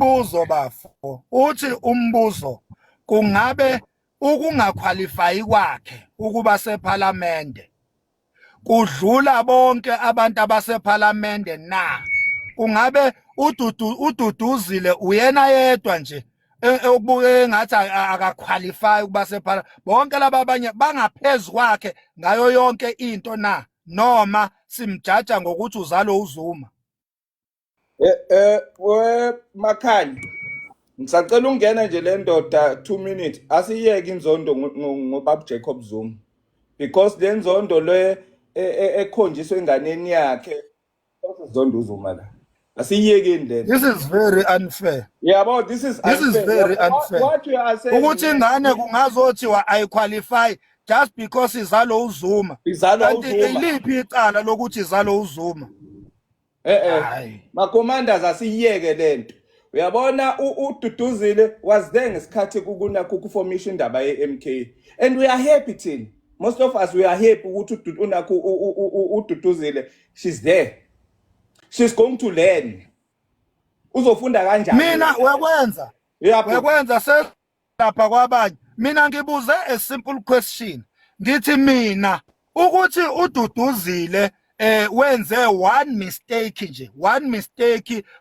umbuzo bafo uthi umbuzo kungabe ukungaqualify kwakhe ukuba sePhalamende kudlula bonke abantu abasephalamende na? Kungabe uDuduzile uyena yedwa nje okubuke ngathi akaqualify ukuba sephala, bonke laba abanye bangaphezulu kwakhe ngayo yonke into na? Noma simjaja ngokuthi uzalo uZuma? Makhanya ngisacela ungena nje le ndoda 2 minutes asiyeke inzondo ngobaba Jacob Zuma, because le nzondo le ekhonjiswe enganeni yakhe izondo uZuma la. Asiyekeni le. This is very unfair. Yabo, this is very unfair. What you are saying ukuthi ingane kungazothiwa ayiqualify just because izalo uZuma. izalo uZuma. Iliphi icala lokuthi izalo uZuma? Ma-commanders asiyeke lento. Uyabona uDuduzile was there ngesikhathi kukuna kuformation indaba ye-MK, and we are happy thina. Most of us we are happy ukuthi uDuduzile she's there. She's going to learn. Uzofunda kanjani? Mina uyakwenza selapha kwabanye. Mina ngibuze a simple question. Ngithi mina ukuthi uDuduzile wenze one mistake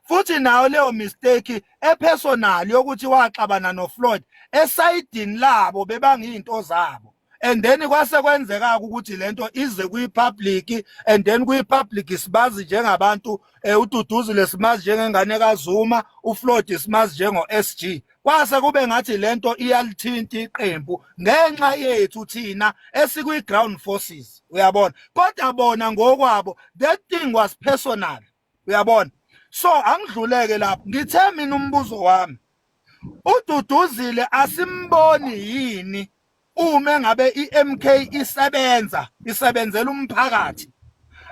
futhi nayo leyo mistake epersonal yokuthi waxabana noFloyd esayidini labo bebangiyinto zabo, and then kwase kwenzeka ukuthi lento ize kuyipublic, and then kuyipublic sibazi njengabantu uDuduzile simazi njengengane kaZuma, uFloyd simazi njengo SG. Kwase kube ngathi lento iyalithinta iqembu ngenxa yethu thina esikwi ground forces, uyabona. Kodwa bona ngokwabo that thing was personal, uyabona. So angidluleke lapho ngithe mina umbuzo wami, uDuduzile asimboni yini uma ngabe iMK isebenzela umphakathi?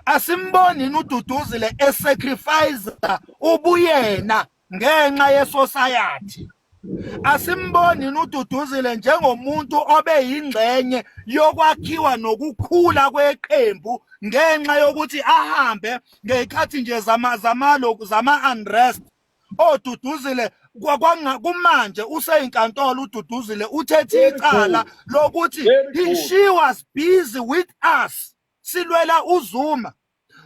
Asimboni yini uDuduzile esacrifice ubuyena ngenxa yesociety? Asimboni yini uDuduzile njengomuntu obeyingxenye yokwakhiwa nokukhula kweqembu ngenxa yokuthi ahambe ngekhathi nje zama unrest? ODuduzile kumanje useyinkantolo uDuduzile uthethe icala lokuthi she was busy with us silwela uZuma.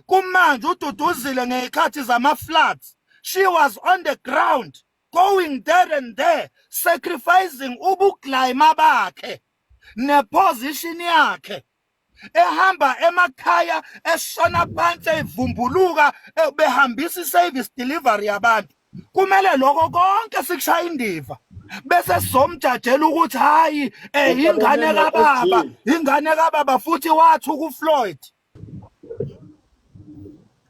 Kumanje uDuduzile ngekhathi zama floods she was on the ground going there and there sacrificing ubuglayima bakhe neposition yakhe, ehamba emakhaya eshona phansi evumbuluka behambisa iservice delivery yabantu. Kumele lokho konke sikushaya indiva bese somjajela ukuthi hayi ingane kababa futhi wathu kuFloyd.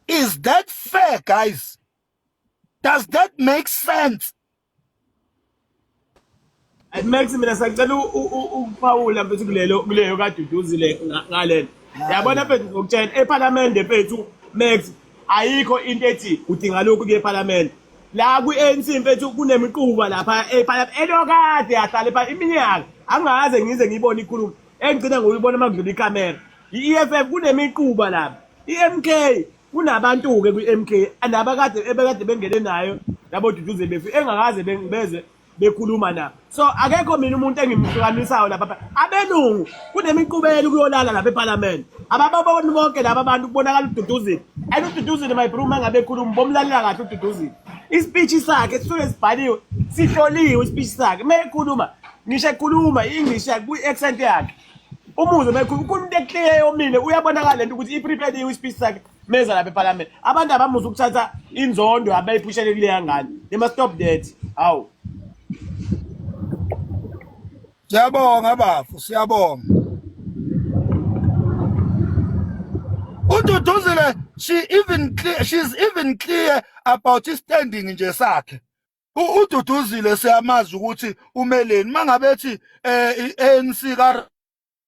Is that fair, guys? Does that make sense? It makes mina sacela uPaula mfethu kuleyo kaDuduzile ngalena. Yabona mfethu ngokutshela eParliament mfethu Max ayikho into ethi udinga lokhu kuyeParliament. La ku-ANC mfethu kunemiquba lapha eParliament elokade yahlala pha iminyaka angaze ngize ngiyibone ikhuluma engicina ngiyibona makudlula ikamera. I-EFF kunemiquba lapha. iMK kunabantu-ke kwi-MK ebekade bengene nayo labo Duduzile engakaze beze bekhuluma nabo. So akekho mina umuntu engimhlukanisayo lapha. Abelungu kunemiqubelo kuyolala lapha eParliament. Abababona bonke laba bantu kubonakala uDuduzile. And uDuduzile my bro mangabe ekhuluma bomlalela kahle uDuduzile. Ispeech sakhe sisuke sibhaliwe, sihloliwe ispeech sakhe. Mekhuluma ngisho ekhuluma English ku-accent yakhe. Umuze mekhuluma umuntu eclear yomile uyabonakala lento ukuthi i-prepared ispeech sakhe meza lapha eParliament. Abantu abamuza ukuthatha inzondo abayiphushele kule yangane. They must stop that. Hawu. Siyabonga bafu, siyabonga. uDuduzile she's even clear about standing nje sakhe. uDuduzile siyamazi ukuthi umeleni mangabe ethi iANC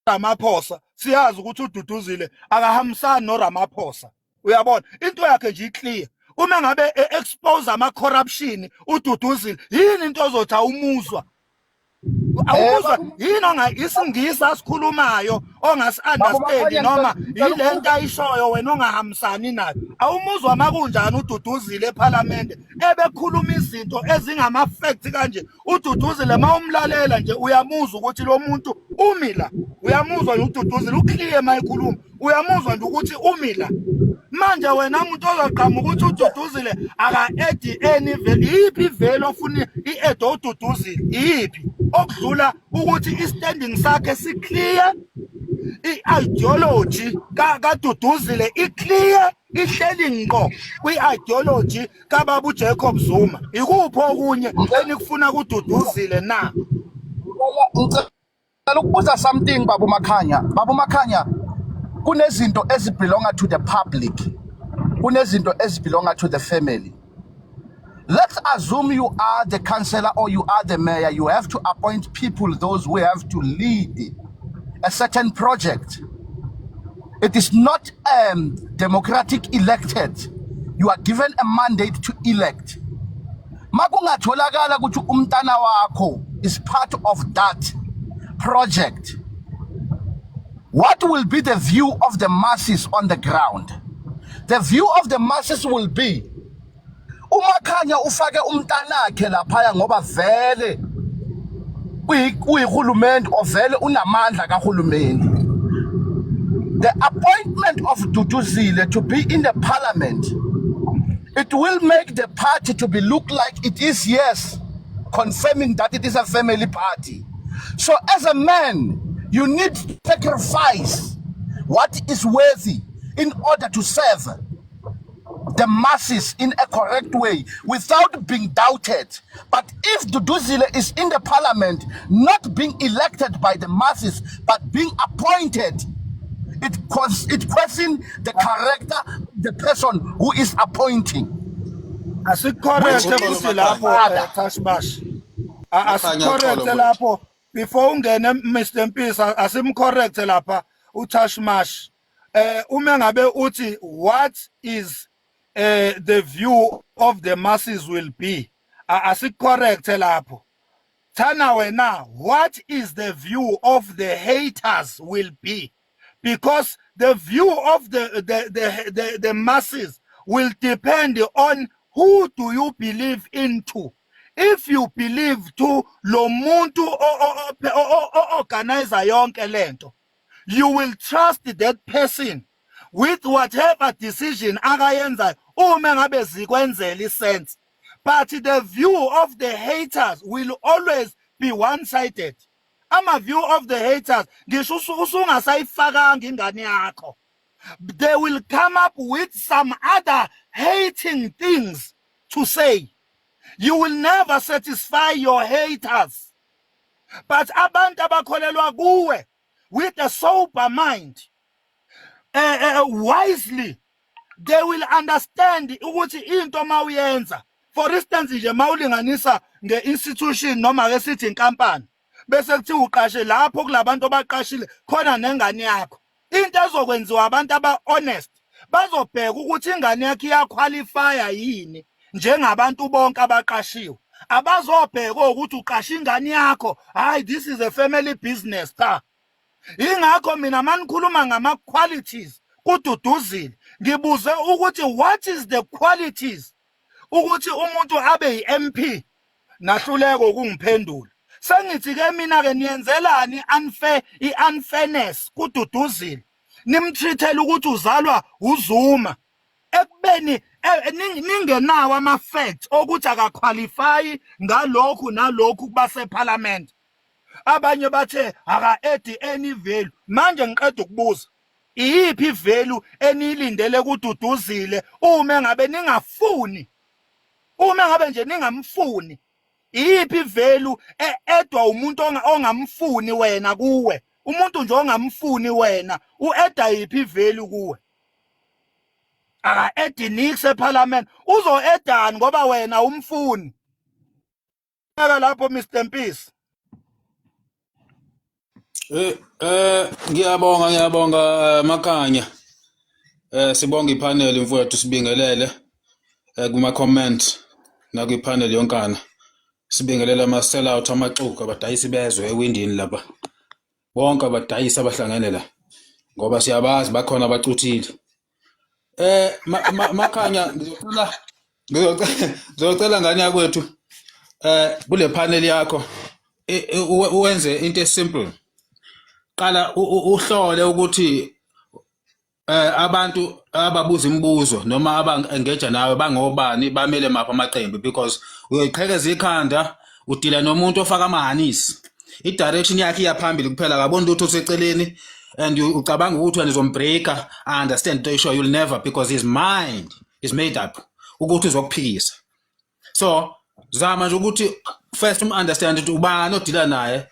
kaRamaphosa, siyazi ukuthi uDuduzile akahambisani noRamaphosa, uyabona. Into yakhe nje iclear. Uma ngabe expose ama corruption uDuduzile yini into ozothi awumuzwa? awumuzwa yini isingisi asikhulumayo ongasi-understand noma yilento ayishoyo wena ongahambisani nayo. Awumuzwa makunjani uDuduzile eParliament ebekhuluma izinto ezingama-fact kanje. uDuduzile mawumlalela nje uyamuzwa ukuthi lo muntu umila, uyamuzwa nje uDuduzile uclear mayikhuluma, uyamuzwa nje ukuthi umila. Manje wena umuntu ozaqhamuka ukuthi uDuduzile aka-edi any value, yiphi ivelo ofuna i-ede uDuduzile, yiphi okudlula ukuthi i-standing sakhe si-clear, i-ideology kaDuduzile i-clear, ihleli ngqo kwi-ideology kababa uJacob Zuma. Ikuphi okunye enikufuna kuDuduzile na? Ngicela ukubuza something Baba Makhanya. Baba Makhanya, kunezinto ezibelonga to the public, kunezinto ezibelonga to the family. Let's assume you are the councillor or you are the mayor. You have to appoint people, those who have to lead a certain project. It is not democratic elected. You are given a mandate to elect. Makungatholakala ukuthi umntana wakho is part of that project. What will be the view of the masses on the ground? The view of the masses will be, uMakhanya ufake umntanakhe laphaya ngoba vele uyihulumende ovele unamandla kahulumende. The appointment of Duduzile to be in the parliament, it will make the party to be look like it is, yes, confirming that it is a family party. So as a man, you need to sacrifice what is worthy in order to serve the masses in a correct way without being doubted. But if Duduzile is in the parliament, not being elected by the masses, but being appointed, it questions the character, the person who is appointing. Asicorrect futhi lapho Tashmash. Asicorrect lapho before ungene Mr Mpisa, asimcorrect lapha uTashmash. Uma ngabe uthi what is the view of the masses will be, asicorrect lapho. Thana wena, what is the view of the haters will be? Because the view of the masses will depend on who do you believe into. If you believe to lo muntu organizer yonke lento, you will trust that person with whatever decision akayenza uma ngabe zikwenzela isense. But the view of the haters will always be one-sided. Ama view of the haters, ngisho usungasayifakanga ingane yakho, they will come up with some other hating things to say. You will never satisfy your haters. But abantu abakholelwa kuwe with a sober mind, wisely, they will understand ukuthi into mawuyenza. For instance, nje mawulinganisa nge-institution noma ke sithi inkampani, bese kuthi uqashe lapho kulabantu abaqashile khona nengane yakho. Into ezokwenziwa abantu aba-honest, bazobheka ukuthi ingane yakho iyaqualifya yini njengabantu bonke abaqashiwe. Abazobheka ukuthi uqashe ingane yakho, hayi this is a family business cha. Ingakho mina manikhuluma ngama-qualities kuDuduzile, ngibuze ukuthi what is the qualities ukuthi umuntu abe yi-MP, nahluleko ukungiphendula. Sengithi ke mina ke niyenzelani i-unfairness kuDuduzile, nimtreatele ukuthi uzalwa uZuma ekubeni ningenawo ama-facts ukuthi akaqualify ngalokhu nalokhu kubaseParliament. Abanye bathe aka-edi any value. Manje ngiqeda ukubuza, iyiphi value eniyilindele kuDuduzile uma ngabe ningafuni, uma ngabe nje ningamfuni? Iyiphi value edwa umuntu ongamfuni wena kuwe? Umuntu nje ongamfuni wena ueda yiphi value kuwe? Aka-edi nix eParliament uzo-edani ngoba wena umfuni? Lapho Mr Mpisi. Ngiyabonga Makhanya. Sibonga ipanel mfowethu, sibingelele kuma comment na kwipanel yonkana. sibingelela ama-sellout amaxuku abadayisi bezwe ewindini lapha bonke abadayisi abahlangene la ngoba siyabazi bakhona abacuthile. Makhanya ngizocela ngane yakwethu kule panel yakho uwenze into esimple. Qala uhlole ukuthi abantu ababuza imibuzo noma aba-engage nawe bangobani bamele mapha amaqembu because uyoyiqhekeza ikhanda udila nomuntu ofaka amahanisi i-direction yakhe iyaphambili kuphela akaboni lutho useceleni and ucabanga ukuthi wena uzombreaka. I understand into isho you'll never because his mind is made up ukuthi uzokuphikisa. So zama nje ukuthi first understand ukuthi ubani odila naye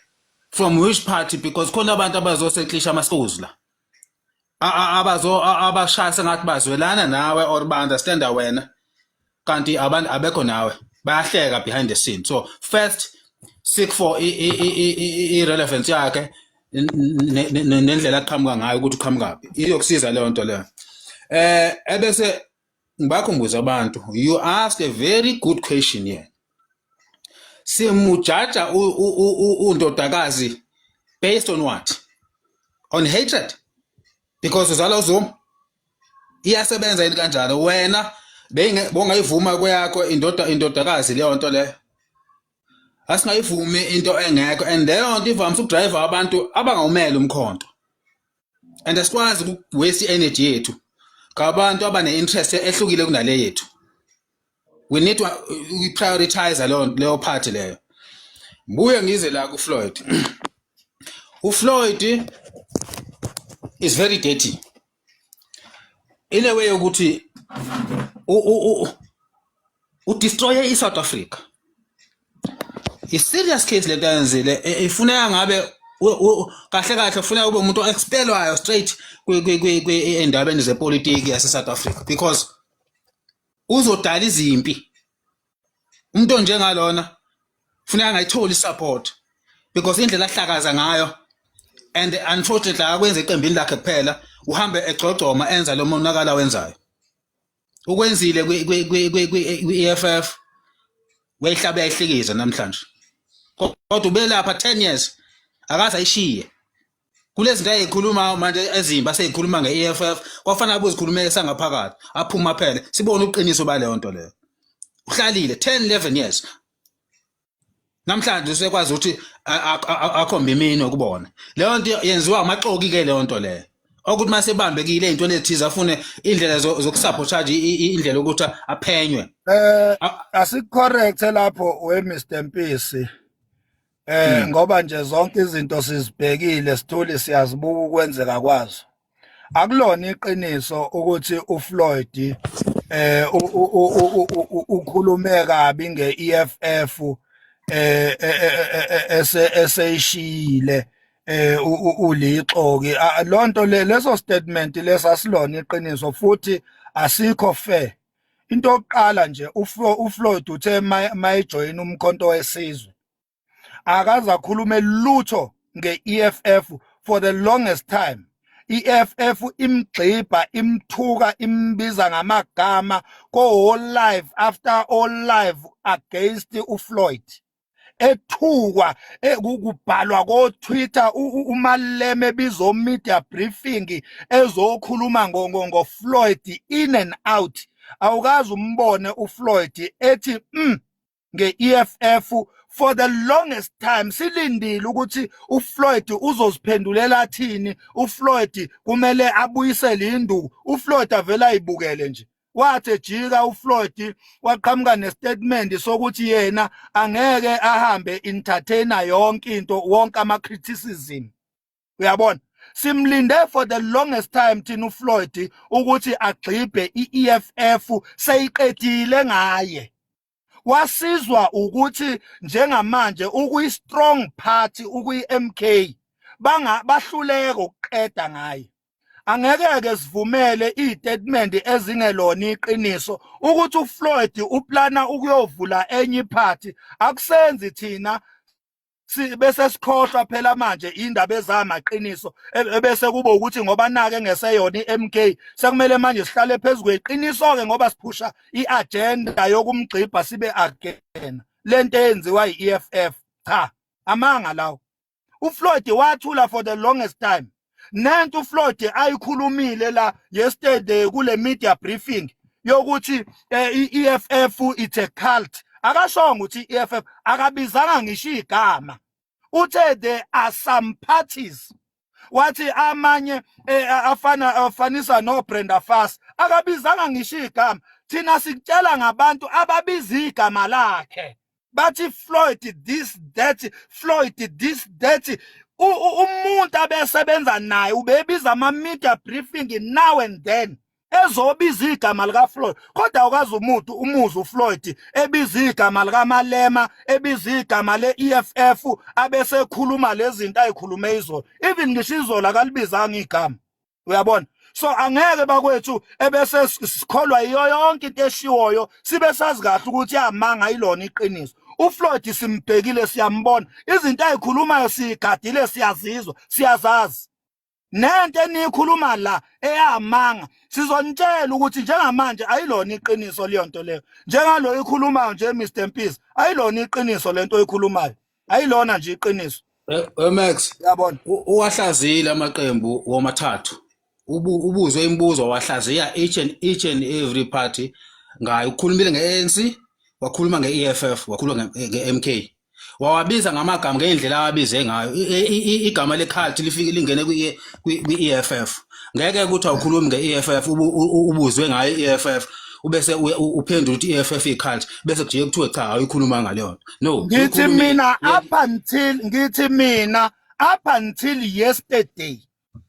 from which party because khona abantu abazoseklisha ama-schools la abashaya sengathi bazwelana nawe or ba-understanda wena kanti abantu abekho nawe bayahleka behind the scene. So first seek for i-relevance yakhe nendlela aqhamuka ngayo ukuthi uqhamukaphi iyokusiza leyo nto leyo. Ebese ngibakhumbuza abantu, you asked a very good question here. Simujaja undodakazi based on what? On hatred? Because uzala uZuma iyasebenza yini kanjani wena bongayivuma kweyakho indodakazi leyo nto leyo asingayivumi into engekho and leyo nto ivamise ukudrive abantu abangawumela umkhonto and asikwazi ukuwaste energy yethu ngabantu abane-interest ehlukile kunale yethu. We need to prioritize leyo part leyo. Mbuye ngize la kuFloyd. uFloyd is very dirty in a way ukuthi destroy iSouth Africa. Is serious case le tenzile ifuneka ngabe kahle kahle ufuna ube umuntu expelwayo straight endabeni zepolitiki yaseSouth Africa because uzodala izimpi. Umuntu njengalona funeka angayitholi support because indlela ahlakaza ngayo and unfortunately akwenza iqembini lakhe kuphela uhambe egcogcoma enza lo monakala wenzayo. Ukwenzile kwi-EFF weyihlabe yayihlikiza namhlanje kodwa ubelapha 10 years akaze ayishiye kulezi zinto ayikhuluma manje ezimba seyikhuluma nge-EFF kwafanele abuzikhulumele sangaphakathi aphuma phela sibone uqiniso baleyo nto leyo. Uhlalile 10-11 years namhlanje usekwazi ukuthi akhombe imini ukubona leyo nto yenziwa amaxoki ke leyo nto leyo ukuthi mase bambekile into lethiza afune indlela zokusabotage indlela ukuthi aphenywe. Asicorrect lapho we Mr Mpisi. Ngoba nje zonke izinto sizibhekile sithole siyazibuka ukwenzeka kwazo. Akulona iqiniso ukuthi uFloyd ukhulume kabi nge-EFF eseyishile ulixoki. Lonto leso statement lesasilona iqiniso futhi asikho fair. Into yokuqala nje uFloyd uthe mayijoin umkhonto wesizwe akaza khulume lutho nge-EFF for the longest time. EFF imgxiba imthuka imbiza ngamagama ko all live after all live against uFloyd. Ethukwa ukubhalwa ko Twitter uMaleme bizo media briefing ezokhuluma ngo Floyd in and out. Awukazi umbone uFloyd ethi nge-EFF for the longest time silindile ukuthi uFloyd uzoziphendulela thini. uFloyd kumele abuyisele induku. uFloyd avela ayibukele nje wathi jika uFloyd waqhamuka nestatement sokuthi yena angeke ahambe entertainer yonke into wonke ama criticism. Uyabona simlinde for the longest time thina uFloyd ukuthi agxibe iEFF seyiqedile ngaye. Wasizwa ukuthi njengamanje ukuyi-strong party ukuyi-MK bahluleka ukuqeda ngaye. Angeke sivumele istatement ezingelona iqiniso ukuthi uFloyd uplana ukuyovula enye iparty. Akusenzi thina bese sikhohlwa phela manje indaba ezamaqiniso bese kube ukuthi ngoba nake ngeseyona iMK sekumele manje sihlale phezulu kweqiniso ke ngoba siphusha iagenda yokumgxiba sibe again. lento eyenziwa yi-EFF. Cha, amanga lawo. uFloyd wathula for the longest time. Nento uFloyd ayikhulumile la yesterday kule media briefing yokuthi i-EFF it's a cult. Akashongo ukuthi i-EFF, akabizanga ngisho igama. Uthe there are some parties. Wathi amanye afanisa no Brenda Fassie. Akabizanga ngisho igama. Thina sikutshela ngabantu ababiza igama lakhe. Bathi Floyd this that, Floyd this that. Umuntu abesebenza naye ubebiza ama media briefing now and then ezobiza igama lika Floyd. Kodwa ukazi umuzi uFloyd ebiza igama lika Malema, ebiza igama le-EFF, abese khuluma lezi zinto ayikhulume izolo. Even ngisho izolo akalibizanga igama. Uyabona? So angeke bakwethu ebese sikholwa yiyo yonke into eshiwoyo sibe sazi kahle ukuthi yamanga ilona iqiniso. uFloyd simbhekile siyambona, izinto ayikhulumayo sigadile siyazizwa, siyazazi. Nento enikhuluma la eyamanga sizonitshela ukuthi njengamanje ayilona iqiniso leyo nto leyo. Njengalo ikhulumayo nje Mr Mpisi, ayilona iqiniso lento oyikhulumayo. Ayilona nje iqiniso. Max, Yabona. Uwahlazile amaqembu womathathu. Ubuzwe imibuzo wahlaziya each and every party ngayo. Ukhulumile nge-ANC, wakhuluma nge-EFF, wakhuluma nge-MK. Wawabiza ngamagama ngendlela ababize ngayo. Igama le-cult lifike lingene kwi-EFF. Ngeke ukuthi awukhulumi nge-EFF ubuzwe ngayo i-EFF ubese uphendula ukuthi i-EFF i-cult bese kujike kuthiwe cha ayikhuluma ngaleyo. No. Ngithi mina up until yesterday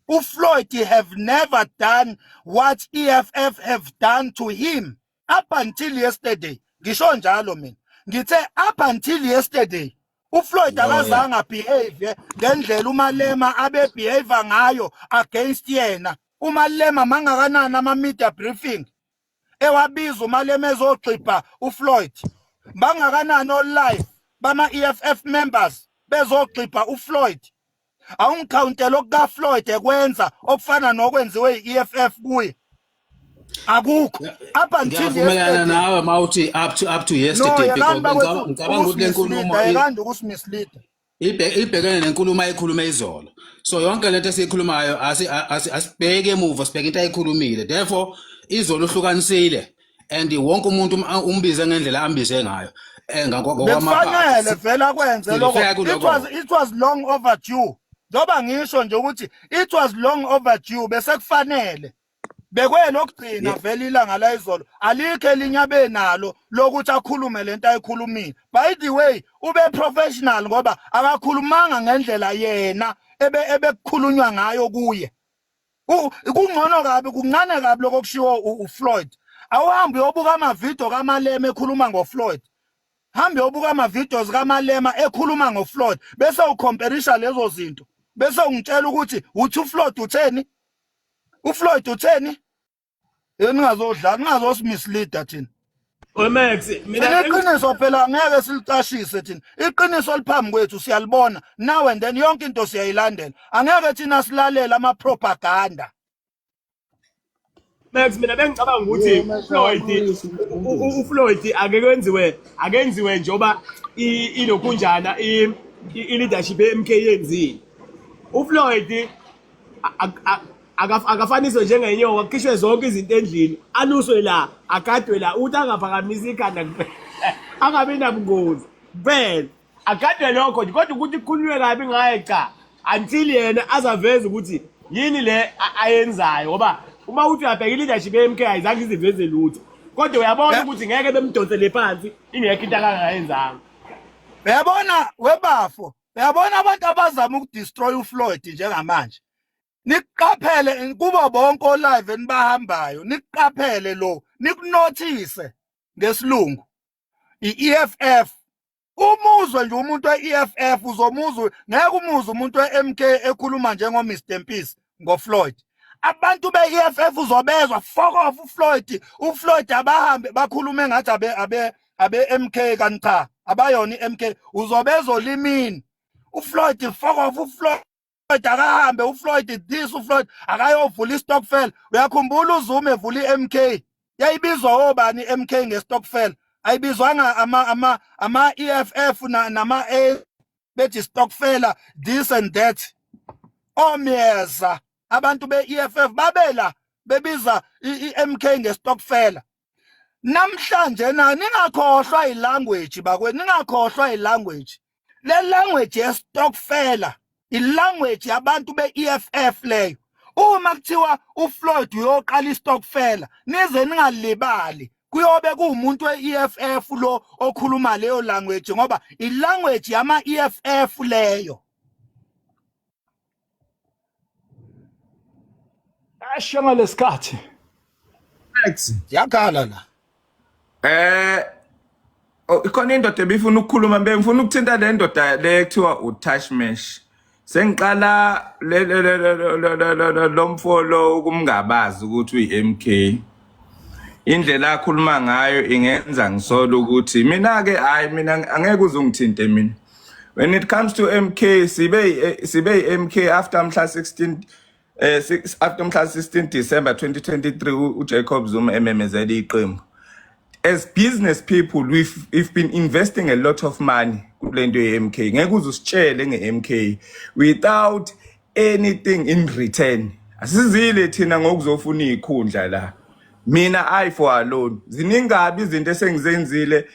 uFloyd have never done what EFF have done to him. Up until yesterday. Ngisho njalo mina. Ngithe up until yesterday uFloyd akazange behave ngendlela uMalema abe behave ngayo against yena. uMalema mangakanani ama media briefing ewabiza uMalema ezogxipha uFloyd. Bangakanani o live bama EFF members bezogxipha uFloyd. Awungicountela okuka Floyd ekwenza okufana nokwenziwe i-EFF kuye. Akukho. Up until yesterday nawe mawuthi up to yesterday because ngicabanga ukuthi lenkulumo ayikandi ukusimislead. Ibhekene nenkulumo ayikhulume izolo. So yonke lento esikhulumayo asibheke emuva sibheke into ayikhulumile. Therefore izolo uhlukanisile and wonke umuntu umbize ngendlela ambize ngayo. Ngokwamapha. Vela kwenze lokho. It was long overdue. Njoba ngisho nje ukuthi it was long overdue bese kufanele. Bekwelokugcina vele ilanga la izolo alikho elinyabe nalo lokuthi akhulume lento ayikhulumile. By the way ube professional ngoba akakhulumanga ngendlela yena ebekukhulunywa ngayo kuye. Kungcono kabi kuncane kabi lokushiwo uFloyd. Awuhambi uyobuka ama video kaMalema ekhuluma ngoFloyd. Hambe uyobuka ama videos kaMalema ekhuluma ngoFloyd bese ucomparisa lezo zinto. Bese ungitshela ukuthi uthi uFloyd utheni? uFloyd utheni? Ningazomislead thina. Max, mina iqiniso phela ngeke silicashise thina. Iqiniso liphambi kwethu siyalibona now and then yonke into siyayilandela. Angeke thina silalela ama propaganda. Max, mina bengicabanga ukuthi uFloyd akenziwe njoba inokunjana i-leadership ye-MK yenzile. uFloyd akafaniswe njengenyoka kukhishwe zonke izinto endlini aluswe la agadwe la uthi angaphakamisa ikhanda angabi nabungozi kuphela agadwe lokho kodwa ukuthi kukhulunywe kabi ngaye cha until yena azaveza ukuthi yini le ayenzayo ngoba uma uthi uyabheka i-leadership ye-MK ayizange iziveze lutho kodwa uyabona ukuthi ngeke bemdonsele phansi ingekho into akangayenzanga. Uyabona webafo, uyabona abantu abazama ukudestroy uFloyd njengamanje. Nikuqaphele kubo bonke olive enibahambayo, nikuqaphele lo, nikunothise ngesilungu. I-EFF. Umuzwe nje umuntu we-EFF uzomuzwe, ngeke umuzwe umuntu we-MK ekhuluma njengo Mr Mpisi ngoFloyd. Abantu be-EFF uzobezwa fuck off uFloyd. uFloyd abahambe bakhulume ngathi abe MK kanti cha, abayona iMK uzobezwa limini. uFloyd fuck off uFloyd. Akahambe uFloyd this uFloyd akayovula iStokvel. Uyakhumbula uZuma evula iMK yayibizwa obani iMK ngeStokvel ayibizwanga ama EFF nama bethi Stokfela this and that. Omyeza abantu be EFF babela bebiza iMK ngeStokfela. Namhlanje ningakhohlwa ilanguage bakwethu, ningakhohlwa ilanguage. Le language yeStokfela ilanguage yabantu be EFF leyo. Uma kuthiwa uFloyd uyoqala iStokfela nize ningalibali kuyobe kuumuntu weEFF lo okhuluma leyo language ngoba ilanguage yama EFF leyo. Asho ngalesikhathi. Max. Yakhala la. Ikhona indoda ebifuna ukukhuluma ngifuna ukuthinta le ndoda le kuthiwa uTashmesh. Sengiqala lo mfolo ukumngabazi ukuthi uyiMK. Indlela akhuluma ngayo ingenza ngisole ukuthi mina ke mina angeke uzungithinte mina. When it comes to MK sibe MK after mhla 16 after mhla 16 December 2023 uJacob Zuma ememezela iqembu. As business people we've been investing a lot of money kulento yeMK. Ngeke uzusitshele ngeMK without anything in return. Asizile thina ngokuzofuna ikhundla la. Mina I for alone. Ziningabi izinto esengizenzile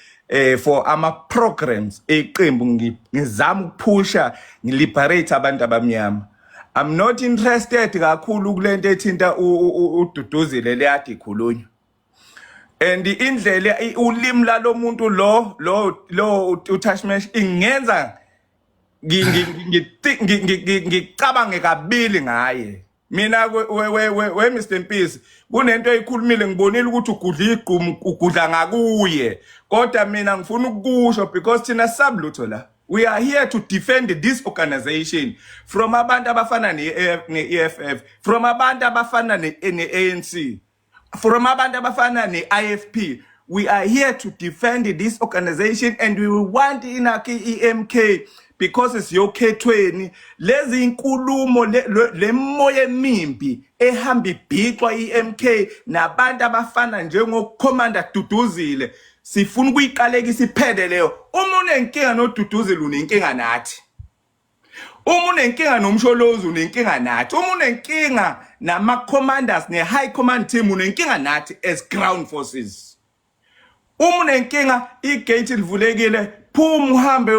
for ama programs eqembu ngizama ukuphusha ngiliberate abantu abamnyama. I'm not interested kakhulu kulento ethinta uDuduzile leyadi khulunywa. And indlela ulimi lalo muntu lo uTashmesh ingenza ngicabange kabili ngaye. Mina we Mr Mpisi kunento eyikhulumile ngibonile ukuthi ugudla igqumu ugudla ngakuye kodwa mina ngifuna ukusho because thina sablutho la we are here to defend this organization from abantu abafana neEFF, from abantu abafana neANC, from abantu abafana neIFP. We are here to defend this organization and we want inaki EMK because it's your K20. Lezi inkulumo le moya emimbi ehamba ibhixwa iMK nabantu abafana njengo Commander Duduzile sifuna ukuyiqaleka isiphede leyo. Uma unenkinga noDuduzile unenkinga nathi. Uma unenkinga nomsholozi unenkinga nathi. Uma unenkinga nama commanders ne high command team unenkinga nathi as ground forces. Uma unenkinga igate livulekile phuma uhambe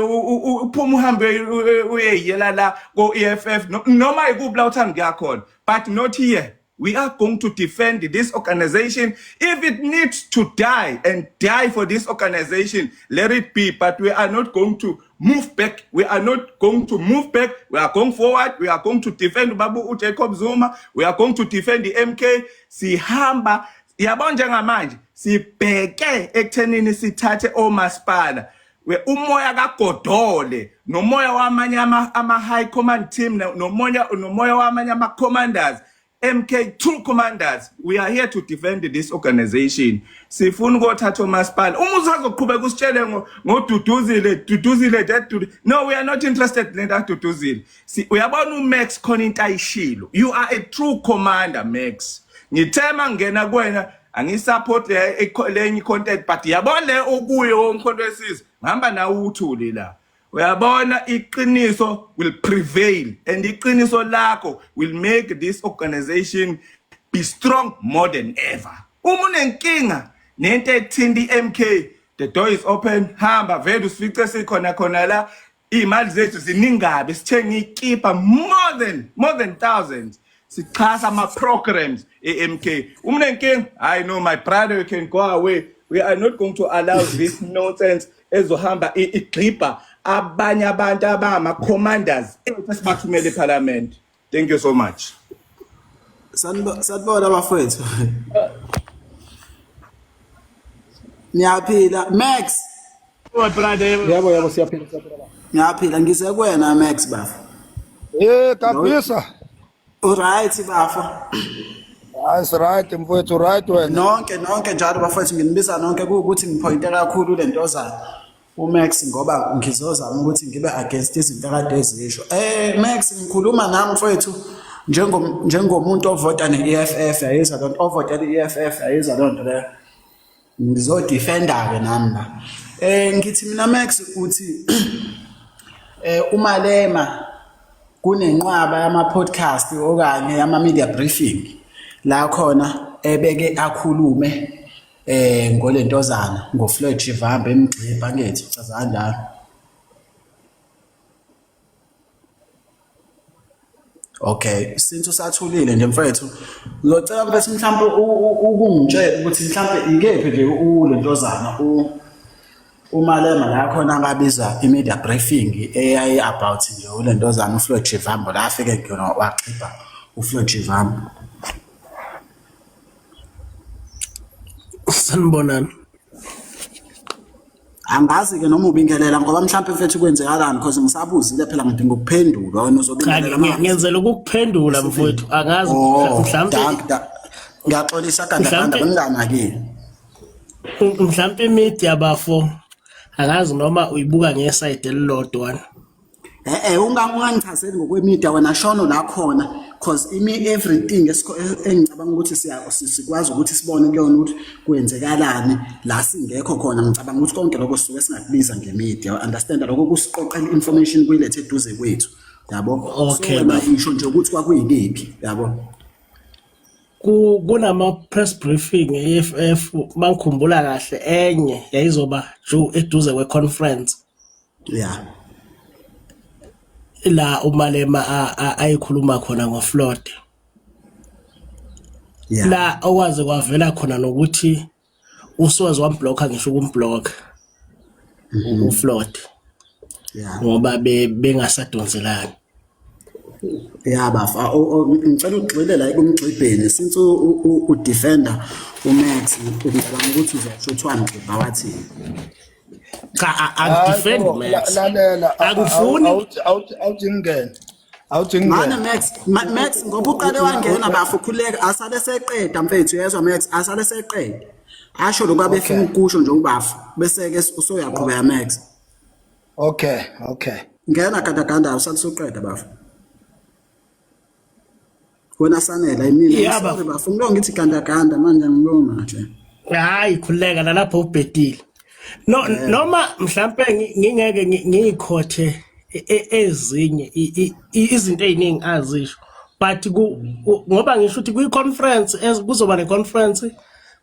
uyeyela la go EFF noma ikuphi la uthanda kuyakhona but not here. We are going to defend this organization. If it needs to die and die for this organization, let it be. But we are not going to move back. We are not going to move back. We are going forward. We are going to defend Babu Jacob Zuma. We are going to defend the MK. Sihamba. Yabona njengamanje sibheke ekuthenini sithathe omasipala we umoya kagodole nomoya wamanye ama high command team nomoya wamanye ama commanders MK true commanders. We are here to defend this organization. Sifuna ukuthatha omasipala uma uzazoqhubeka usitshele ngoduduzile that no, we are not interested in that Duduzile. Uyabona uMax khona into ayishilo. You are a true commander Max. Ngithema ngena kuwena angisupport lenye content but yabona le okuye womkhonto wesizwe ngihamba nawe uthule la. Uyabona iqiniso will prevail and iqiniso lakho will make this organization be strong more than ever. Uma unenkinga nento ethinta iMK, the door is open. Hamba vele usifice sikhona la imali zethu ziningabe sithenga ikipa more than thousands. Sichasa ama programs eMK. Uma unenkinga I know my brother, you can go away. We are not going to allow this nonsense ezohamba igqiba abanye abantu abama commanders esibathumele eParliament. Thank you so much. Sanibona bafowethu. Niyaphila Max. Oh brother. Yebo siyaphila. Niyaphila ngise kuwena Max bafa. Kabisa. Alright bafa. That's right, mfowethu right wena. Nonke njalo bafowethu nginibiza nonke ukuthi ngipointe kakhulu lento ozayo. uMax ngoba ngizozama ukuthi ngibe against izinto kade ezisho. Max ngikhuluma nami mfowethu njengomuntu ovota neEFF yayizwa lonto ovotela iEFF yayizwa lonto le. ngizodefenda ke nami la. Ngithi mina Max uthi uMalema kunenqwaba yama-podcast okanye yama-media briefing la khona ebeke akhulume ngolentozana ngoFloyd Shivambu emgcipha ngethi uchaza kanjalo. Okay, since usathulile nje mfethu ngizocela mfethu mhlawumbe ukungitshela ukuthi mhlawumbe ikephi nje ulentozana uMalema la khona angabiza i-media briefing eyayi about nje ulentozana uFloyd Shivambu la afike kuyona waxipha uFloyd Shivambu. Sanibonani. Angazi ke noma ubingelela ngoba mhlawumbe mfethu kwenzekalani because ngisabuzile phela ngidinga ukuphendula wena uzobingelela manje. Ngiyenzela ukukuphendula mfowethu angazi mhlawumbe ngiyaxolisa kandakanda benginganakile. Mhlawumbe imedia bafo angazi noma uyibuka ngeside elilodwa. Ungangichazeli ngokwemedia wena shono la khona because everything engicabanga ukuthi sikwazi ukuthi sibone kuyona ukuthi kwenzekalani la singekho khona. Ngicabanga ukuthi konke lokho sisuke singakubiza ngemedia understand lokho kusiqoqela information kuyilethe eduze kwethu yabo. Okay ngisho nje ukuthi kwakuyikephi yabo. Kunama press briefing eFF mangikhumbula kahle enye yayizoba eduze kweconference yeah la uMalema ayikhuluma khona ngoFloyd. Yeah. La okwaze kwavela khona nokuthi usoze wamblocker ngisho ukumblocker uFloyd. Yeah. Ngoba bengasadonselani. Yeah bafa ngicela ugxile la ekumgxibheni since udefender uMax ngicabanga ukuthi uzasho uthwani bawathi cha akudefend Max. Lalela akufuni awuthi mana Max ngoba uqale wangena bafu khuleka asale seqeda mfethu yezwa Max asale seqeda asho lokho befuna ukusho nje ubafu bese ke usoyaqhubeka Max. Okay ngena gandaganda usalisoqeda bafu wena sanela imina sorry bafu ngilonga ngithi gandaganda manje ngilonga nje hayi khuleka lapho ubhedile. No noma mhlambe ngingeke ngiyikhothe ezinye izinto eziningi azisho but ngoba ngisho ukuthi kwi-conference kuzoba ne-conference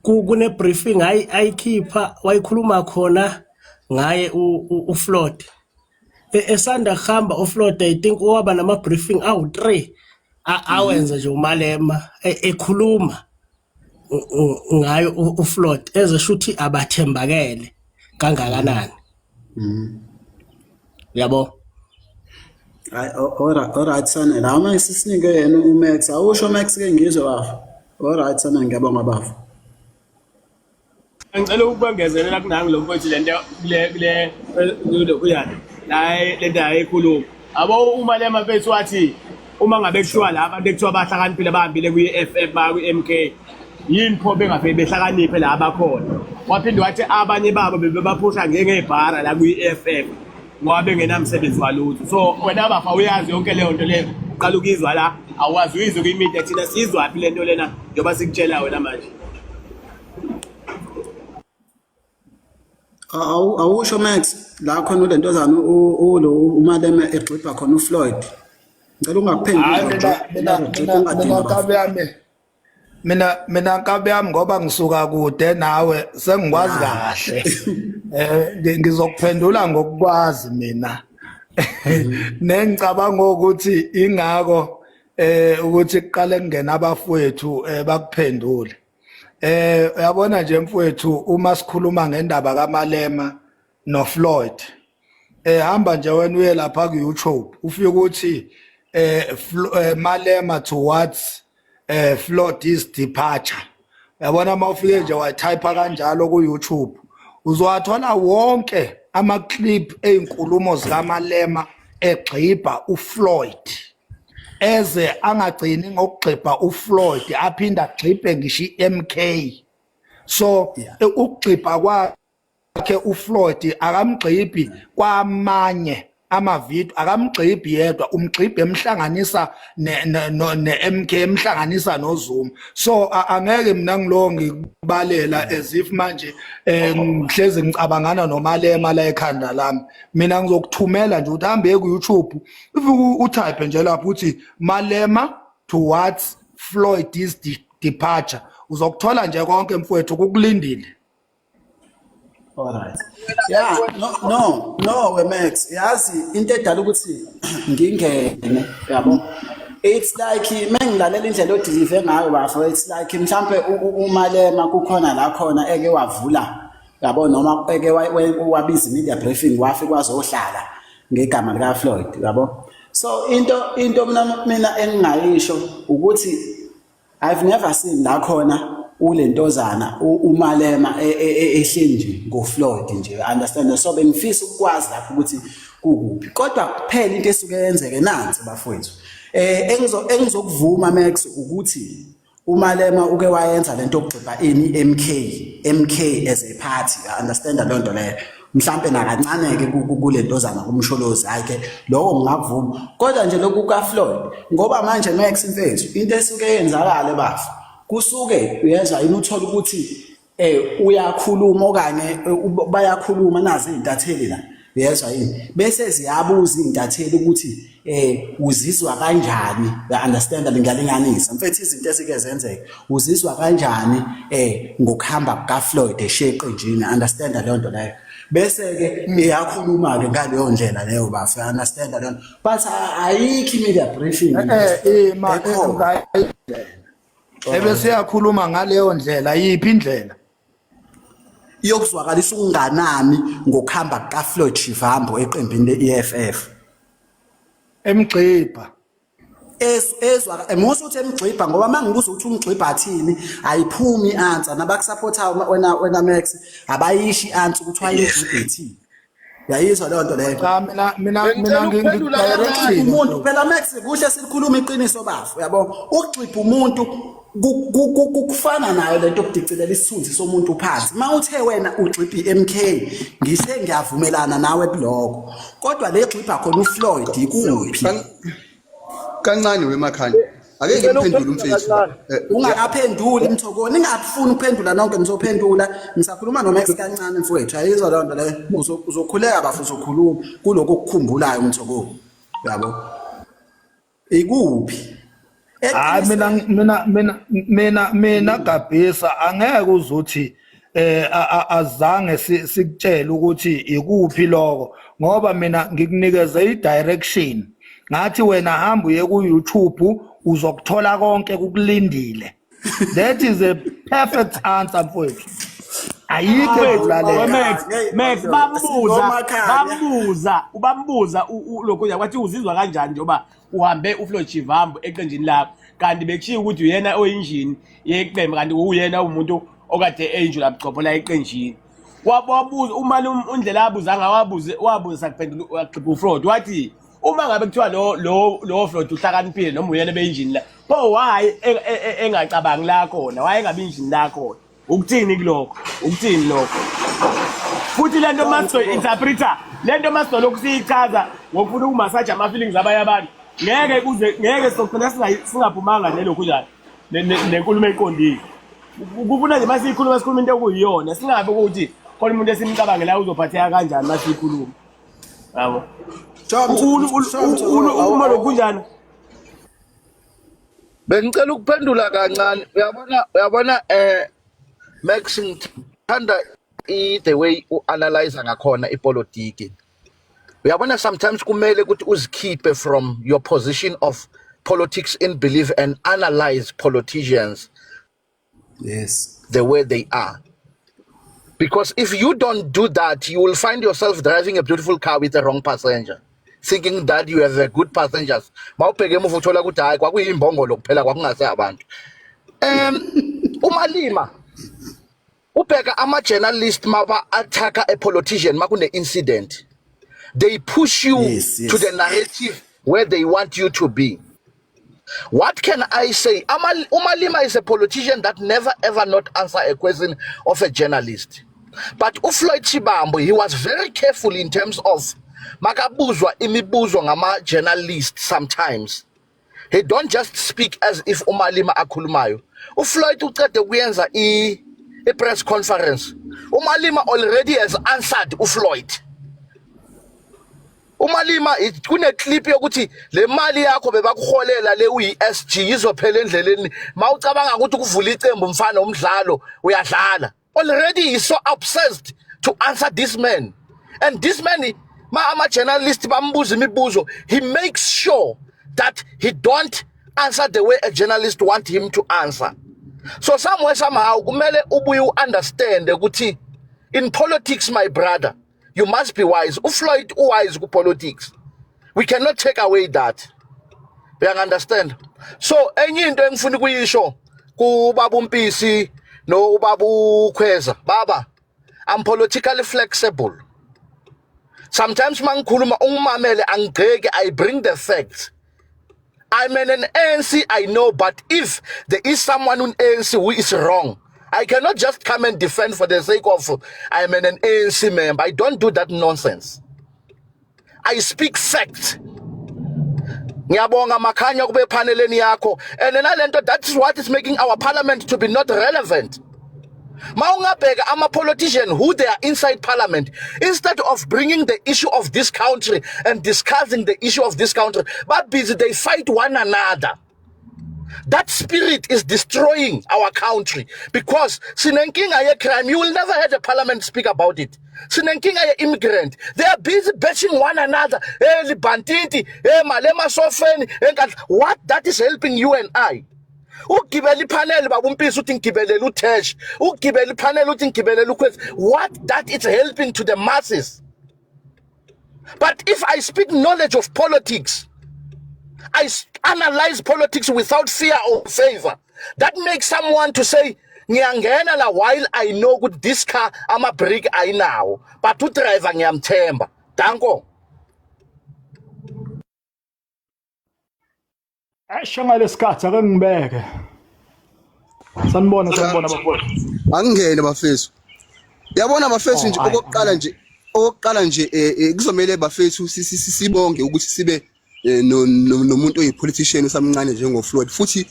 kune briefing ayikhipha wayikhuluma khona ngaye uFloyd esanda khamba uFloyd I think waba nama briefing awu3 awenza nje uMalema ekhuluma ngayo uFloyd ezeshuthi abathembakele kangakanani. Yabo. Alright sana la uma sisinike yena uMax awusho Max ke ngizwe bafu. Alright sana ngiyabonga bafu. Ngicela ukubongezelela kunangi lo mfowethu lento kule uyani la lento ayikhuluma abo uMalema mfethu wathi uma ngabe kushiwa la abantu ekuthiwa bahlakaniphile bahambile kwi-FF ba kwi-MK yini pho bengafike behlakaniphe la abakhona waphinde wathi abanye babo bebaphusha ngebhara la kwi-FF ngoba bengenamsebenzi walutho. So wena bafa uyazi yonke leyo nto leyo uqala ukizwa la awazi uyizwe kwi-media thina sizwaphi lento lena njoba sikutshela wena manje. Awusho Max la khona ulentozana uMalema egxibha khona uFloyd. Ngicela ungaphenduli mina nkabe yami ngoba ngisuka kude nawe sengikwazi kahle ngizokuphendula ngokukwazi mina nengicabanga ukuthi ingako ukuthi kuqale kungena abafowethu bakuphendule. Uyabona nje mfowethu uma sikhuluma ngendaba kaMalema noFloyd hamba nje wena uye lapha ku YouTube ufike ukuthi Malema towards Floyd's departure. Uyabona mawufike nje watype kanjalo ku YouTube uzowathola wonke ama clip einkulumo zika Malema egxibha uFloyd eze angagcini ngokugxibha uFloyd aphinda agxibhe ngisho iMK. So ukugxibha kwakhe uFloyd akamgxibhi kwamanye amavidiyo akamgxibhi yedwa umgxibhi emhlanganisa ne-MK emhlanganisa noZuma so angeke mina ngilo ngikubalela as if manje ngihlezi ngicabangana noMalema la ekhanda lami mina ngizokuthumela nje ukuthi hambe ku YouTube if utype nje lapho uthi Malema towards Floyd's departure uzokuthola nje konke mfowethu kukulindile. Alright. Yeah, no, we Max. Yazi into edala ukuthi ngingene, yabo. It's like mengilalela indlela odeliver ngayo bafo. It's like mhlambe uMalema kukhona la khona eke wavula, yabo noma eke wabiza media briefing wafi kwazohlala ngegama lika Floyd, yabo. So into mina engingayisho ukuthi I've never seen la khona ulentozana uMalema ehleli nje ngoFloyd nje understand so bengifisa ukwazi lapho ukuthi kukuphi kodwa kuphela into esuke yenzeke nansi bafowethu engizokuvuma Max ukuthi uMalema uke wayenza lento okugxiba ini MK as a party understand lonto leyo mhlambe nakancane ke kulentozana kumsholozi yakhe lokho ngingakuvuma kodwa nje lokhu kaFloyd ngoba manje Max mfethu into esuke yenzakala bafu kusuke uyezwa yini uthola ukuthi uyakhuluma okanye bayakhuluma nazi izintatheli la uyezwa yini bese ziyabuza izintatheli ukuthi uzizwa kanjani understand lingalinganisa mfethu izinto esike zenzeke uzizwa kanjani ngokuhamba kaFloyd esheqe njini understand lonto leyo bese ke iyakhuluma ke ngaleyo ndlela leyo bafu understand lonto but ayikho media briefing ebese yakhuluma ngaleyo ndlela yiphi indlela yokuzwakalisa ukunganami ngokuhamba kaFloyd Shivambu eqembini leEFF emgxibha ezwa emosuthi emgxibha ngoba mangibuza ukuthi umgxibha athini ayiphumi answer nabakusupporta wena Max abayishi answer ukuthi wayigxibha ethi yayizwa leyo nto leyo cha mina ngidirection umuntu phela Max kuhle silikhuluma iqiniso bafu yabo ukugxibha umuntu kufana nayo lento okudicilela isithunzi somuntu phansi mawuthe wena ugxibha iMK ngise ngiyavumelana nawe kuloko kodwa le gxibha khona uFloyd ikuphi kancane wemakhanya ake ngiphendule umfethu ungakaphenduli Mthoko ningafuni ukuphendula nonke nizophendula ngisakhuluma noMax kancane mfowethu ayizwa loo nto leyo uzokhuleka bafu uzokhuluma kuloko okukhumbulayo Mthoko yabo ikuphi mina Gabisa angeke uzuthi azange sikutshela ukuthi ikuphi lokho ngoba mina ngikunikeze i-direction ngathi wena hamba uye ku YouTube uzokuthola konke kukulindile that is a perfect answer mfowethu ayikho edlulalela Max bambuza lokho yakwathi uzizwa kanjani njoba uhambe uFloyd Shivambu eqenjini lakho kanti bekushiya ukuthi uyena oyinjini yeqembu kanti uyena umuntu okade enjulu abugcophola eqenjini wabuza umali undlela abuzanga wabuza kuphendula aqhipha uFloyd wathi uma ngabe kuthiwa lo Floyd uhlakaniphile noma uyena beyinjini la pho why engacabangi la khona why engabe injini la khona ukuthini kuloko futhi lento master interpreter lento master lokusichaza ngokufuna ukumassage ama feelings abanye abantu ngeke sokufuna singaphumanga nelokhu njalo nenkulumo eqondile kufuna nje masikhuluma into okuyiyona singabe ukuthi khona umuntu esimcabangela uzophatheka kanjani masikhuluma yabo uma lokunjani bengicela ukuphendula kancane uyabona Max ngithanda the way uanalyze ngakhona ipolitiki uyabona sometimes kumele ukuthi uzikhiphe from your position of politics in belief and analyze politicians the way they are because if you don't do that you will find yourself driving a beautiful car with the wrong passenger thinking that you have a good passengers mawubheke emuva uthola ukuthi hayi kwakuyimbongolo kuphela kwakungase abantu uMalema ubheka ama-journalist maba attack a politician makune incident they push you to the narrative where they want you to be. What can I say? Umalema is a politician that never ever not answer a question of a journalist. But uFloyd Shivambu, he was very careful in terms of makabuzwa imibuzo ngama-journalist sometimes, he don't just speak as if uMalema akhulumayo. UFloyd ucede kuyenza i-press conference. uMalema already has answered uFloyd. uMalema kune-clip yokuthi le mali yakho bebakuholela le uyi-SG izophela endleleni mawucabanga ukuthi ukuvula icembu mfana umdlalo uyadlala. Already he's so obsessed to answer this man. And this man, ama-journalist bambuza imibuzo, he makes sure that he don't answer the way a journalist want him to answer. So somewhere, somehow, kumele ubuye understand ukuthi in politics, my brother, you must be wise. UFloyd wise ku politics. We cannot take away that. You understand? So, enye into engifuna ukuyisho ku Baba Mpisi no Babu Khweza. Baba, I'm politically flexible. Sometimes mangikhuluma ungimamele angigceke, I bring the facts. I'm in an ANC, I know, but if there is someone in ANC who is wrong, I cannot just come and defend for the sake of I'm an ANC member. I don't do that nonsense. I speak facts. Ngiyabonga Makhanya kube paneleni yakho. And nalento, that is what is making our parliament to be not relevant. Maungabega, I'm a politician who they are inside parliament. Instead of bringing the issue of this country and discussing the issue of this country, but busy they fight one another. That spirit is destroying our country because sinenkinga ye crime, you will never have a parliament speak about it. Sinenkinga ye immigrant, they are busy bashing one another. Hey, Libantiti, hey, Malema Sofeni, what that is helping you and I? Ugibela ipanel Baba Mpisi uthi ngibelele uTash, ugibela ipanel uthi ngibelele uKhwezi. What that is helping to the masses. But if I speak knowledge of politics, I analyze politics without fear or favor, that makes someone to say ngiyangena la while I know good this car ama break I now, but to driver ngiyamthemba. Danko. Esho ngalesikhathi ake ngibeke. Sanibona bafowethu. Angingene bafethu. Yabona bafethu nje okokuqala nje kuzomela bafethu sibonge ukuthi sibe nomuntu oyipolitician usamncane njengoFloyd futhi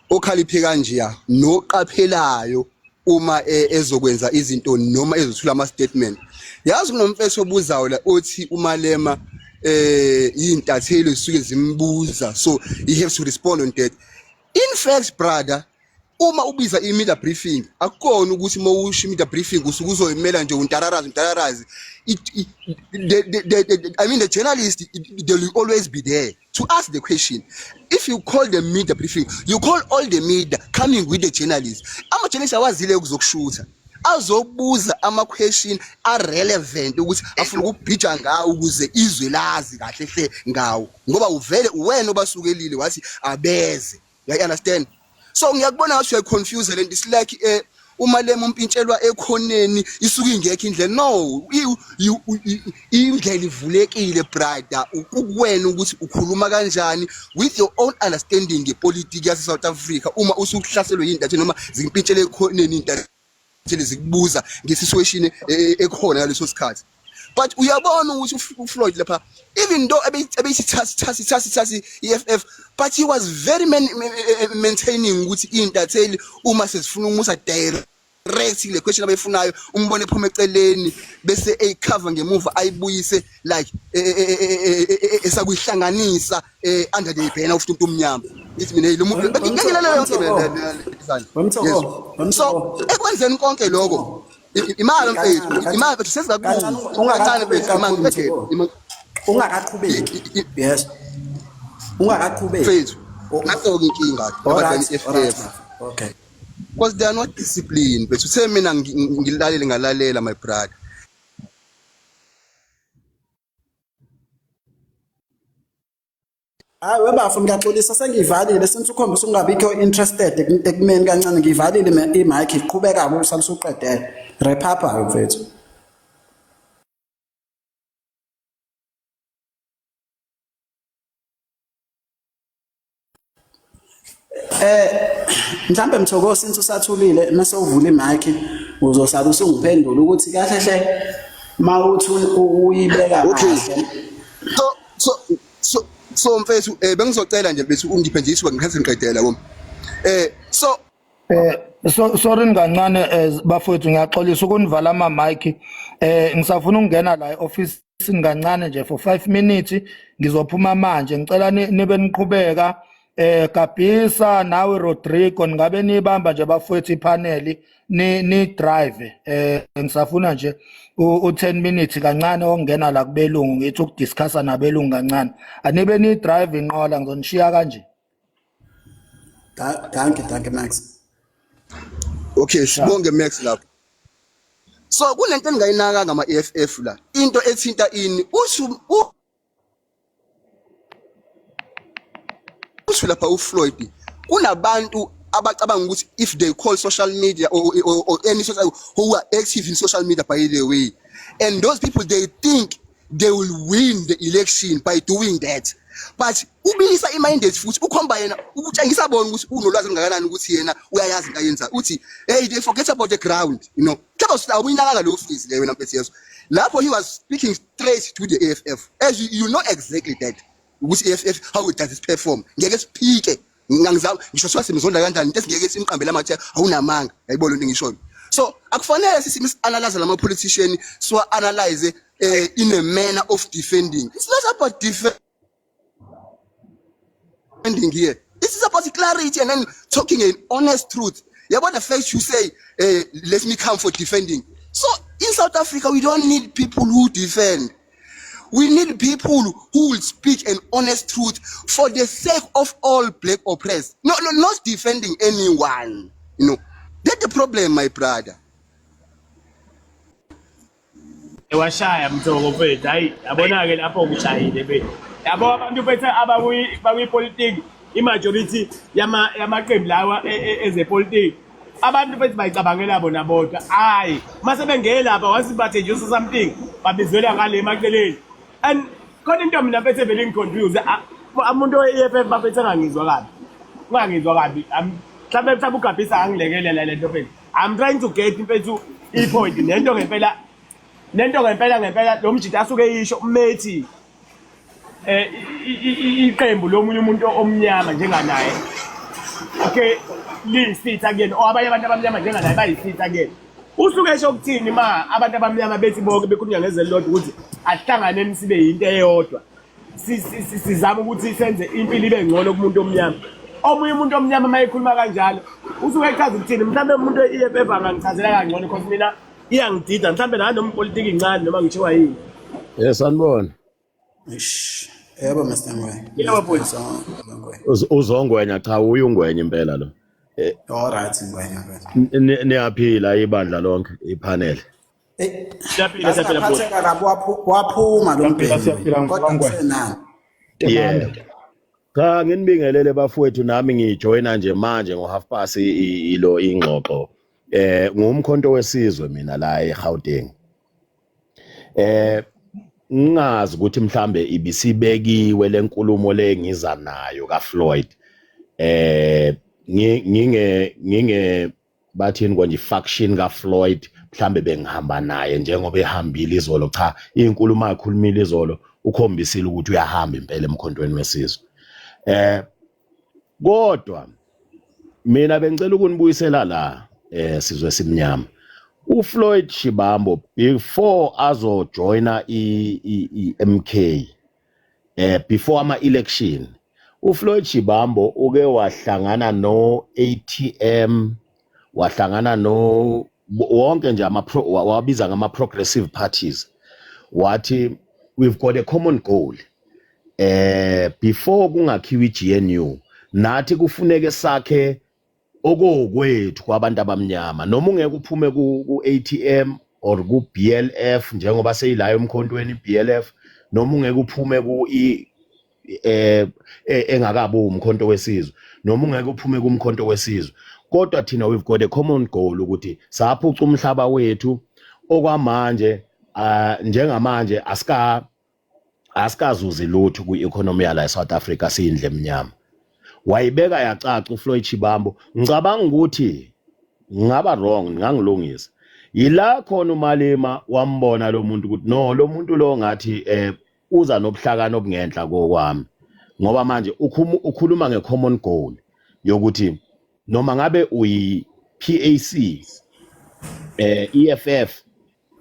okhaliphe kanje noqaphelayo uma ezokwenza izinto noma ezothula ama statement. Yazi kunomfethu obuzayo la othi uMalema intathelo zisuke zimbuza, so he has to respond on that. In fact, brother, uma ubiza i-media briefing akukona ukuthi mawusho i-media briefing usuke uzoyimela nje untararazi. I mean the journalist, they will always be there to ask the question. If you call the media briefing, you call all the media coming with the journalists. Ama-journalists awazile ukuzokushutha, azobuza ama-question are-relevant ukuthi afuna ukubhija ngawo ukuze izwe lazi kahle hle ngawo, ngoba uvele uwena obasukelile wathi abeze. You understand? So ngiyakubona ngathi uyayiconfuse lento. It's like uMalema umpintshelwa ekhoneni isuke ingekho indlela. No, indlela ivulekile brother, ukuwena ukuthi ukhuluma kanjani with your own understanding ngepolitiki yase South Africa. Uma usuhlaselwe yindathi noma zimpintshele ekhoneni indathi zikubuza ngesituation ekhona ngaleso sikhathi. But uyabona ukuthi uFloyd lapha, even though abeyithi EFF, but he was very maintaining ukuthi intatheli uma sesifuna umusa direct le question abayifunayo umbone ephuma eceleni bese eyicover ngemuva ayibuyise like esakuyihlanganisa under the banner of umuntu omnyama. Ithi mina lo muntu ngeke lalela yonke. So ekwenzeni konke lokho imali mfethu, imali bethu sesizakubuza ungancane bethu imali ungakaqhubeki. Yes, ungakaqhubeki mfethu, naso inkinga abadlali EFF. Okay, because they are not disciplined. But uthe mina ngilalele ngalalela my brother. Hayi webafo ngiyaxolisa sengivalile since ukhombisa ungabikho interested ekumeni kancane ngivalile i-mic iqhubeka bo salisuqedela repapa mfethu. Mhlambe Mthoko since usathulile mase uvula i-mic uzosala usungiphendula ukuthi kahle hle Mawuthi uyibeka Okay. kahle. So mfethu bengizocela nje bethu ungiphe nje isuka ngikhathi ngiqedela yabo. Sorry ngancane bafowethu ngiyaxolisa ukunivala ama mic ngisafuna ukungena la e-office ngancane nje for 5 minutes ngizophuma manje ngicela nibe niqhubeka Kabisa nawe Rodrigo ngabe nibamba nje bafowethu ipanel ni drive ngisafuna nje u10 minutes kancane ongena la kubelungu ngithi ukudiscussa nabelungu kancane anibe ni drive inqola ngizonishiya kanje. Danke Max. Okay, sibonge Max lapho. So kunento engayinaka ngama EFF la. Into ethinta ini usu lapha uFloyd. Kunabantu abacabanga ukuthi if they call social media or any social who are active in social media by the way, and those people they think they will win the election by doing that. But ubilisa iminded futhi ukhomba yena ukutshengisa bona ukuthi unolwazi ngakanani ukuthi yena uyayazi ngayenza uthi hey they forget about the ground, you know. Kaba uyinaka lo office leyo nampethu yeso lapho he was speaking straight to the AFF as you know exactly that ukuthi AFF how it does it perform ngeke siphike ngangizama ngisho siwasemzonda kanjani into esingeke simqambele amathe awunamanga yayibona into ngishoyo. So akufanele sisi analyze lama politician so analyze in a manner of defending. It's not about defending here. This is about clarity and then talking an honest truth. Yeah, what the fact you say, let me come for defending. So in South Africa, we don't need people who defend. We need people who will speak an honest truth for the sake of all black oppressed. No, not defending anyone. You know, that's the problem, my brother. Ewashaya mthoko mfethu hayi yabona ke lapho ukushayile mfethu yabo abantu bethu abakuyipolitiki imajority yamaqembu lawa ezepolitiki abantu bethu bayicabangela bona bodwa hayi mase bengeke lapha wasibathe nje something babizwela ngale emaceleni and khona into mina bethu vele ngiconfuse umuntu we-EFF bafethu ngangizwa kabi mhlawumbe uGabisa angilekelela lento mfethu I'm trying to get mfethu i-point nento ngempela lo mjidi asuke yisho umethi iqembu lomunye umuntu omnyama njenganaye okay lisitha again abanye abantu abamnyama njenganaye bayisitha again usuke esho ukuthini ma abantu abamnyama bethi bonke bekhulunywa ngezelodwa ukuthi ahlanganeni sibe yinto eyodwa sizama ukuthi senze impilo ibe ngcono kumuntu omnyama omunye umuntu omnyama mayekhuluma kanjalo usuke echaza ukuthini mhlawumbe umuntu we-EFF angangichazela kangcono because mina iyangidida mhlawumbe nanompolitiki incane noma ngishiwa yini. Yes sanibona. Yebo Mr. Ngwenya. Yebo mfowethu. Uzongwenya cha uyungwenya impela lo. All right Ngwenya mfethu. Niyaphila ibandla lonke ipanel. Siyaphila mfowethu. Waphuma lo mbheki. Kodwa kusenani. Yeah. Cha nginibingelele bafowethu nami ngijoina nje manje ngo-half-past ilo ingxoxo. Ngumkhonto wesizwe mina la eGauteng. Ngingazi ukuthi mhlambe ibisibekiwe lenkulumo lengiza nayo kaFloyd. Nginge bathini konje faction kaFloyd mhlambe bengihamba naye njengoba ehambile izolo cha inkulumo ayikhulumile izolo ukhombisile ukuthi uyahamba impela emkhontweni wesizwe. Kodwa mina bengicela ukunibuyisela la sizwe simnyama uFloyd Shivambu before azo joina MK before ama election uFloyd Shivambu uke wahlangana no ATM wahlangana no wonke nje wabiza ngama progressive parties wathi we've got a common goal before kungakhiwa iGNU nathi kufuneke sakhe okokwethu kwabantu abamnyama noma ungeke uphume ku-ATM or ku-BLF njengoba seyilayo emkhontweni BLF noma ungeke uphume engakabi umkhonto wesizwe noma ungeke uphume kumkhonto wesizwe kodwa thina we've got a common goal ukuthi saphuca umhlaba wethu okwamanje njengamanje asikazuzi lutho kwi-economy yala eSouth Africa siyindle emnyama wayibeka yacaca uFloyd Shivambu ngicabanga ukuthi ngaba wrong ngangilungisa yila khona uMalema wambona lo muntu ukuthi no lo muntu lo ngathi uza nobuhlakani obungenhla kokwami ngoba manje ukhuluma ngecommon goal yokuthi noma ngabe uyi PAC EFF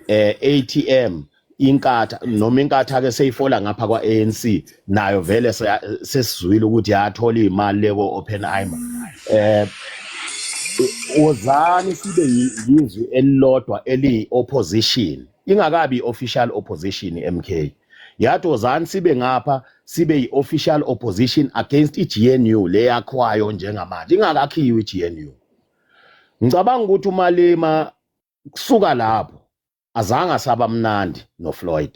ATM inkatha noma inkatha ke seyifola ngapha kwa ANC nayo vele sesizwile ukuthi yathola imali leko Oppenheimer ozani sibe yizwi elilodwa eli opposition ingakabi official opposition MK yathi ozani sibe ngapha sibe yi-official opposition against i-GNU leyakhwayo njengamanje ingakakhiwe i-GNU. Ngicabanga ukuthi uMalema kusuka lapho azange saba mnandi noFloyd.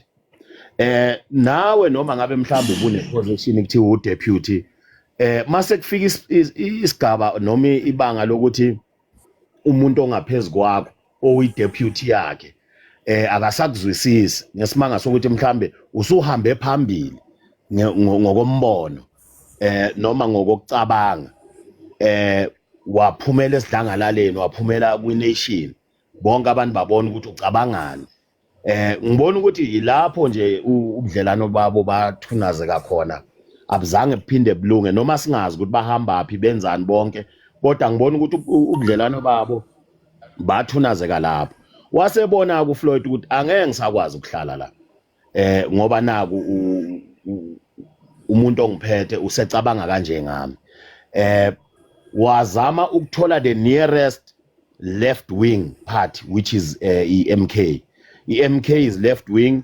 Nawe noma ngabe mhlawumbe ubune-position kuthiwa u-deputy mase kufika isigaba noma ibanga lokuthi umuntu ongaphezulu kwakho oyi-deputy yakhe akasakuzwisisi ngesimanga sokuthi mhlambe usuhambe phambili ngokombono noma ngokucabanga waphumela esidlangalaleni waphumela kwi-nation bonke abantu babona ukuthi ucabangani ngibona ukuthi yilapho nje ubudlelano babo bathunazeka khona abuzange buphinde bulunge noma singazi ukuthi bahamba phi benzani bonke kodwa ngibona ukuthi ubudlelano babo bathunazeka lapho wasebona kuFloyd ukuthi angeke ngisakwazi ukuhlala la ngoba naku umuntu ongiphethe usecabanga kanje ngami wazama ukuthola the nearest left wing party which is i-MK. I-MK is left wing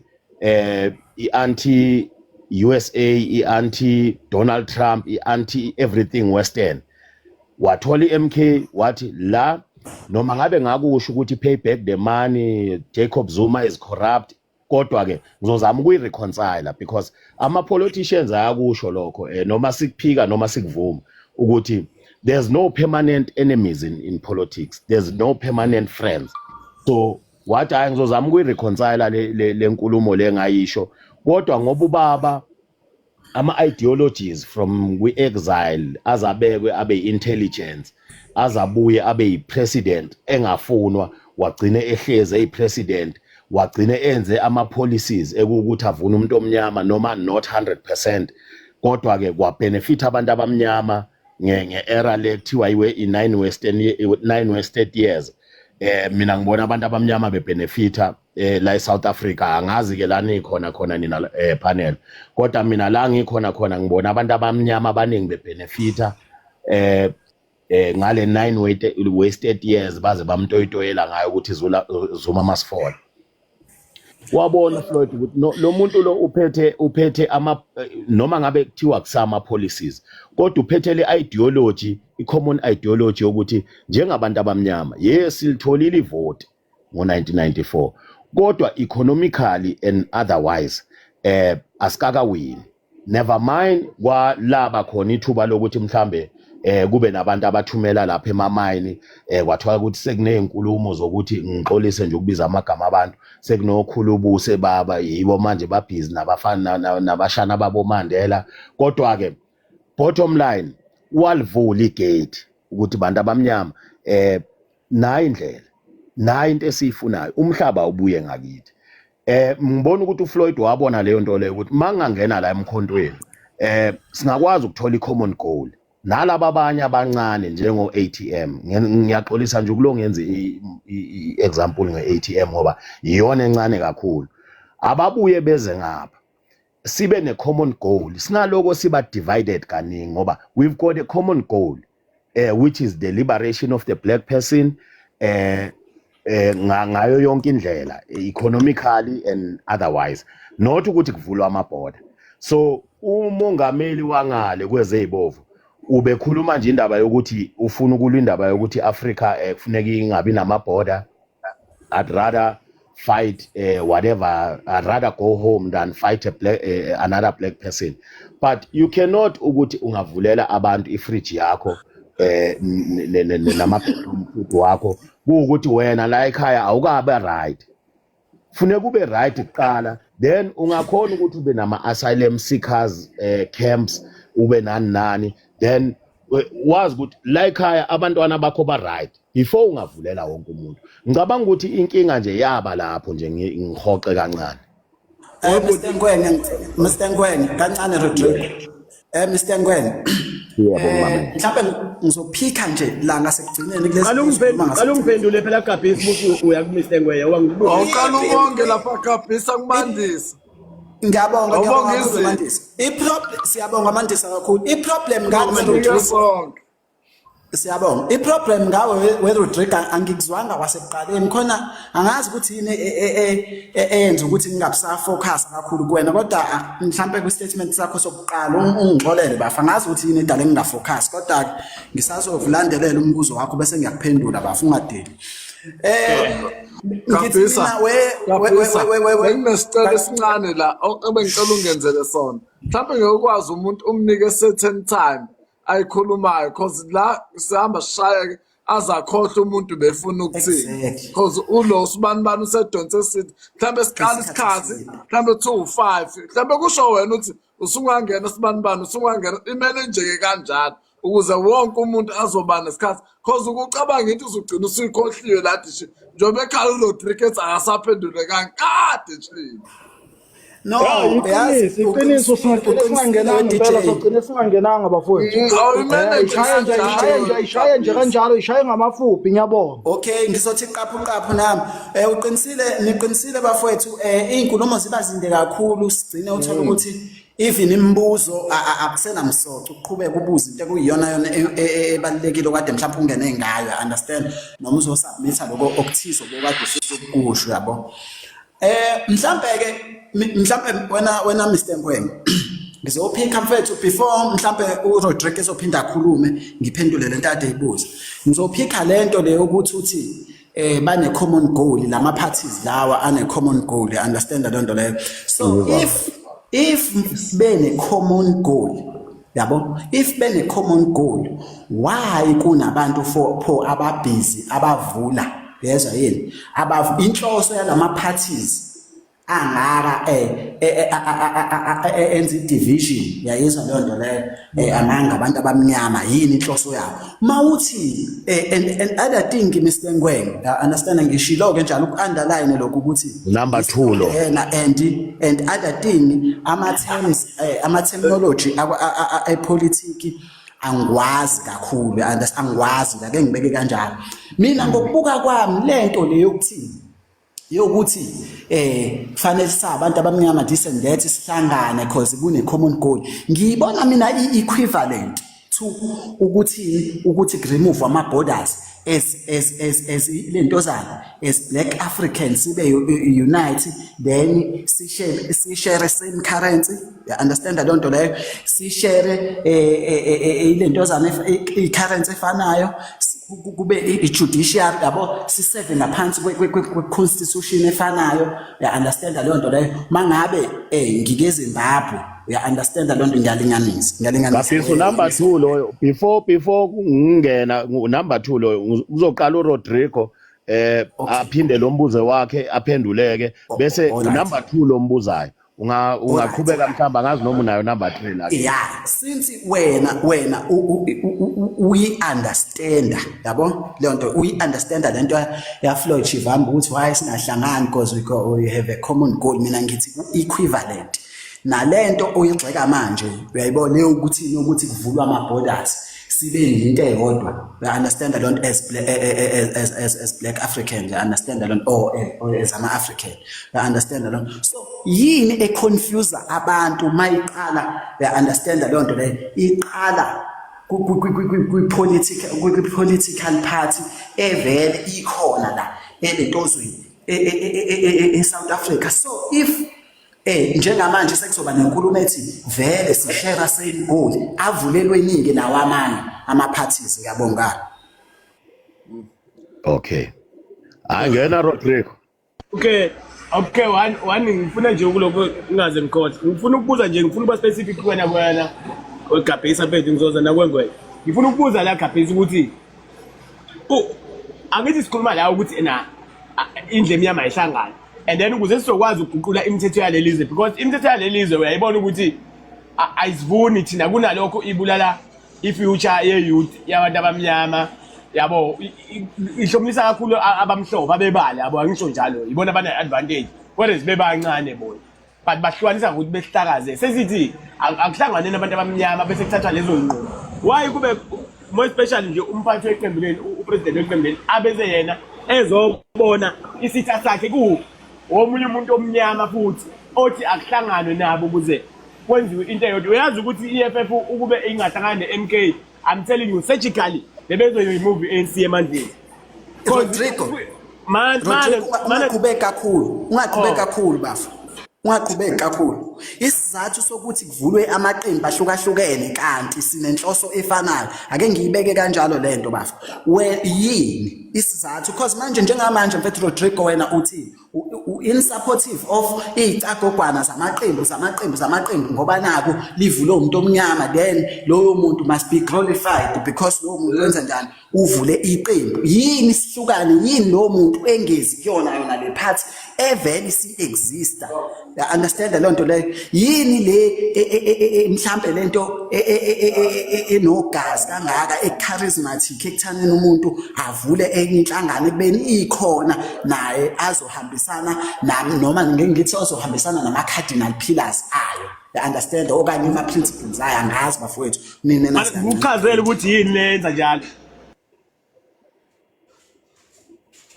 i-anti USA, i-anti Donald Trump, i-anti everything western. Wathola i-MK wathi la noma ngabe ngakusho ukuthi pay back the money Jacob Zuma is corrupt kodwa ke ngizozama ukuyireconcile because ama politicians ayakusho lokho noma sikuphika noma sikuvuma ukuthi there's no permanent enemies in politics, there's no permanent friends. So wathi hayi ngizozama ukuyireconcile le nkulumo le ngayisho kodwa ngoba ubaba ama ideologies from kwi-exile azabekwe abe intelligence azabuye abe yi-president engafunwa wagcine ehleze eyi-president wagcine enze ama-policies ekuwukuthi avuna umuntu omnyama noma not 100% kodwa ke kwabenefit abantu abamnyama nge-era le kuthiwa yiwe i-9 wasted years mina ngibona abantu abamnyama bebenefita la eSouth Africa angazi ke lana ikhona nina panel kodwa mina la ngikhona ngibona abantu abamnyama abaningi bebenefita ngale 9 wasted years baze bamtoyitoyela ngayo ukuthi Zuma must fall. Wabona Floyd ukuthi lo muntu lo uphethe noma ngabe kuthiwa kusama policies kodwa uphethe le ideology i-common ideology yokuthi njengabantu abamnyama yes silitholile ivote ngo-1994 kodwa economically and otherwise asikakawini never mind kwalaba khona ithuba lokuthi mhlambe kube nabantu abathumela lapha emamayini kwathiwa ukuthi sekunezinkulumo zokuthi ngixolise nje ukubiza amagama abantu sekunokhulubuse baba yibo manje babhizi nabafana nabashana babo Mandela kodwa ke bottom line walivula igate ukuthi bantu abamnyama nayo indlela nayo into esiyifunayo umhlaba ubuye ngakithi ngibona ukuthi uFloyd wabona leyo nto leyo ukuthi mangangena la emkhontweni singakwazi ukuthola i-common goal nalabo abanye abancane njengo ATM ngiyaxolisa nje ukulongenza i-example nge-ATM ngoba iyona encane kakhulu ababuye beze ngapha sibe ne-common goal sinaloko siba divided kaningi ngoba we've got a common goal which is the liberation of the black person ngayo yonke indlela economically and otherwise not ukuthi kuvulwa amabhoda. So umongameli wangale kwezeyibovu ubekhuluma nje indaba yokuthi ufuna ukulwa indaba yokuthi Africa kufuneka ingabi namabhoda. I'd rather fight whatever, I'd rather go home than fight another black person. But you cannot ukuthi ungavulela abantu ifridge yakho nama-bedroom wakho kuwukuthi wena la ekhaya awukabe right. Funeka ube right kuqala then ungakhona ukuthi ube nama-asylum seekers camps ube nani then wazi ukuthi la ekhaya abantwana bakho ba right before ungavulela wonke umuntu. Ngicabanga ukuthi inkinga nje yaba lapho nje ngihoxe kancane. Mr. Ngwenya kancane Rodrigo. Mr. Ngwenya. Yebo mama. Mhlawumbe ngizophika nje la ngasekugcineni kulesi. Alungiphendule phela Gabhisi ukuthi uya ku Mr. Ngwenya wangibuza. Awuqala ubonge lapha Gabhisi angimandisa. Ngiyabonga Mandisa. Siyabonga Mandisa kakhulu. I-problem ngawe siyabonga. I-problem ngawe we-Rodrigo angikuzwanga kwasekuqaleni khona angazi ukuthi yini eyenza ukuthi ngingabusafocus kakhulu kuwena kodwa mhlambe ku-statement sakho sokuqala ungixolele bafa ngazi ukuthi yini edale ngingafocus kodwa ngisazovulandelela umbuzo wakho bese ngiyakuphendula bafa ungadeli. Gabhisa nginesicelo esincane la ebengicela ungenzele sona. Mhlawumbe ngekwazi umuntu umnike certain time ayikhulumayo because la sihamba sishaya azakhohle umuntu befuna ukuthini because ulo usibanibani usedonse sithi mhlawumbe siqala isikhathi mhlawumbe 2:05 mhlawumbe kusho wena uthi usungangena sibanibani usungangena imele nje kanjalo ukuze wonke umuntu azoba nesikhathi because ukucabanga into uzugcina usuyikhohliwe lathi njobe ekhala uRodrigo akasaphendule kankade nje. No, iqiniso singangenanga impela sogcina singangenanga bafowethu. Ishaye nje kanjalo ishaye ngamafuphi ngiyabonga. Okay, ngizothi qaphu nami. Niqinisile bafowethu izinkulumo ziba zinde kakhulu sigcine uthola ukuthi even imibuzo akusenamsoco uqhubeka ubuza into ekuyiyona ebalekile okade mhlawumbe ungene ngayo understand noma uzosubmitha lokho okuthizo okade usukusho yabo. Mhlambe wena Mr. Ngwenya ngizophika mfethu before mhlambe uRodrigo ezophinda akhulume ngiphendule lento ade ibuza ngizophika lento leyo ukuthi uthi bane common goal lama parties lawa ane common goal understand lento leyo so if bene common goal yabo if bene common goal why kunabantu for ababhizi abavula yezwa yini inhloso yalama parties angaka enzi division yayizwa leyo nto leyo amanga abantu abamnyama yini inhloso yabo mawuthi and other thing Mr. Ngwenya understand ngishilo ke njalo ukunderline lokho ukuthi number 2 lo yena and other thing ama terminology epolitiki angwazi kakhulu angwazi ake ngibeke kanjalo mina ngokubuka kwami lento leyo yokuthi kufanele sabantu abamnyama this and that sihlangane because kune common goal ngiyibona mina equivalent to ukuthi remove ama borders as lentozana as black Africans sibe unite then si share same currency you understand don't leyo si share lentozana i-currency efanayo kube i-judiciary yabo si7 ngaphansi kwe-constitution efanayo ya understand leyo nto leyo mangabe ngikeZimbabwe ya understand leyo nto ngiyalinganisa Gabhisi number 2 loyo before ngingena number 2 loyo uzoqala uRodrigo aphinde lo mbuzo wakhe aphenduleke bese number 2 lo mbuzayo ungaqhubeka mhlamba ngazi noma unayo number 3 la yeah since wena we understand yabo leyo nto we understand lento ya Floyd Chivambu ukuthi why singahlangani because we have a common goal mina ngithi equivalent nalento oyigxeka manje uyayibona ukuthi kuvulwa ama borders sibe into eyodwa we understand a lot as black Africans we understand a lot or as ama African we understand a lot so yini econfuse abantu mayiqala we understand a lot le iqala political party evele ikhona la elentozweni eSouth Africa so if njengamanje sekuzoba nenkulumo ethi vele sishare same goal avulelwe iningi nawo amanye ama parties ngiyabonga okay angena Rodrigo okay one ngifuna nje ukuloko ungaze ngikhohle ngifuna ukubuza nje ngifuna uba specific wena oGabhisa mfethu ngizoza nakwengwe ngifuna ukubuza la Gabhisa ukuthi angithi sikhuluma la ukuthi indle emnyama ayihlangana and then ukuze sizokwazi ukuguqula imithetho yalelizwe because imithetho yalelizwe uyayibona ukuthi ayisivuni thina kunalokho ibulala ifuture ye youth yabantu abamnyama yabo ihlomisa kakhulu abamhlophe abebala yabo angisho njalo ibona abane advantage whereas bebancane bona but bahlukanisa ukuthi behlakaze sesithi akuhlangane nabantu abamnyama bese kuthathwa lezo nqobo why kube more especially nje umphathi weqembu leni upresident weqembu leni abeze yena ezobona isitha sakhe ku omunye umuntu omnyama futhi othi akuhlanganwe nabo ukuze kwenziwe into eyodwa uyazi ukuthi iEFF ukube ingahlangana neMK I'm telling you surgically bebezo remove ANC emandleni Rodrigo ungaqhubeka kakhulu bafu ungaqhubeki kakhulu isizathu sokuthi kuvulwe amaqembu ahlukahlukene kanti sinenhloso efanayo ake ngiyibeke kanjalo lento bafu yini isizathu because manje njengamanje mfethu Rodrigo wena uthi in supportive of izicagogwana zamaqembu ngoba naku livule umuntu omnyama then loyo muntu must be glorified because lo muntu wenza njani uvule iqembu yini sihlukane yini lo muntu engezi kuyona le part eveli si exista understand le nto le yini le mhlambe lento enogazi kangaka echarismatic ekuthaneni umuntu avule enye inhlangano ekubeni ikhona naye azohambisana nami noma ngithi azohambisana nama-cardinal pillars ayo understand okanye ama-principles ayo angazi bafowethu nina ukuchazela ukuthi yini lenza njalo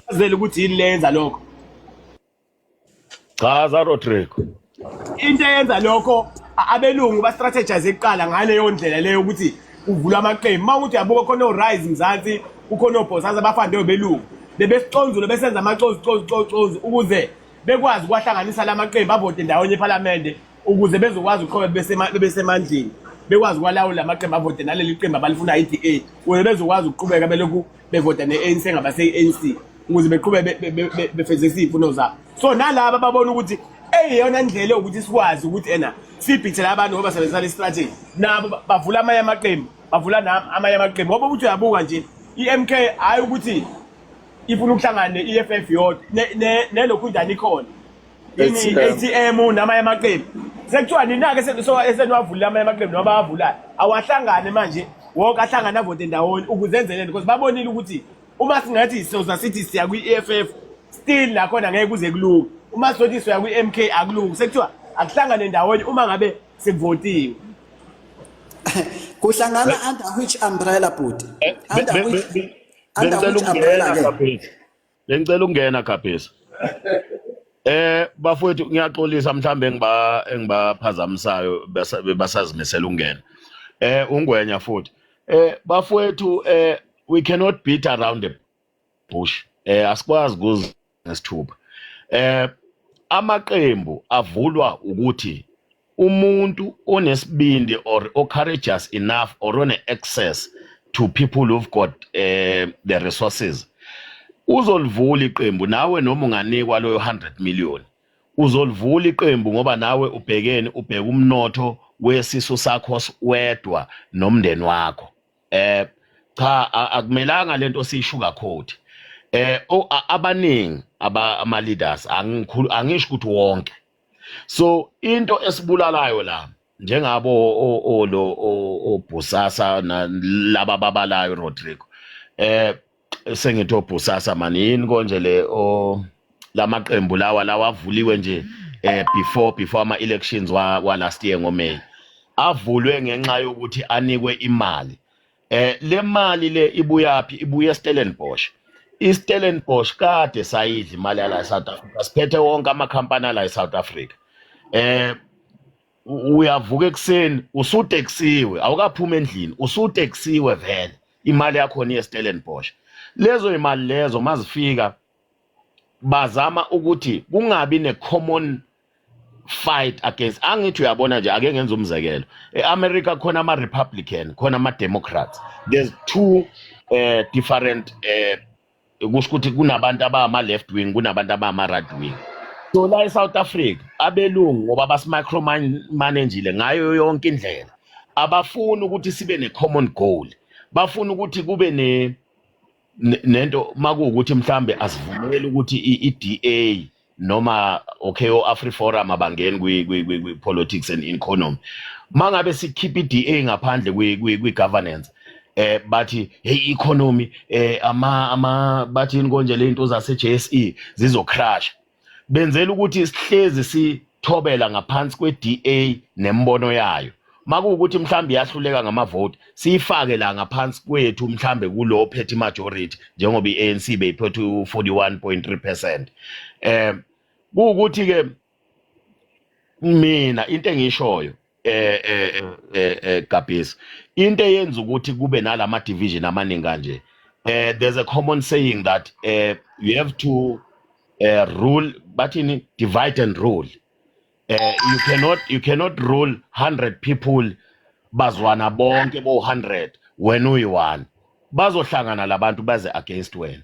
uchazela ukuthi yini lenza lokho chaza Rodrigo into eyenza lokho abelungu ba strategize eqala ngaleyo ndlela leyo ukuthi uvula amaqembu mawukuthi yabuka khona oRise Mzansi ukhona oBosasa bafande belungu bebesiconzulo besenza amacozi ukuze bekwazi ukwahlanganisa lamaqembu avote ndawonye eParliament ukuze bezokwazi uqhobe besemandleni bekwazi ukwalawula amaqembu avote naleli qembu abalifuna iDA ukuze bezokwazi ukuqhubeka belokhu bevote neANC ngabase-ANC ukuze beqhube befezekise izifuno zabo so nalabo babona ukuthi eyona ndlela ukuthi sikwazi ukuthi ena sibhithele abantu ngoba sebenzisa le strategy nabo bavula amanye amaqembu bavula amanye amaqembu ngoba ukuthi uyabuka nje iMK hayi ukuthi ifuna ukuhlangana neEFF yodwa nelokhu njani khona ini ATM namanye amaqembu sekuthiwa ninake esenwavula amanye amaqembu noma bavulayo awahlangane manje wonke ahlangana vote ndawonye ukuzenzele because babonile ukuthi uma singathi sizoza sithi siya kwi-EFF still nakhona ngeke kuze kulunge uma sizothi siya kwi-MK akulungi sekuthiwa akuhlangane ndawonye uma ngabe sekuvotiwe kuhlangana under which umbrella budi under which umbrella Bengicela ukungena Gabhisa bafowethu ngiyaxolisa mhlambe engibaphazamisayo basazimisela ukungena ungwenya futhi bafowethu we cannot beat around the bush asikwazi kunesithupha amaqembu avulwa ukuthi umuntu onesibindi or courageous enough or one access to people who've got the resources uzolivula iqembu nawe noma unganikwa loyo 100 million uzolivula iqembu ngoba nawe ubheka umnotho wesiso sakho wedwa nomndeni wakho cha akumelanga lento siyishuka code abaningi ama leaders angisho ukuthi wonke so into esibulalayo la njengabo oBosasa nalaba babalayo Rodrigo sengithi oBosasa mani yini konje le lamaqembu lawa avuliwe nje before ama elections wa last year ngoMay avulwe ngenxa yokuthi anikwe imali le mali le ibuyapi ibuye eStellenbosch iStellenbosch kade sayidla imali la eSouth Africa siphethe wonke amakhampani la eSouth Africa uyavuka ekseni usuteksiwe awukaphuma endlini usuteksiwe vele imali yakho ni eStellenbosch lezo imali lezo mazifika bazama ukuthi kungabi ne-common fight against angithi uyabona nje ake ngenza umzekelo eAmerica khona ama-Republican khona ama-Democrats there's two different kusho ukuthi kunabantu abama-left wing kunabantu abama-right wing so la eSouth Africa abelungu ngoba basimicromanagile ngayo yonke indlela abafuni ukuthi sibe ne-common goal bafuna ukuthi kube nento makuwukuthi mhlambe asivumele ukuthi iDA noma okay o-AfriForum abangeni kwi-politics and economy mangabe sikhipha iDA ngaphandle kwi-governance bathi hey economy bathi inkonje lento zase JSE zizo crash benzela ukuthi sihlezi sithobela ngaphansi kwe DA nembono yayo makuwukuthi mhlambi yahluleka ngamavote siyifake la ngaphansi kwethu mhlambe kulo phethe majority njengoba iANC beyiphethe 41.3%. Kuwukuthi ke mina into engishoyo Gabhesi into eyenza ukuthi kube nalama division amaningi kanje there's a common saying that you have to rule but in divide and rule. You cannot rule 100 people bazwana bonke bo 100 when uyi-1 bazohlangana labantu baze against wena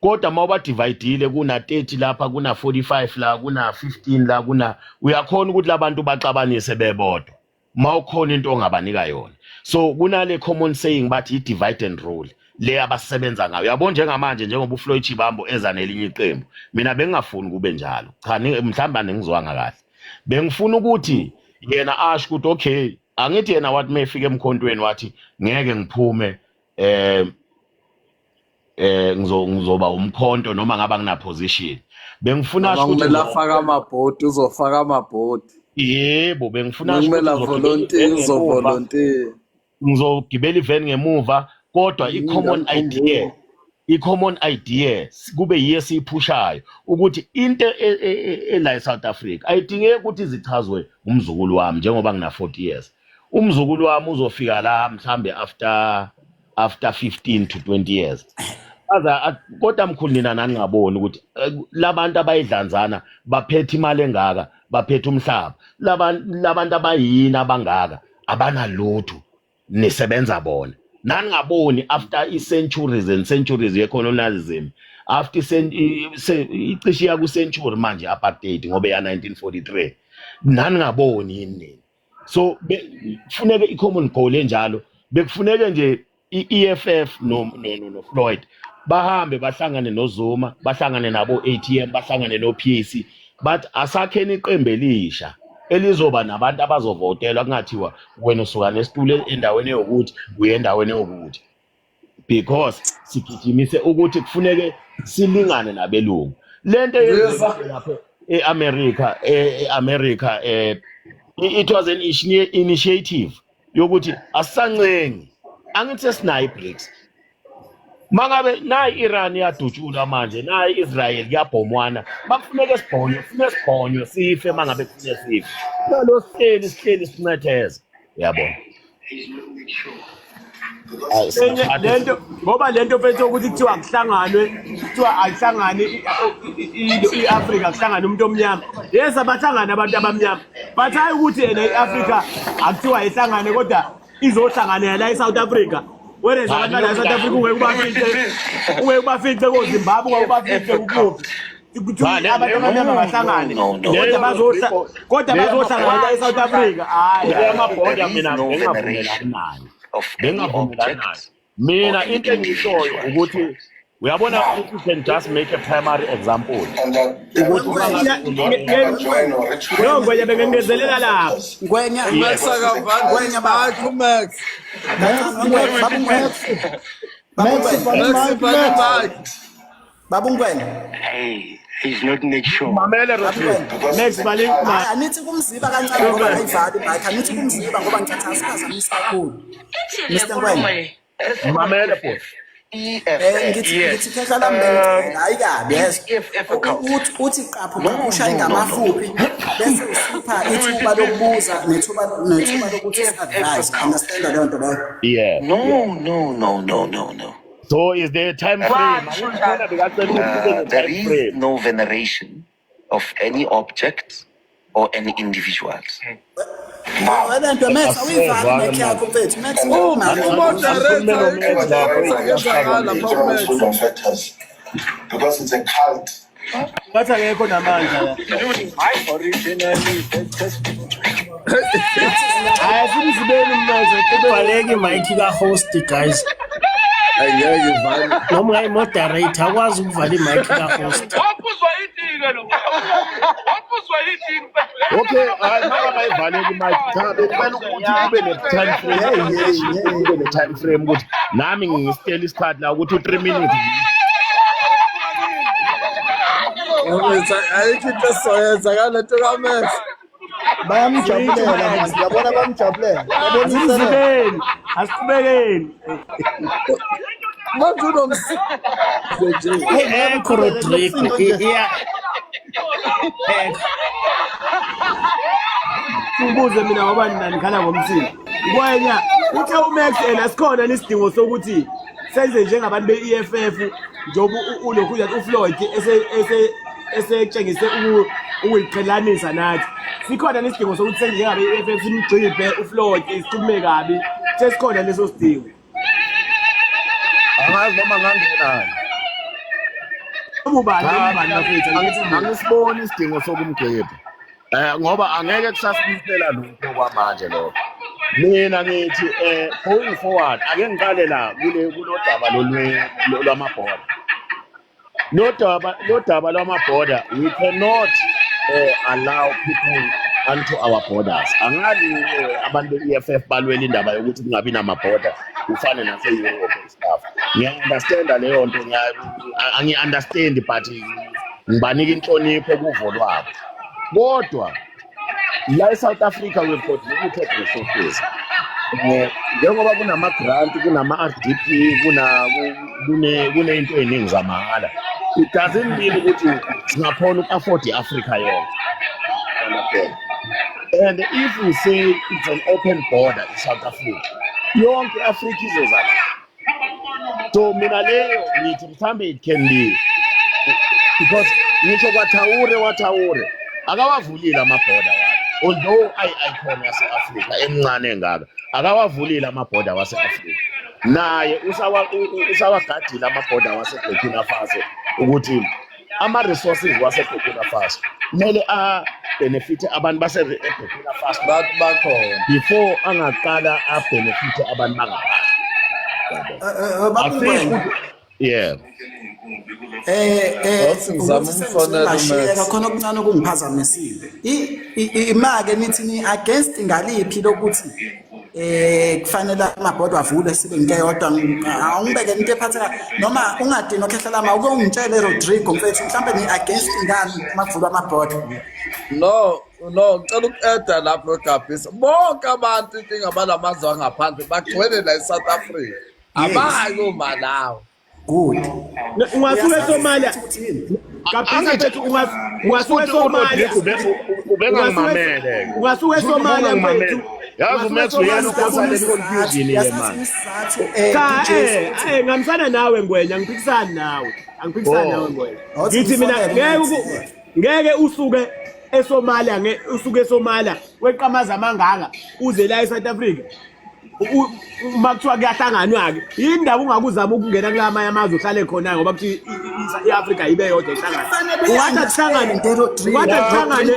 kodwa mawuba dividile kuna 30 lapha kuna 45 la kuna 15 la uyakhona ukuthi labantu baxabanise bebodwa mawukhona into ongabanika yona so kunale common saying bathi i-divide and rule le abasebenza ngayo yabo njengamanje njengoba uFloyd Chibambo eza nelinye iqembu mina bengingafuni kube njalo cha mhlamba nengizwanga kahle bengifuna ukuthi yena asho ukuthi okay angithi yena wathi mayefika emkhontweni wathi ngeke ngiphume ngizoba umkhonto noma ngaba ngina position bengifuna asho ukuthi ufaka amabhodi uzofaka amabhodi yebo bengifuna asho ukuthi volunteer ngizogibela iveni ngemuva kodwa i-common idea kube yiye siyiphushayo ukuthi into la eSouth Africa ayidingeki ukuthi izichazwe umzukulu wami njengoba ngina 40 years umzukulu wami uzofika la mhlambe after 15 to 20 years kodwa mkhulu nina nani ngabona ukuthi labantu abayidlanzana baphethe imali engaka baphethe umhlaba labantu abayina abangaka abanalutho nisebenza bona nani ngaboni after centuries and centuries ye-colonialism after icishe ya ku-century manje apartheid ngoba ya 1943 nani ngaboni yini so kufuneke i-common goal enjalo bekufuneke nje i-EFF no Floyd bahambe bahlangane noZuma bahlangane nabo ATM bahlangane no PAC but asakheni iqembu elisha elizoba nabantu abazovotelwa kungathiwa wena usuka nesitulo endaweni yokuthi uyendaweni yokuthi because sigijimise ukuthi kufuneke silingane nabelungu lento lapha eAmerica it was an initiative yokuthi asisancengi angithi sinayi BRICS mangabe nayi Iran yadutshula manje nayi Israel kuyabhomwana bakufuneka sibhonyo sife mangabe kufune sife lo sihleli sincetheza yabona lento ngoba lento mfethu ukuthi kuthiwa ayihlangane iAfrica kuhlangana umuntu omnyama yes abahlangana abantu abamnyama but hayi ukuthi yena iAfrica akuthiwa ayihlangane kodwa izohlangana la eSouth Africa whereas abantu la eSouth Africa ungeke ubafice koZimbabwe ungeke ubafice ukuphi abantu abamnyama bahlangane kodwa bazohlangana la eSouth Africa hayi amabhoda mina ngingavumelani nayo mina into engishoyo ukuthi uyabona you can just make a primary example ukuthi ngeke bengengezelela lapho Ngwenya bakho Max Babungwenya hey he's not make sure mamele next bali anithi kumziba kancane ngoba ayivali bike anithi kumziba ngoba ngicatha siphazamisa kakhulu Mr. Ngwenya mamele futhi ngithi khehla lami hayi kabi yes uthi qapho ushaya ngamafuphi bese usipha ithuba lokubuza nethuba lokuthi advise understand leyo nto leyo yeah no so is there a time frame there is no veneration of any object or any individuals wena nto Max awuyivali neck yakho mfethu Max because it's a cult. bathi akekho namandla hayi simzibeni manje Baleki mic ka host guys. Angeke ivale. Noma ungayi-moderator akwazi ukuvala i-mic ka-host. Okay, maka bayivaleki imike cha bekumele ukuthi kube ne-time frame kube ne-time frame ukuthi nami ngisitela isikhathi la ukuthi u-3 minutes Ayikho into esoyenza ngaleto kaMax. Bayamjabulela ngiyabona bayamjabulela. Asizibeni, asiqhubekeni. Manje Ekho Rodrigo, Ubuze mina ngoba nikhala ngomsini. Kwenya uthe uMax ena sikhona nesidingo sokuthi senze njengabantu be-EFF njoba ulokhu yathi uFloyd esetshengise ukuyiqhelanisa nathi. Sikhona nesidingo sokuthi senze njengabe-EFF simgcibhe uFloyd isicume kabi. Sesikhona leso sidingo. angazi noma ngangenani angisiboni isidingo sokumgcebha ngoba angeke kusasinisela lutho kwamanje lokho mina ngithi going forward ake ngiqale la kulodaba lwamabhoda lodaba lwamabhoda we cannot allow people onto our borders angali abantu be-EFF balwela indaba yokuthi kungabi namabhoda kufane nase-Europe and stuff ngiya-understanda leyo nto angi-understand but ngibanika inhlonipho kuvo lwabo kodwa la eSouth Africa we've got limited resources njengoba kunama-grant kunama-RDP kuney'nto ey'ningi zamahhala it doesn't mean ukuthi singakhona uku-afford i-Africa yonke and if we say it's an open border in South Africa yonke i-Afrika izozala so mina leyo ngithi mhlambe it can be because ngisho kwaThaure akawavulile amabhoda wakhe although ayikhona yase-Afrika emncane engaka akawavulile amabhoda wase-Afrika naye usawagadile amabhoda wase-Burkina Faso ukuthi ama-resources wase-Burkina Faso kumele a-benefite abantu base-Burkina Faso bakhona before angaqala a-benefite abantu bangaphandle yeah khona okuncane okungiphazamisile imake nithi ni against ngaliphi lokuthi kufanele amabhodo avule sibe into eyodwa awungibeke into ephatheka noma ungadini okhehlela ma uke ungitshele Rodrigo mfethu mhlambe ni against ngani makuvulwa amabhodo no ngicela uku-eda lapho eGabisa bonke abantu inkinga balamazwe angaphandle bagcwele la eSouth Africa abayi koMalawi good ungasuka eSomalia Kabisa bethu ungasuka eSomalia ubengangimamele ungasuka eSomalia bethu yazi uMax uyena ukhosa le confusion le manje cha ngamsana nawe Ngwenya angiphikisani nawe Ngwenya ngithi mina ngeke usuke eSomalia usuke eSomalia weqamaza amangaka uze la eSouth Africa makuthiwa kuyahlanganwa-ke yini ndaba ungakuzama ukungena kula manye amazwe uhlale khona ngoba kuthi i-Afrika ibe yodwa ihlangane kuhlangane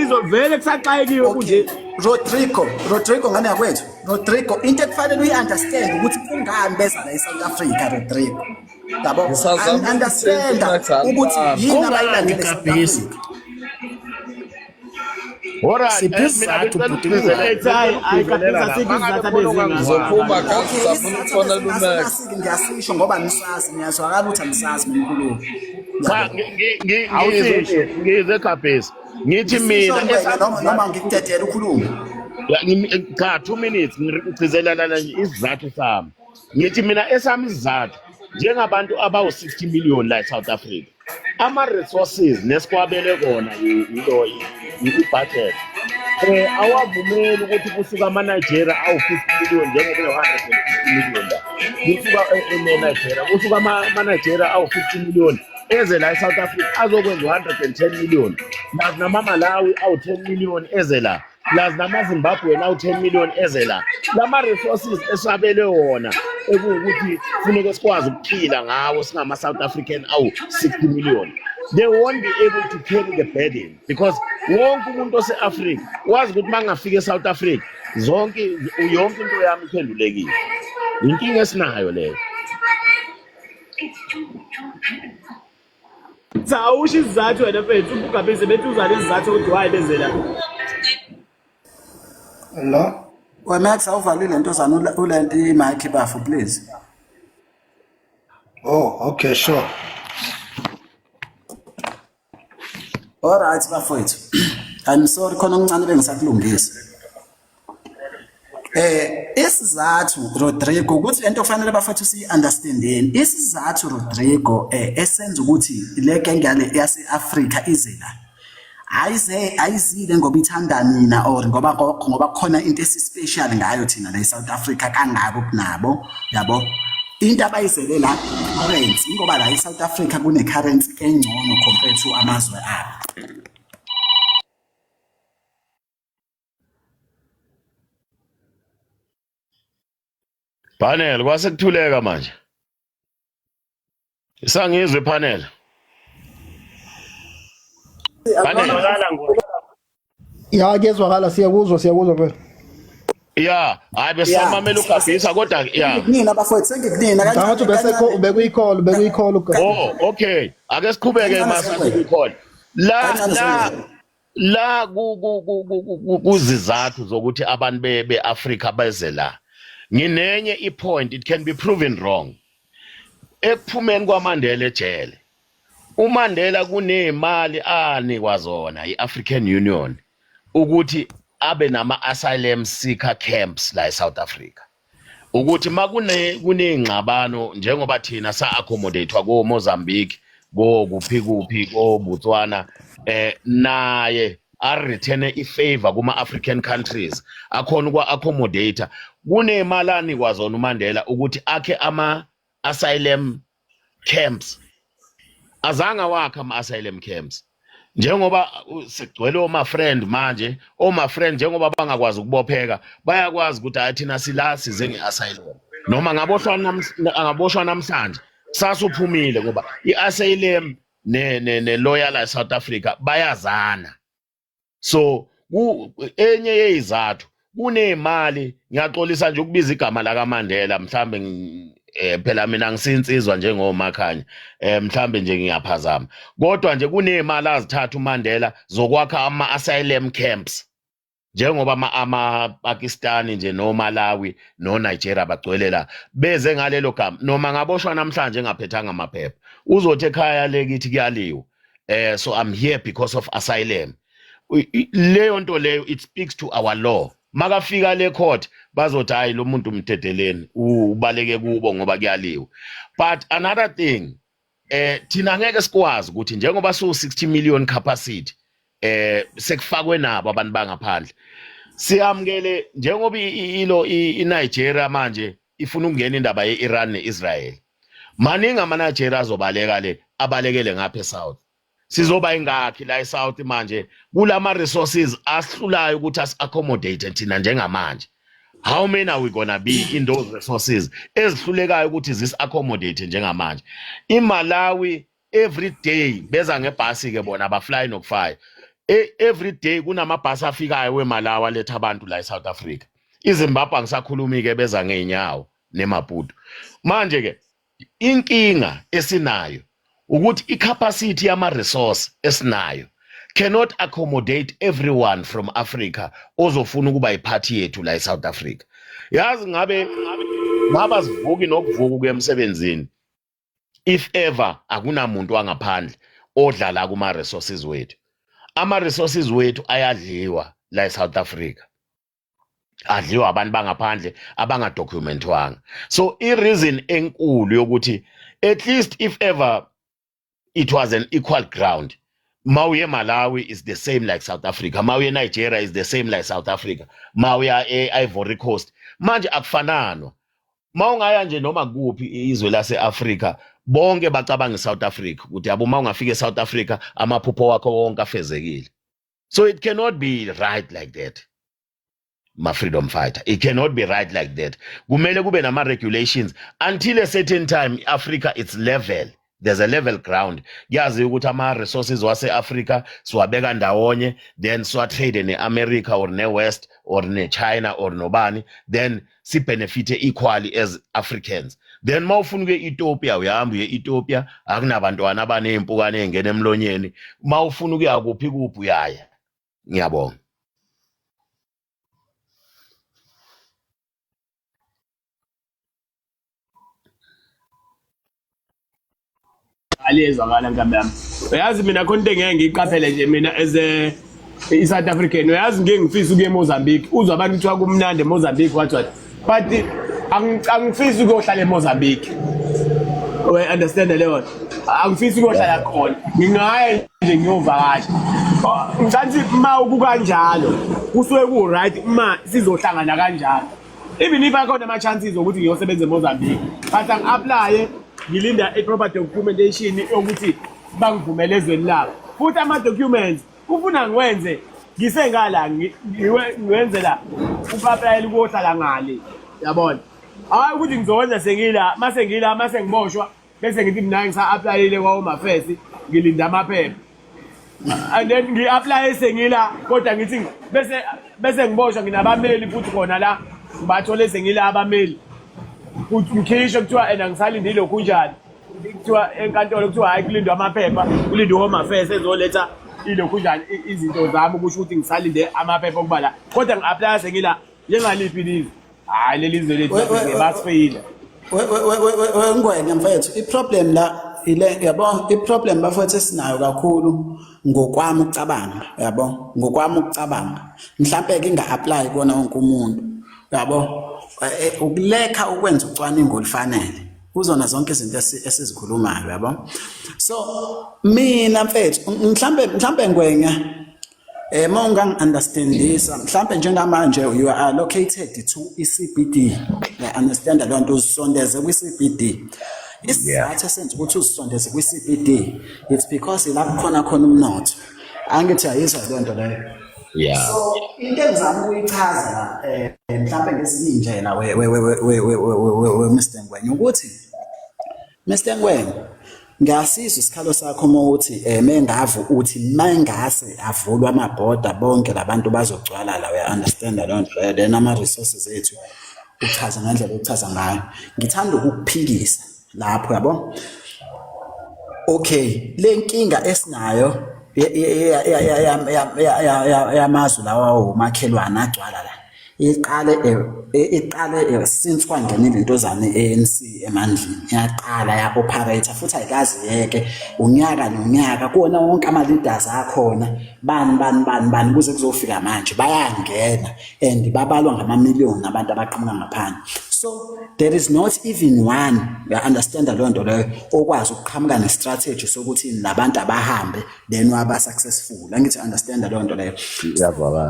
izwe vele kusaxayekiwe kunje Rodrigo ngane yakwethu Rodrigo into ekufanele uyi-understand ukuthi kungani beza la eSouth Africa Rodrigo yabo understand ukuthi yini abayilandele eSouth Africa ngiyasisho ngoba nisazi ngiyazwakala ukuthi anisazi mkhulu ngize Kabisa ngithi mina noma ngikudedela ukhuluma cha 2 minutes ngigcizelana isizathu sami ngithi mina esami isizathu njengabantu abawu-60 million la eSouth Africa ama-resources nesikwabele kona yilo i-budget awavumeli ukuthi kusuka ama-Nigeria awu-50 million njengoba 150 million la kusuka eNigeria kusuka ama-Nigeria awu-50 million eze la eSouth Africa azokwenza 110 million plus nama-Malawi awu-10 million eze la plus nama-Zimbabwe awu-10 million eze la lama-resources esabele wona ekuwukuthi funeke sikwazi ukuphila ngawo singama-South African awu-60 million they won't be able to carry the burden because wonke umuntu ose-Afrika wazi ukuthi uma ngingafika eSouth Africa yonke into yami iphendulekile inkinga esinayo leyo. Sawusho isizathu wena mfethu ubugabhise bethi uzale isizathu ukuthi why beze la. Hello. Wemax awuvalile intozana ulenti imic bafu please. Oh, okay, sure. All right bafowethu. I'm sorry khona okuncane bengisakulungisa. Isizathu Rodrigo ukuthi lento kufanele bafethu si-understandeni. Isizathu Rodrigo esenza ukuthi le gang yale yase-Afrika ize la. Ayizile ngoba ithanda nina or ngoba khona into esispecial ngayo thina la eSouth Africa kangako kunabo yabo. Into abayizele la currency ngoba la eSouth Africa kune currency engcono compared to amazwe abo. Panel kwase kuthuleka manje. Isangizwe panel. Ya kezwakala siyakuzwa phela. Yeah, hayi besamamela ugabhisa kodwa yeah. Nina bafowethu sengikunina kanjani? Ngathi ubekuyicall Oh, okay. Ake siqhubeke mase ku-call. La kuzizathu zokuthi abantu beAfrika beze la. Nginenye ipoint, it can be proven wrong. Ekuphumeni kwaMandela ejele. uMandela kunemali anikwa zona iAfrican Union ukuthi abe nama asylum seeker camps la eSouth Africa. Ukuthi kunengxabano njengoba thina sa accommodatewa ko Mozambique, go kuphi ko Botswana naye a return ifavor kuma African countries akhona ukwa accommodator kunemali anikwa zona uMandela ukuthi akhe ama asylum camps. Azanga wakha ama asylum camps njengoba sigcwele oma friend manje friend njengoba bangakwazi ukubopheka bayakwazi ukuthi athina sila size ngeasylum noma ngaboshwa namhlanje sasuphumile ngoba iasylum ne loyal eSouth Africa bayazana. So enye yezizathu kunemali ngiyaxolisa nje ukubiza igama la kaMandela mhlambe phela mina ngisinsizwa njengoMakhanya mhlambe nje ngiyaphazama kodwa nje kunemali azithatha uMandela zokwakha ama asylum camps njengoba ama-Pakistani nje noMalawi noNigeria bagcwele la beze ngalelo gama noma ngaboshwa namhlanje ngaphethanga amaphepha uzothi ekhaya lekithi kuyaliwa so I'm here because of asylum. Leyo nto leyo it speaks to our law. Makafika le court bazothi hayi lo muntu umthedeleni ubaleke kubo ngoba kuyaliwa. But another thing thina ngeke sikwazi ukuthi njengoba so 60 million capacity sekufakwe nabo abantu bangaphandle siyamkele njengoba iNigeria manje ifuna ukungena indaba yeIran neIsrael maningi amaNigeria azobaleka le abalekele ngapha eSouth. Sizoba ingakhi la eSouth manje kulama resources asihlulayo ukuthi as-accommodate thina njengamanje. How many are we gonna be in those resources ezihlulekayo ukuthi zis-accommodate njengamanje? IMalawi every day beza ngebhasi ke bona abafly nokufly. Every day kunamabhasi afikayo weMalawi aletha abantu la eSouth Africa. iZimbabwe angisakhulumi ke beza ngeenyawo neMaputo. Manje ke inkinga esinayo ukuthi icapacity yama-resource esinayo cannot accommodate everyone from Africa ozofuna ukuba iphathi yethu la eSouth Africa. Yazi ngaba sivuki nokuvuka kuya emsebenzini if ever akunamuntu wangaphandle odlala kuma-resources wethu. Ama-resources wethu ayadliwa la eSouth Africa. Adliwa abantu bangaphandle abangadocumentwanga. So i-reason enkulu yokuthi at least if ever it was an equal ground. Mauye Malawi is the same like South Africa. Mauye Nigeria is the same like South Africa. Mauye Ivory Coast. Manje akufanano. Mawungaya nje noma kuphi izwe lase-Africa bonke bacabanga eSouth Africa ukuthi yabo mawungafika eSouth Africa amaphupho wakho wonke afezekile. So it cannot be right like that. My freedom fighter. It cannot be right like that. Kumele kube nama regulations until a certain time Africa it's level. there's a level ground. Yazi ukuthi ama resources wase Africa siwabeka ndawonye, then siwatrade ne-America or ne-West or ne-China or nobani, then si benefit equally as Africans. Then mawufuna ukuye Ethiopia uyahamba uye Ethiopia, akunabantwana abanempukane engene emlonyeni. Mawufuna ukuya kuphi uyaya. Ngiyabonga. Aliyezwakala nkabi yami. Uyazi mina khona into engeke ngiyiqaphele nje mina as a South African. Uyazi ngeke ngifisa ukuye eMozambique. Uzwa abantu kuthiwa kumnandi eMozambique what. But angifisi ukuyohlala eMozambique. We understand leyo. Angifisi ukuyohlala khona. Ngingaya nje ngiyovakasha. Ngicabanga uma ukukanjalo kusuke ku right uma sizohlangana kanjalo. Even if akhona ama chances ukuthi ngiyosebenza eMozambique. But angi-apply ngilinda i-proper documentation yokuthi bangivumele ezweni labo. Futhi ama-documents kufuna ngiwenze ngisengala ngiwenzela uku-applyela ukuyohlala ngale. Yabona? Hayi ukuthi ngizowenza sengila, mase ngiboshwa bese ngithi mina ngisa-applyele kwa-Home Affairs ngilinda amaphepha. And then ngi-apply sengila kodwa ngithi bese ngiboshwa nginabameli futhi khona la ngibathole sengila abameli. Ngikhisho kuthiwa angisalindile lokhu njani. Kuthiwa enkantolo kuthiwa hayi kulindwa amaphepha, kulindwa Home Affairs ezoletha ilokhu njani izinto zami ukusho ukuthi ngisalinde amaphepha okubala. Kodwa ngi-apply sengila njengaliphi ilizwe. Hayi leli izwe lethu basifeyila. Ngwenya mfethu iproblem la ile yabo iproblem bafethu esinayo kakhulu ngokwami ukucabanga yabo ngokwami ukucabanga mhlambe ke inga-apply kona wonke umuntu yabo ukuleka ukwenza ucwaningo olufanele uzona zonke izinto esizikhulumayo yabo. So mina mfethu mhlambe ngwenya Mongang understandisa mhlambe njengamanje you are allocated to ECBD. I understand loo nto uzisondeze kwi-CBD. Isizathu esenza ukuthi uzisondeze kwi-CBD it's because lapho khona umnotho. Angithi ayizwa loo nto leyo. Yeah. So into engizama ukuyichaza mhlambe ngezinye indlela we Mr. Ngwenya ukuthi Mr. Ngwenya ngiyasizwa isikhalo sakho ukuthi mengavu uthi mangase avulwa amabhoda bonke labantu bazogcwala la we understand loo nto then ama resources ethu uchaza ngendlela uchaza ngayo ngithanda ukukuphikisa lapho yabo. Okay le nkinga esinayo yamazwi lawa umakhelwana agcwala la iqale since kwangenile into zane ANC emandleni yaqala ya operator futhi ayikazi yeke unyaka nonyaka kuona wonke ama leaders akhona bani kuze kuzofika manje bayangena and babalwa ngama-million abantu abaqhamuka ngaphandle. So there is not even one you understand loo nto leyo okwazi ukuqhamuka ne-strategy sokuthi labantu abahambe then waba successful. Angithi understand loo nto leyo.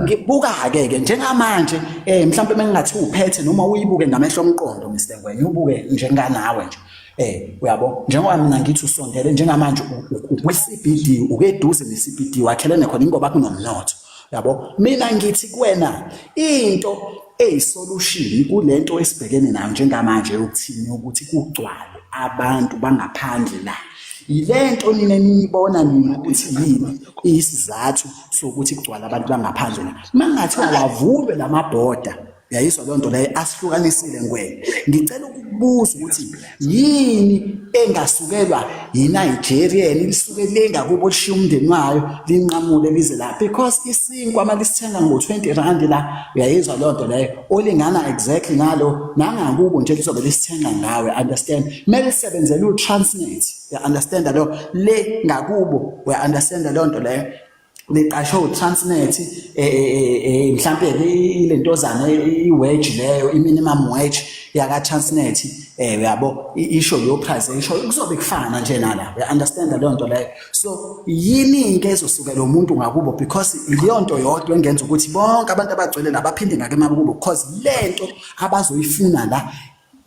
Ngibuka-ke njengamanje mhlawumbe mengingathi uphethe noma uyibuke ngamehlo omqondo Mr. Ngwenya ubuke njenganawe nje uyabo njengoba mina ngithi usondele njengamanje kwi-CBD ukeduze ne-CBD wakhelene khona ingoba kunomnotho yabo. Mina ngithi kuwena into solution kulento esibhekene nayo njengamanje yokuthini ukuthi kugcwale abantu bangaphandle la. Ilento nina niyibona nina ukuthi yini isizathu sokuthi kugcwala abantu bangaphandle la. Mangathi awavulwe lamabhoda yayizwa loo nto leyo asihlukanisile Ngwenya. Ngicela ukubuza ukuthi yini engasukelwa yiNigerian lisuke lengakubo lishiya umndeni wayo linqamule lize la because isinkwa malisithenga ngo-20 rand la uyayizwa loo nto leyo olingana exactly ngalo nangakubo nje lizobe lisithenga ngawe understand kumele lisebenzele uTransnet ya understand lo le ngakubo we understand loo nto leyo liqashwe uTransnet mhlambe ilentozana iwage leyo iminimum wage yaka Transnet uyabo isho yo price isho kuzobe kufana nje nala we understand loo nto leyo. So yini inke ezosuka lo muntu ngakubo because leyo nto yodwa engenza ukuthi bonke abantu abagcwele labaphinde ngake makubo because lento abazoyifuna la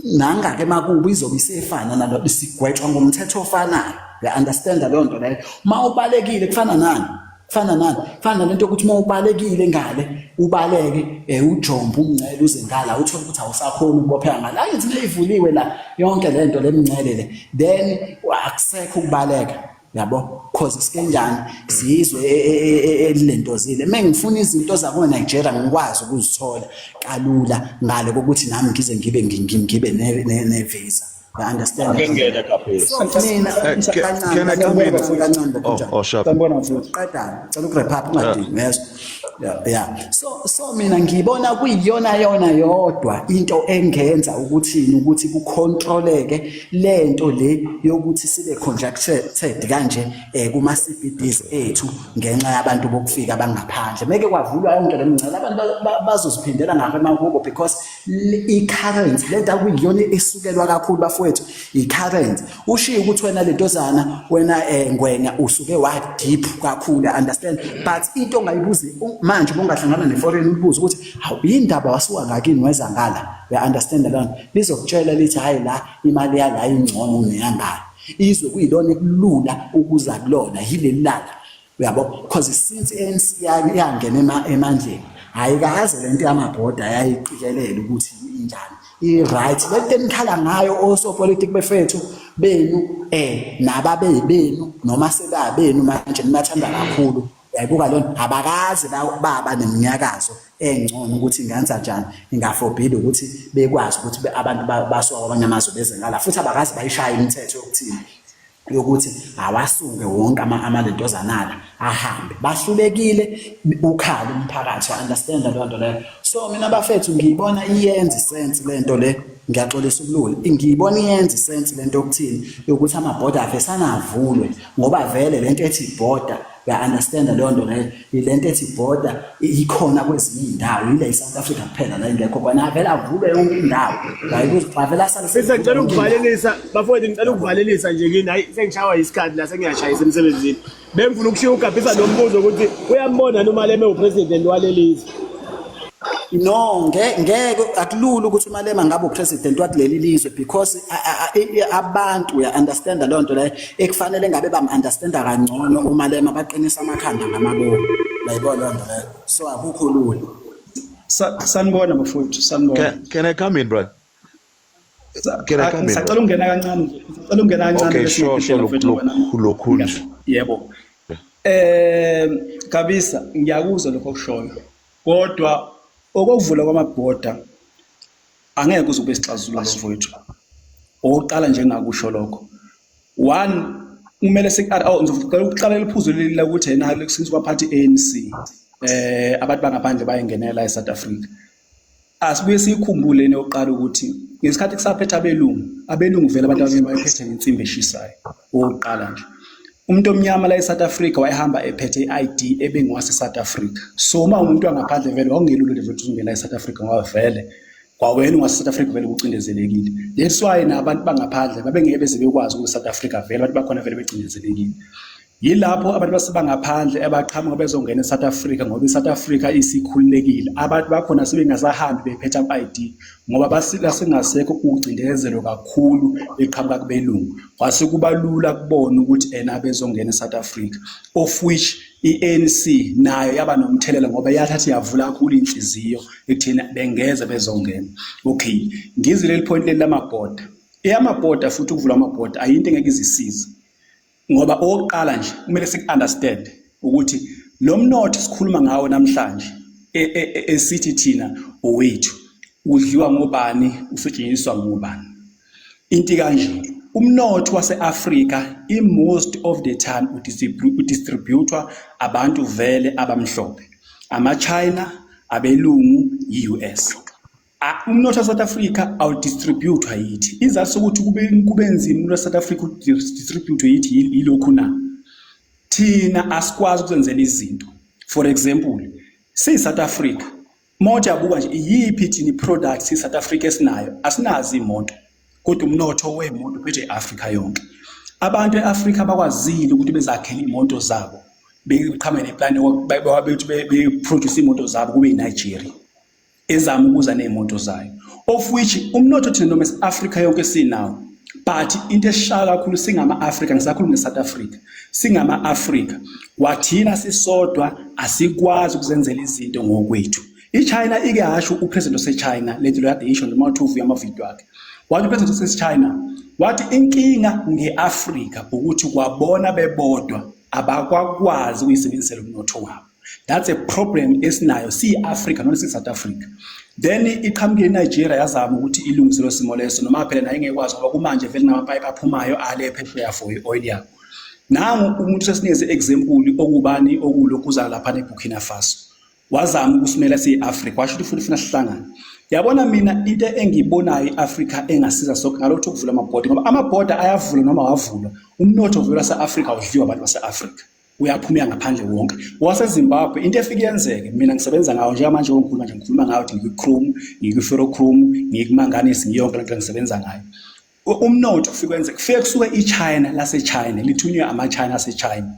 nangake emakubo izobe isefana nalo isigwetshwa ngomthetho ofanayo we understand loo nto leyo. Mawubalekile kufana nani fana lento ukuthi mawubalekile ngale ubaleke ujomba umngcele uze ngala uthola ukuthi awusakhona ukubopheka ngala ayithi leyivuliwe la yonke lento lemngcele le then akusekho ukubaleka yabo cause sikenjani sizwe lento zile mengifuna izinto zako Nigeria ngikwazi ukuzithola kalula ngale kokuthi nami ngize ngibe ne visa. I understand. Can I come in? Oh, sure. Yeah. So mina ngibona kuyiyona yodwa into engenza ukuthi kucontroleke lento le yokuthi sibe contracted kanje kuma CBDs ethu ngenxa yabantu bokufika bangaphandle meke kwavulwa yonke lemingcele abantu bazoziphindela ngakemakubo because i-current lento akuyiyona esukelwa kakhulu bafowethu i-current ushiye ukuthi wena lentozana wena ngwenya usuke wa deep kakhulu understand but into ongayibuzi manje bongahlangana ne-foreign ubuze ukuthi hawu indaba wasuka ngakini weza ngala we understand lana lizokutshela lithi hayi la imali yala ingcono neyangala izwe kuyilona ekulula ukuza kulona yileli lala uyabo because since ANC yangena emandleni ayikaze lento yamabhoda yayiqikelela ukuthi injani i-right lento enikhala ngayo osopolitiki befethu benu nababeyibenu noma sebabenu manje nimathanda kakhulu yayibuka lona abakazi baba neminyakazo engcono ukuthi ingenza njani ingaforbid ukuthi bekwazi ukuthi abantu basuka kwabanye amazwe beze ngala futhi abakazi bayishaya imithetho yokuthi awasunge wonke amalentozanala ahambe bahlulekile ukhala umphakathi understand lento leyo so mina bafethu ngiyibona iyenza sense lento le ngiyaxolisa ukulula ngiyibona iyenza sense lento okuthini yokuthi amabhoda afesana avulwe ngoba vele lento ethi border ya understand lento le lento ethi border ikhona kwezinye indawo ile eSouth Africa kuphela la ingekho kwana vele avulwe yonke indawo hayi bavela sala ngicela ukuvalelisa bafowethu ngicela ukuvalelisa nje kini hayi sengishawa isikhathi la sengiyashayisa emsebenzini bengifuna ukushiya ugabhisa lo mbuzo ukuthi uyambona noma leme upresident walelizwe no ngeke akulula ukuthi uMalema ngabe upresident wakuleli lizwe because abantu ya understand lento le ekufanele ngabe bam understand kangcono uMalema baqinisa amakhanda ngamaboko layibona lento le so akukho lula sanibona bafowethu sanibona Can I come in, bro? Can I come in? Sacela ungena kancane Okay, sure lokhulu yebo Kabisa ngiyakuzwa lokho kushoyo kodwa okuvula kwamabhoda angeke uzube isixazululo mfowethu oqala nje ngakusho lokho one kumele ngizofuna ukuqala iphuzo leli la ukuthi yena since kwaphathi ANC abantu bangaphandle bayengenela eSouth Africa asibuye sikhumbule neyoqala ukuthi ngesikhathi kusaphethe abelungu vele abantu abayephethe insimbi eshisayo oqala nje umuntu omnyama la eSouth Africa wayehamba ephethe iID ebengwase South Africa so uma umuntu angaphandle vele wakungelulu level ukuthi ungena eSouth Africa ngoba vele kwawena ungase South Africa vele ucindezelekile that's why nabantu bangaphandle babengeke beze bekwazi ku South Africa vele abantu bakhona vele becindezelekile yilapho abantu basebangaphandle abaqhamuka bezongena eSouth Africa ngoba iSouth Africa isikhululekile abantu bakhona sebengasahambi bephethe iID ngoba basila sengasekho ucindezelo kakhulu eqhamuka kubelungu kwase kuba lula kubona ukuthi ena bezongena eSouth Africa of which iANC nayo yaba nomthelela ngoba yathathi yavula kakhulu inhliziyo ekuthina bengeze bezongena okay ngizile point leli lamabhoda eyamabhoda futhi ukuvula amabhoda ayinto engeke izisiza ngoba oqala nje kumele sikunderstand ukuthi lo mnotho sikhuluma ngawo namhlanje esithi thina owethu udliwa ngobani usetshenziswa ngobani into kanje umnotho waseAfrika most of the time udistributwa abantu vele abamhlophe ama-China abelungu i-US umnotho waseSouth Africa awudistributwa yithi izathu ukuthi kube nzima umnotho waseSouth Africa udistributwe yithi yilokhu na thina asikwazi ukuzenzela izinto for example South Africa moja yabuka nje iyiphi thini products iSouth Africa esinayo asinazi imoto kodwa umnotho wemoto phethe eAfrika yonke abantu eAfrika bakwazile ukuthi bezakhele imoto zabo beqhame neplan bethi beproduce imoto zabo kube eNigeria ezama ukuza neemoto zayo of which umnotho thina noma eAfrika yonke sinawo but into esishaya kakhulu singama-Afrika, ngisakhuluma nge-South Africa, singama-Afrika wathina sisodwa asikwazi ukuzenzela izinto ngokwethu. I-China ike yasho upresident ose-China lento lo kade isho noma uthuvuya amavidiyo akhe, wathi upresident ose-China wathi inkinga nge-Afrika ukuthi kwabona bebodwa abakwakwazi ukuyisebenzisela umnotho wabo. That's a problem esinayo siyi-Afrika noma siyi-South Africa. Then iqhamuke eNigeria yazama ukuthi ilungise lo simo leso noma phela naye ngekwazi ngoba kumanje vele namapipe aphumayo ale phesheya for i-oil yabo. Nangu umuntu sesinikeze example okubani okulokhuza lapha eBurkina Faso. Wazama ukusimela siyi-Afrika washo ukuthi ufuna sihlangane. Yabona mina into engiyibonayo i-Afrika engasiza sonke ngalokho ukuvula amabhoda ngoba amabhoda ayavula noma wavulwa. Umnotho ovela wase-Afrika awudliwa abantu base-Afrika. Uyaphumela ngaphandle wonke. WaseZimbabwe into efike yenzeke mina ngisebenza ngawo njengamanje ngikhuluma nje ngikhuluma ngawo ukuthi ngikwi-chrome, ngikwi-ferrochrome, ngikumanganisi ngiyonke lento ngisebenza ngayo. Umnotho ufike wenzeke kufike kusuke iChina lase-China lithunywe ama-China ase-China.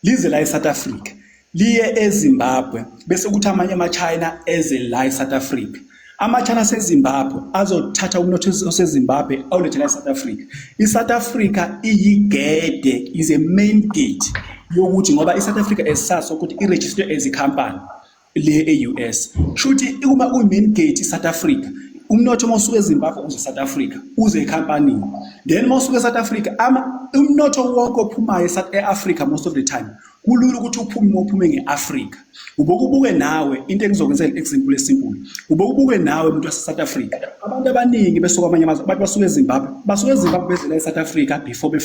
Lize la eSouth Africa. Liye eZimbabwe bese kuthi amanye ama-China eze la eSouth Africa. Ama-China aseZimbabwe azothatha umnotho oseZimbabwe awulethe la eSouth Africa. ISouth Africa iyigede is a main gate yokuthi ngoba iSouth Africa esaso ukuthi iregister as a company le e-US. Shuthi uma uyi-main gate iSouth Africa umnotho mawusuka eZimbabwe uze eSouth Africa uze ecompany. Then mawusuka eSouth Africa umnotho wonke ophumayo e-Africa most of the time kulula ukuthi uphume nge-Africa. Ubokubuke nawe into engizokwenzela example esimple. Ubokubuke nawe umuntu wase-South Africa. Abantu abaningi besuka amanye amazwe abantu basuka eZimbabwe bezela eSouth Africa before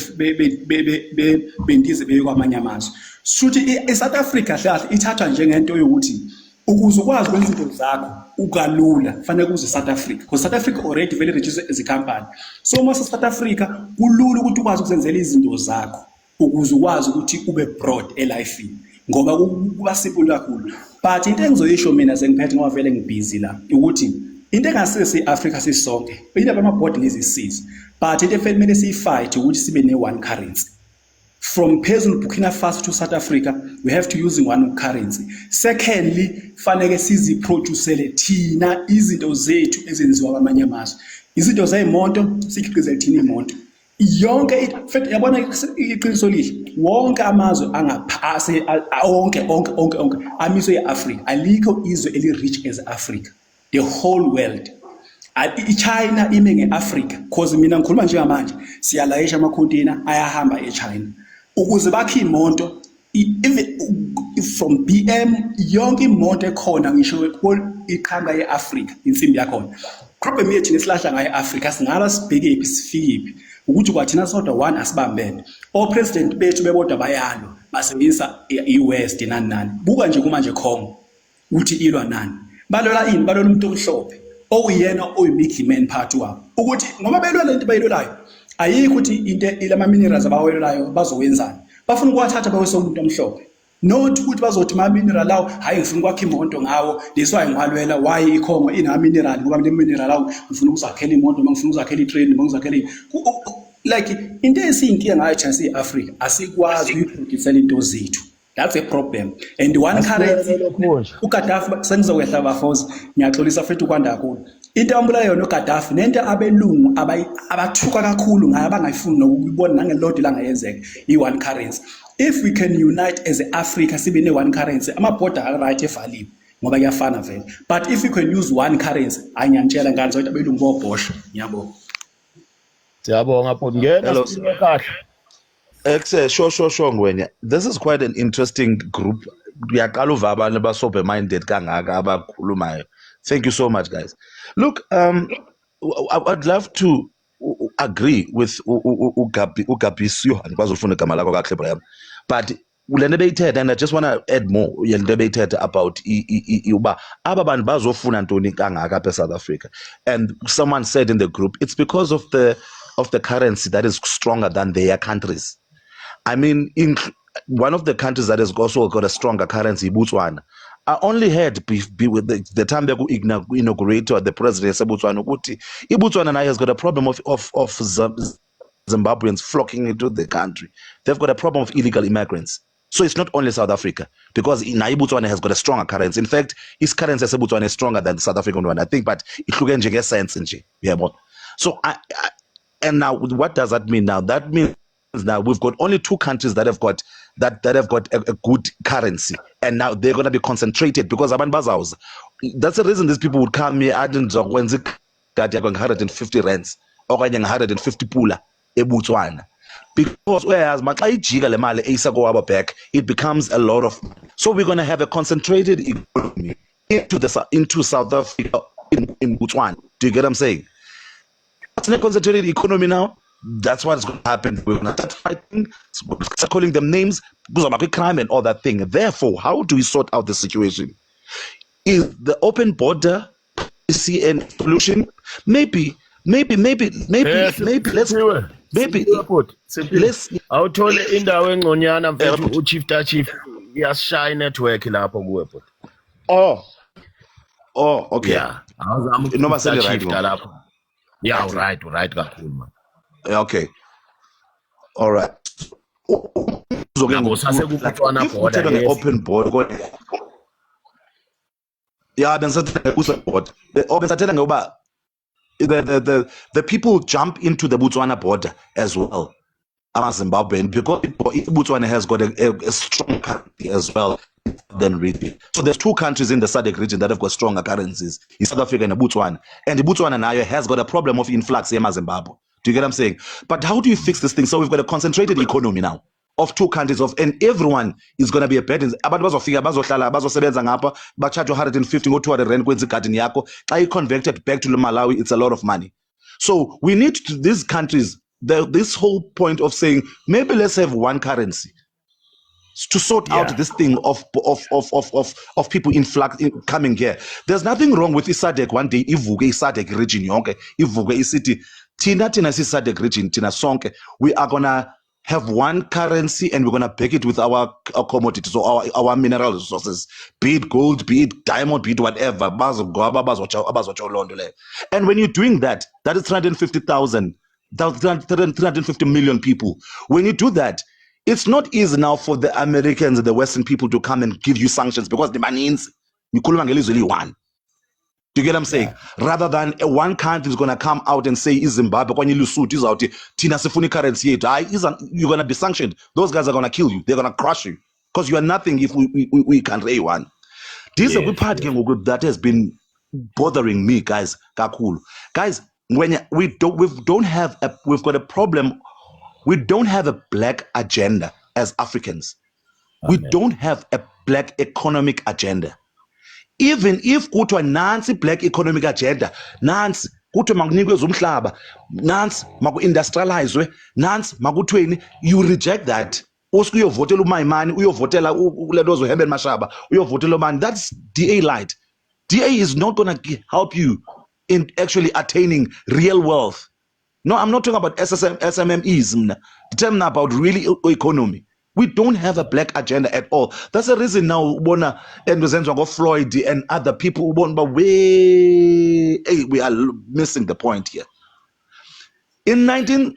bendize beye kwamanye amazwe. Shuthi iSouth Africa hlahle ithathwa njengento yokuthi ukuze ukwazi ukwenza izinto zakho ukalula kufanele uze eSouth Africa because South Africa already vele registered as a company. So uma South Africa kulula ukuthi ukwazi ukuzenzela izinto zakho ukuze ukwazi ukuthi ube broad elifini ngoba kuba simple kakhulu. But into engizoyisho mina sengiphethe ngoba vele ngibusy la ukuthi into engasese eAfrica sisonke indaba amabhoda ngizisiza but into efanele siyifight ukuthi sibe ne-one currency. From phezulu Burkina Faso to South Africa, we have to use one currency. Secondly, fanele siziproducele thina izinto zethu ezenziwa kwamanye amazwe. Izinto zeyimoto sikhiqizele thina imoto. Yonke yabona iqiniso lihle wonke amazwe angaphase onke amiswe eAfrica. Alikho izwe eli-rich as Africa. The whole world. iChina ime nge-Africa because mina ngikhuluma njengamanje siyalayisha ama-container ayahamba eChina. Ukuze bakhe imoto from BM yonke imoto ekhona ngisho iqhanga ye-Africa insimbi yakhona. Problem yethu nesilahla ngayo eAfrica singala sibhekephi sifikephi ukuthi kwathina sodwa one asibambene. President bethu bebodwa bayalo basebenzisa iWest nani. Buka nje kumanje Congo uthi ilwa nani. Balola umuntu omhlophe oyena oyi-big man part wabo. Ukuthi ngoba belwa lento bayilolayo ayikho ukuthi into ilama minerals abawelolayo bazowenzana. Bafuna ukwathatha bawese umuntu omhlophe. Not ukuthi bazothi ma mineral lawo hayi ngifuna ukwakha imoto ngawo leswaye ngwalwela why ikhongo ina mineral ngoba le mineral lawo ngifuna ukuzakhela imoto noma ngifuna ukuzakhela itrain noma ukuzakhela like into esiyinkinga ngayo China eAfrica asikwazi ukuproduce into zethu. That's a problem. And one currency uGaddafi sengizokwehla bafozi ngiyaxolisa futhi ukwanda kakhulu. Into ambula yona uGaddafi nento abelungu abathuka kakhulu ngayo abangayifuni nokubona nangelodi la ngayenzeka i-one currency. If we can unite as Africa sibe ne-one currency amabhoda right evaliwe ngoba kuyafana vele. But if we can use one currency anyanitshela ngani zokuthi abelungu bobhosha ngiyabonga. Siyabonga bhuti ngena sike kahle. Sure ngwenya. This is quite an interesting group. Uyaqala uva abantu basober minded kangaka abakhulumayo. Thank you so much guys. Look, I'd love to agree with Ugabisio and bazofuna igama lakho kahle Brian. But ulento beyithethe and I just want to add more yento beyithethe about uba aba bantu bazofuna ntoni kangaka apha eSouth Africa. And someone said in the group it's because of the currency that is stronger than their countries. I mean, in one of the countries that has also got a stronger currency, Botswana. I only heard with the time they inaugurate the president of Botswana, Botswana now has got a problem of Zimbabweans flocking into the country. They've got a problem of illegal immigrants. So it's not only South Africa, because Botswana has got a stronger currency. In fact, its currency as Botswana is stronger than the South African one, I think, but it looks like sense. So And now, what does that mean now? That means now we've got only 2 countries that have got a good currency, and now they're going to be concentrated because abantu bazawuza. That's the reason these people would come here. I didn't know when they got 150 rands or 150 pula eBotswana. Because whereas back, it becomes a lot of. So we're going to have a concentrated economy into South Africa in Botswana. Do you get what I'm saying? It's a concentrated economy now. That's what's going to happen. We're going to start fighting, start calling them names, because of crime and all that thing. Therefore, how do we sort out the situation? Is the open border policy and solution? Maybe let's awuthole indawo engconyana mfethu uchief yasishaya network lapho kuwe bhuti. Okay. Yeah. Noma sele right lapho. Yeah, right kakhulu man. Okay. All right. Border, open border. Yeah, the people jump into the Botswana border as well. Zimbabwean, because Botswana has got a strong currency as well than really. So there's 2 countries in the SADC region that have got stronger currencies. It's South Africa and Botswana. And Botswana now has got a problem of influx in Zimbabwe. Do you get what I'm saying? But how do you fix this thing? So we've got a concentrated economy now of 2 countries and everyone is going to be a burden. Abantu bazofika bazosebenza ngapha ba-charge 150 or 200 rand kwenza igarden yakho. Xa you-converted back to Malawi, it's a lot of money. So we need these countries, this whole point of saying maybe let's have one currency to sort out this thing of people coming here. There's nothing wrong with SADC one day ivuke SADC region yonke ivuke city tina SADC region tina sonke. We are gonna have one currency and we're gonna back it with our commodities or our mineral resources, be it gold, be it diamond, be it whatever. And when you're doing that, that is 350 million people. When you do that, it's not easy now for the Americans and the Western people to come and give you sanctions because the money is only one. Do you get what I'm saying? Yeah. Rather than one country is going to come out and say, Zimbabwe, when you lose suit, is out, Tina Sifuni currency, you're going to be sanctioned. Those guys are going to kill you. They're going to crush you because you are nothing if we can't raise one. This is a good part that has been bothering me, guys. Kakulu. Guys, when we've got a problem. We don't have a black agenda as Africans. We don't have a black economic agenda. Even if kuthiwa nansi black economic agenda, nansi kuthiwa makunikwe umhlaba, nansi maku-industrializwe, nansi makuthweni, you reject that. Usuke uyovotela uMaimani, uyovotela uLedozo Hemben Mashaba, uyovotela uMani. That's DA light. DA is not going to help you in actually attaining real wealth. No, I'm not talking about SMMEs. I'm talking about really economy. We don't have a black agenda at all. That's the reason now Floyd and other people but we are missing the point here. During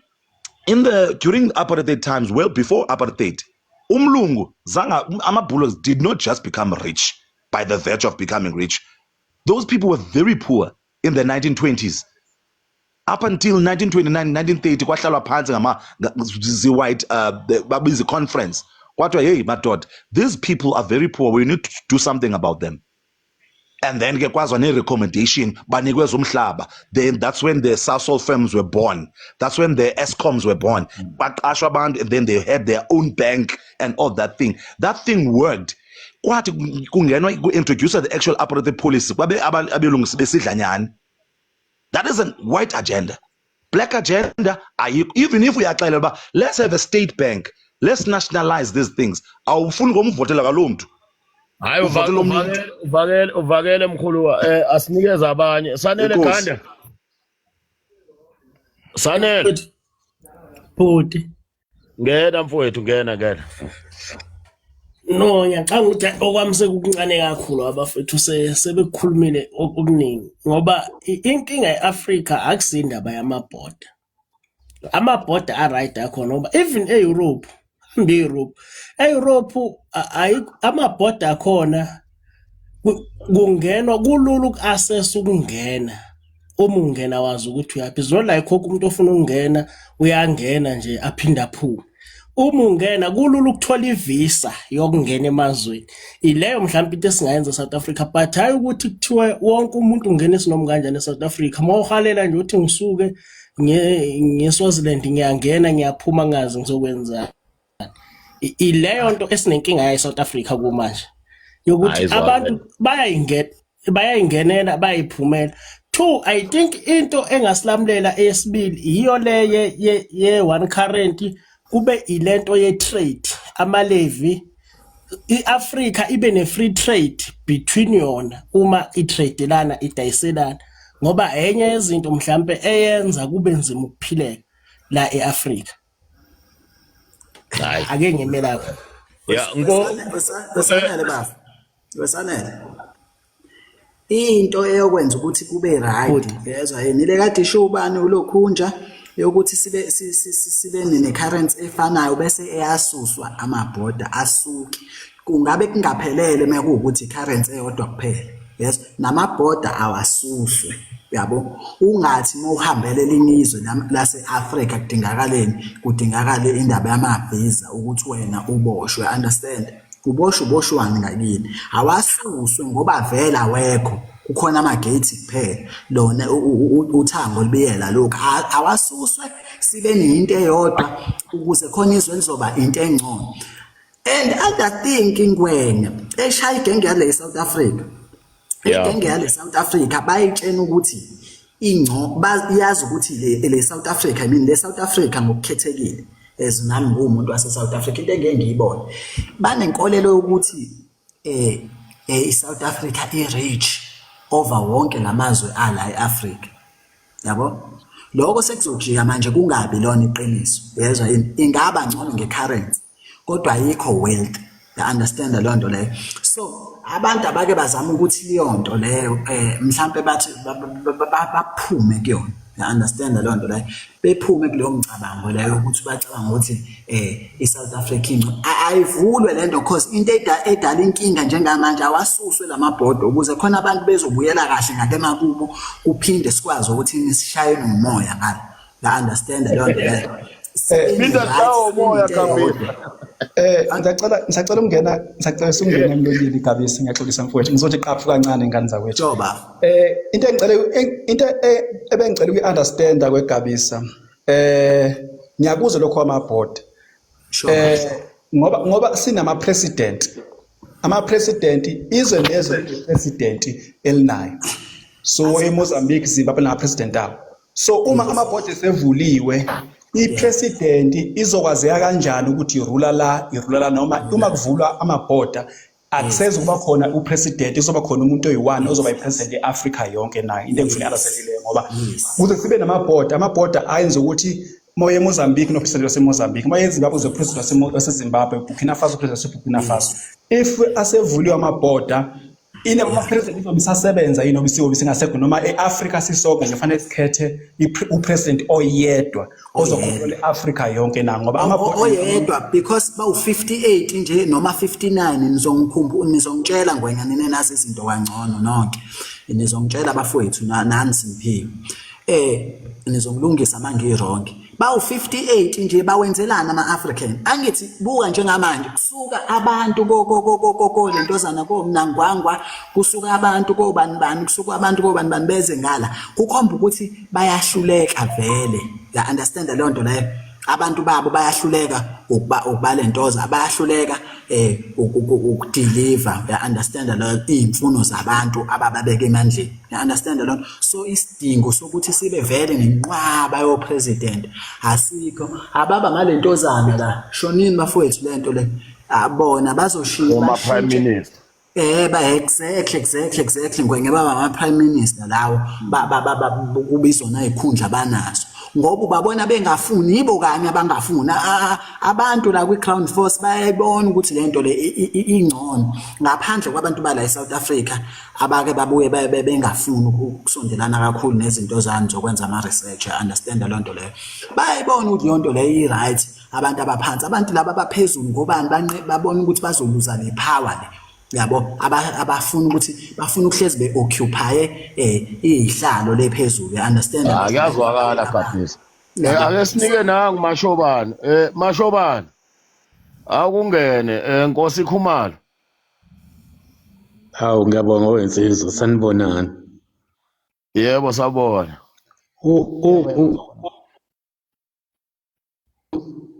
apartheid times, well before apartheid, Umlungu, Amabulos did not just become rich by the virtue of becoming rich. Those people were very poor in the 1920s. Up until 1929, 1930, kwahlalwa phansi white babizi conference. Kwathiwa, hey, my God, these people are very poor. We need to do something about them. And then kwazwa ne-recommendation, banikwe umhlaba. Then that's when the Sasol firms were born. That's when the Escoms were born. Baqashwa abantu, and then they had their own bank and all that thing. That thing worked. Kwathi kungenwa introduce the actual apartheid policy. Abelungu besidla nyani. That is a white agenda. Black agenda, even if we are trying to, let's have a state bank. Let's nationalize these things. Hayi uvakele mkhulu asinikeze abanye. Sanele Ganda. Sanele. Bhuti. Ngena mfowethu ngena. No, ngiyacanga ukuthi okwami sekuncane kakhulu abafethu sebekukhulumile okuningi ngoba inkinga eAfrica akusindaba yamabhoda. Amabhoda aright akhona ngoba even eEurope, eEurope amabhoda akhona kungenwa kulula uku-access ukungena uma ungena wazi ukuthi uyaphi. It's not like wonke umuntu ofuna ukungena uyangena nje aphinda aphume. Uma ungena kulula ukuthola ivisa yokungena emazweni. Ileyo mhlawumbe into esingayenza South Africa, but hayi ukuthi kuthiwe wonke umuntu ungena esinoma kanjani eSouth Africa. Mawuhalela nje uthi ngisuke ngeSwaziland ngiyangena ngiyaphuma ngazi ngizokwenza. Ileyo nto esinenkinga ya eSouth Africa kumanje. Yokuthi abantu bayayingenela bayiphumela. 2, I think into engasilamulela eyesibili iyo le ye one current kube ilento ye trade amalevi iAfrica ibe ne free trade between yona uma itradelana idayiselana ngoba enye yezinto mhlambe eyenza kube nzima ukuphileka la eAfrica. Hayi ake ngemela lapho. Yeah, Wesanele bafu. Wesanele. Into eyokwenza ukuthi kube right yezwa yini le kade isho ubani ulokhunja yokuthi sibe ne currency efanayo bese eyasuswa amabhoda asuki kungabe kungaphelele mekuwukuthi currency eyodwa kuphela. Yes, namabhoda awasuswe yabo ungathi mawuhambele linizwe lase Africa kudingakale indaba yamavisa ukuthi wena uboshwe, understand? Uboshwani ngakini awasuswe ngoba vela wekho kukhona amagate kuphela lona uthango libiyela lokho awasuswe sibe nento eyodwa ukuze khona izwe lizoba into engcono. And other thing ngwenya eshaya igenge yale South Africa igenge yale South Africa bayitshena ukuthi bayazi ukuthi le South Africa le South Africa ngokukhethekile as nami ngumuntu wase South Africa into engeke ngiyibone banenkolelo yokuthi iSouth Africa i-rich over wonke lamazwe ala eAfrica yabo lokho sekuzojika manje kungabi lona iqiniso yezwa ingaba ngcono ngecurrency kodwa ayikho wealth you understand le nto leyo. So abantu abake bazama ukuthi leyo nto leyo mhlambe bathi baphume kuyona, you understand le nto leyo, bephume kuleyo mcabango leyo ukuthi bacabanga ukuthi iSouth Africa ayivulwe le nto cause into edala inkinga njengamanje awasuswe lamabhodo ukuze khona abantu bezobuyela kahle ngakemakubo kuphinde sikwazi ukuthi sishaye nomoya ngalo, you understand le nto leyo. Mina lawo moya kabisa. Ngisacela singene emlonyeni Gabisa, ngiyaxolisa mfowethu ngizothi qaphu kancane ingane zakwethu. Joba. Into ebengicela uyi-understanda kweGabisa. Ngiyakuza lokho amabhoda. Ngoba sinama president. Ama president izwe nezwe president elinayo. So eMozambique Zimbabwe na president abo. So uma amabhoda esevuliwe i-president izokwazeka kanjani ukuthi irula la noma uma kuvulwa amabhoda akuseze kuba khona upresident izoba khona umuntu oyi-1 ozoba ipresident eAfrica yonke nayo into engifuna alaselile ngoba kuze sibe amabhoda ayenza ukuthi moye eMozambique nopresident waseMozambique moye eZimbabwe uzopresident waseZimbabwe Burkina Faso president waseBurkina Faso if asevuliwe amabhoda ama-president izobe isasebenza yini obisiwe bisingasekho noma eAfrica sisonke nje kufanele sikhethe upresident oyedwa ozokhontrola eAfrica yonke na ngoba amabhoda oyedwa because bawu58 nje noma 59 nizongitshela ngwenya nine nazi izinto kangcono nonke nizongitshela abafowethu nani simphiwe nizongilungisa mangironke bawu58 nje bawenzelana ama-African angithi buka njengamanje kusuka abantu ko lentozana ko mnangwangwa kusuka abantu ko bani kusuka abantu ko bani beze ngala kukhomba ukuthi bayahluleka vele, ya understand le nto leyo abantu babo bayahluleka ukubalentoza bayahluleka ukudeliver, ya understand le imfuno zabantu abababeka emandleni, ya understand le. So isidingo sokuthi sibe vele nenqwaba yo president asikho ababa ngalentozana la shonini bafowethu lento le abona bazoshiya ma prime minister exactly ngwenge baba ama prime minister lawo kubizona ikhundla banazo ngoba babona bengafuni ibo kanye abangafuna abantu la kwi-Crown Force bayayibona ukuthi lento le ingcono ngaphandle kwabantu bala eSouth Africa abake babuye bengafuni ukusondelana kakhulu nezinto zani zokwenza ama-research, understand le nto leyo bayayibona ukuthi le nto leyo i-right abantu abaphansi abantu laba abaphezulu ngobani babona ukuthi bazoluza le power le yabo abafuna ukuthi bafuna ukuhlezi be-occupy izihlalo lephezulu, you understand? Kuyazwakala Gadesi. Ake sinike nangu Mashobane. Mashobane. Akungene Nkosi Khumalo. Hawu ngiyabonga wensizwa sanibonani. Yebo sabona.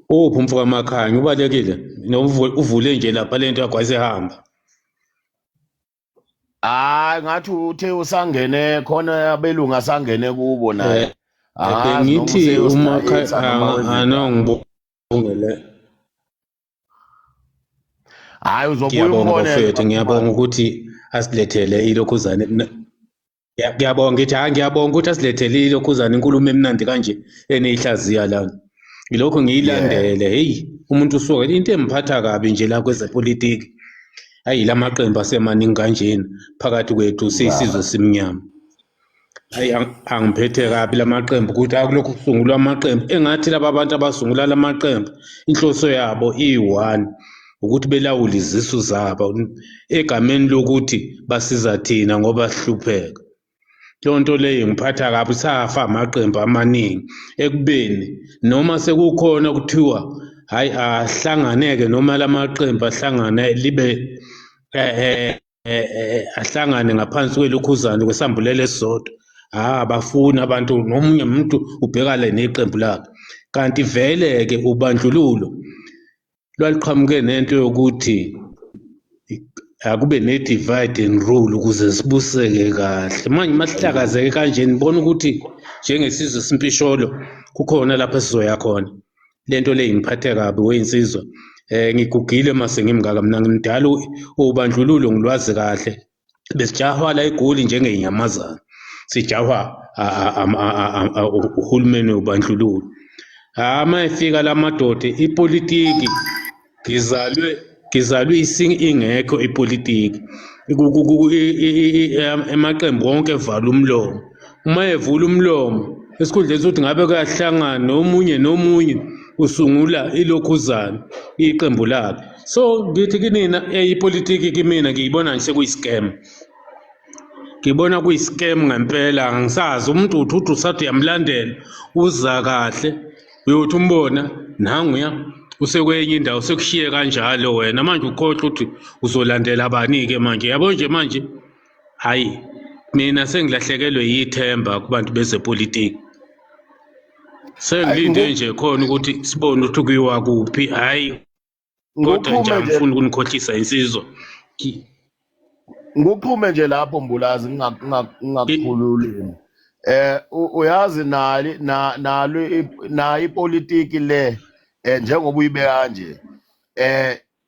Umfo kaMakhanya ubalekile uvule nje lapha lento yakho ayisehamba. Hayi ngathi uthe usangene khona abelunga sangene kubo naye. Ngithi uMakhanya ngibongele. Hayi uzobuya umbone. Ngiyabonga ukuthi asilethele ilokhuzane. Ngiyabonga ngithi ngiyabonga ukuthi asilethele ilokhuzane inkulumo emnandi kanje eneyihlaziya lana. Ngilokho ngiyilandele. Hey umuntu usuka into emphatha kabi nje la kwezepolitiki. Hayi lamaqembu asemaningi kanjena phakathi kwethu sisizwe simnyama. Hayi angiphethe kabi lamaqembu ukuthi akulokho kusungulwa amaqembu engathi laba bantu abasungula lamaqembu inhloso yabo i1 ukuthi belawule izisu zabo egameni lokuthi basiza thina ngoba sihlupheka. Lonto leyo ngiphatha kabi safa amaqembu amaningi ekubeni noma sekukhona kuthiwa hayi ahlanganeke noma lamaqembu ahlangane libe ahlangane ngaphansi kwelokhuzane kwesambulelo esisodwa. Abafuni abantu nomunye umuntu ubhekale neqembu lakhe. Kanti vele ke ubandlululo lwaliqhamuke nento yokuthi akube ne-divide and rule ukuze sibuseke kahle. Manje masihlakazeke kanje nibona ukuthi njengesizwe simpisholo kukhona lapha sizoya khona. Lento le ngiphathe kabi wensizwa. Ngigugile mase ngimngaka mina ngimdala ubandlululo ngilwazi kahle. Besijahwa la eGoli njengeinyamazana. Sijahwa uhulumeni ubandlululo. Mayefika lamadoda ipolitiki ngizalwe ingekho ipolitiki. Emaqembu wonke evala umlomo. Uma evula umlomo esikhundleni sokuthi ngabe kuyahlangana nomunye usungula ilokhuzana iqembu lakhe. So ngithi kinina ipolitiki kimina ngiyibona nje sekuyi-scam. Ngibona kuyi-scam ngempela angisazi umuntu uthi usathi uyamlandela uza kahle uyothi umbona nanguya usekwenye indawo sekushiye kanjalo wena manje ukhohlwa ukuthi uzolandela abani-ke manje yabo nje manje hayi mina sengilahlekelwe yithemba kubantu bezepolitiki. Sengilinde nje khona ukuthi sibone ukuthi kuyiwa kuphi hayi kodwa nje angifuni ukunikhohlisa insizwa. Nguphume nje lapho Mbulazi ngingakukhululeni. Uyazi nalo ipolitiki le njengoba uyibeka nje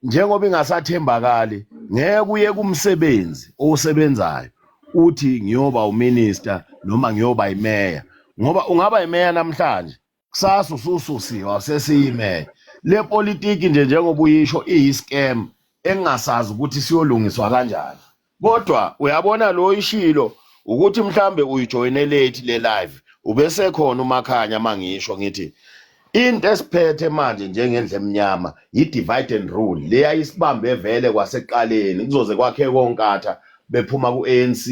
njengoba ingasathembakali ngeke uye kumsebenzi osebenzayo uthi ngiyoba uminister noma ngiyoba imeya ngoba ungaba imeya namhlanje kusasa usususiwa sesiyimeya. Le politiki nje njengoba uyisho iyi-scam engasazi ukuthi siyolungiswa kanjani. Kodwa uyabona lo ishilo ukuthi mhlambe uyijoyine late le live ubese khona uMakhanya mangisho ngithi into esiphethe manje njengendle emnyama i-divide and rule leya isibambe vele kwaseqaleni kuzoze kwakhe konkatha bephuma ku-ANC